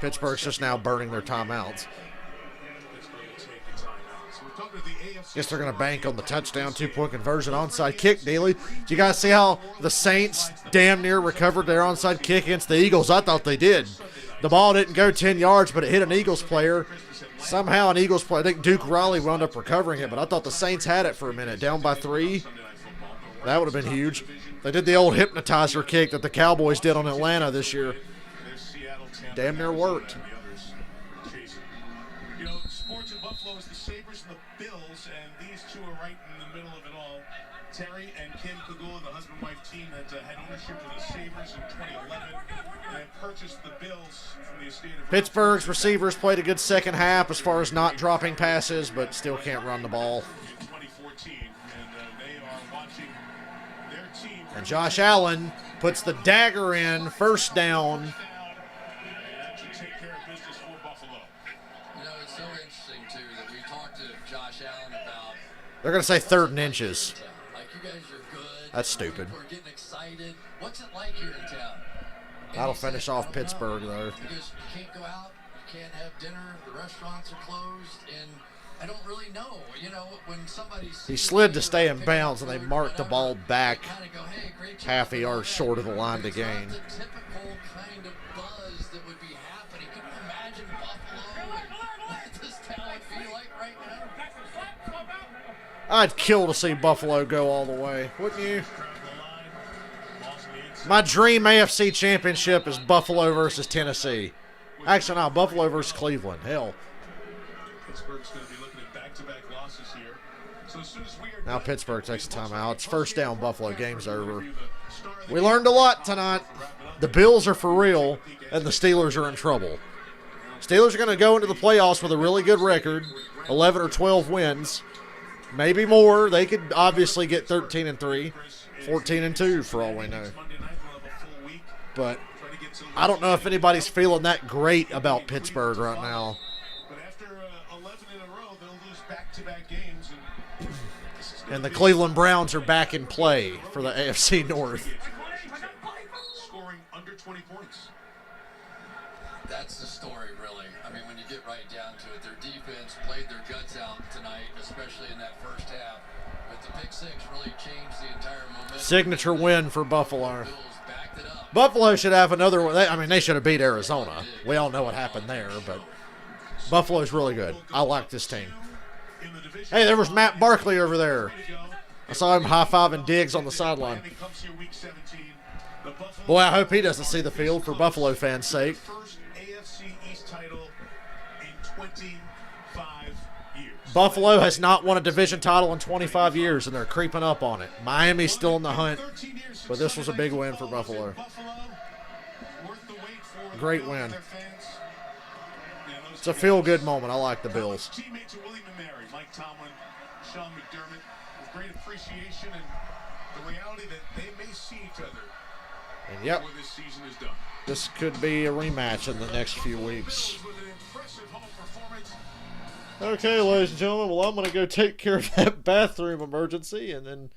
[SPEAKER 1] Pittsburgh's just now burning their timeouts. Guess they're going to bank on the touchdown, 2-point conversion, onside kick, Daly. Did you guys see how the Saints damn near recovered their onside kick against the Eagles? I thought they did. The ball didn't go 10 yards, but it hit an Eagles player. Somehow an Eagles player, I think Duke Riley wound up recovering it, but I thought the Saints had it for a minute, down by 3. That would have been huge. They did the old hypnotizer kick that the Cowboys did on Atlanta this year. Damn near worked.
[SPEAKER 4] Sports in Buffalo is the Sabres and the Bills, and these two are right in the middle of it all. Terry and Kim Pagula, the husband-wife team that had ownership of the Sabres in 2011 and purchased the Bills from the estate of
[SPEAKER 1] Pittsburgh's receivers played a good second half as far as not dropping passes, but still can't run the ball.
[SPEAKER 4] in 2014, and they are watching their team.
[SPEAKER 1] And Josh Allen puts the dagger in, first down.
[SPEAKER 4] And that should take care of business for Buffalo.
[SPEAKER 3] It's so interesting, too, that we talked to Josh Allen about.
[SPEAKER 1] They're going to say 3rd and inches.
[SPEAKER 3] Like, you guys are good.
[SPEAKER 1] That's stupid.
[SPEAKER 3] We're getting excited. What's it like here in town? And
[SPEAKER 1] That'll
[SPEAKER 3] he said,
[SPEAKER 1] finish off
[SPEAKER 3] "I don't
[SPEAKER 1] Pittsburgh,
[SPEAKER 3] know."
[SPEAKER 1] though.
[SPEAKER 3] He goes, you can't go out, you can't have dinner, the restaurants are closed, and I don't really know. When somebody
[SPEAKER 1] He slid to stay in bounds, and they marked the ball back half a yard short of the line to gain.
[SPEAKER 3] The typical kind of buzz that would be happening. Can you imagine Buffalo and what this town would be like right now?
[SPEAKER 1] I'd kill to see Buffalo go all the way, wouldn't you? My dream AFC championship is Buffalo versus Tennessee. Actually, no, Buffalo versus Cleveland. Hell.
[SPEAKER 4] Pittsburgh's going to be looking at back-to-back losses here. So as soon as we are
[SPEAKER 1] Now
[SPEAKER 4] done,
[SPEAKER 1] Pittsburgh takes a timeout. It's first down, Buffalo. Game's over.
[SPEAKER 4] review the star of the
[SPEAKER 1] We
[SPEAKER 4] game.
[SPEAKER 1] learned a lot tonight. The Bills are for real, and the Steelers are in trouble. Steelers are going to go into the playoffs with a really good record, 11 or 12 wins, maybe more. They could obviously get 13-3, 14-2 for all we know.
[SPEAKER 4] Monday night, we'll have a full week.
[SPEAKER 1] But
[SPEAKER 4] Try to get some
[SPEAKER 1] I don't know if anybody's feeling that great about Pittsburgh right now.
[SPEAKER 4] But after 11 in a row, they'll lose back-to-back games. And this is gonna
[SPEAKER 1] And the
[SPEAKER 4] be
[SPEAKER 1] Cleveland Browns are back in play for the AFC North.
[SPEAKER 4] scoring under 20 points.
[SPEAKER 3] That's the story, really. I mean, when you get right down to it, their defense played their guts out tonight, especially in that first half. But the pick six really changed the entire momentum.
[SPEAKER 1] Signature win for Buffalo.
[SPEAKER 3] Bills backed it up.
[SPEAKER 1] Buffalo should have another one. I mean, they should have beat Arizona. We all know what happened there, but Buffalo's really good. I like this team.
[SPEAKER 4] In the division,
[SPEAKER 1] Hey, there was Matt Barkley over there. I saw him high-fiving Diggs on the sideline.
[SPEAKER 4] Miami comes here week 17. The Buffalo
[SPEAKER 1] Boy, I hope he doesn't see the field for Buffalo fans' sake.
[SPEAKER 4] first AFC East title in 25 years.
[SPEAKER 1] Buffalo has not won a division title in 25 years, and they're creeping up on it. Miami's still in the hunt,
[SPEAKER 4] 13 years since
[SPEAKER 1] but this was a
[SPEAKER 4] Sunday
[SPEAKER 1] big
[SPEAKER 4] Night
[SPEAKER 1] win for
[SPEAKER 4] Football was in
[SPEAKER 1] Buffalo.
[SPEAKER 4] Worth the wait for
[SPEAKER 1] Great
[SPEAKER 4] the
[SPEAKER 1] win.
[SPEAKER 4] their fans. Yeah, those
[SPEAKER 1] It's a feel-good moment. I like the Bills.
[SPEAKER 4] Teammates of Willie Mary, Mike Tomlin, Sean McDermott, with great appreciation and the reality that they may see each other
[SPEAKER 1] And yep,
[SPEAKER 4] before this season is done.
[SPEAKER 1] this could be a rematch in the next few weeks.
[SPEAKER 4] Bills with an impressive home performance.
[SPEAKER 1] Okay, ladies and gentlemen, well, I'm going to go take care of that bathroom emergency and then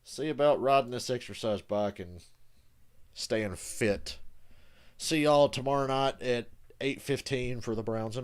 [SPEAKER 1] see about riding this exercise bike and staying fit. See y'all tomorrow night at 8:15 for the Browns and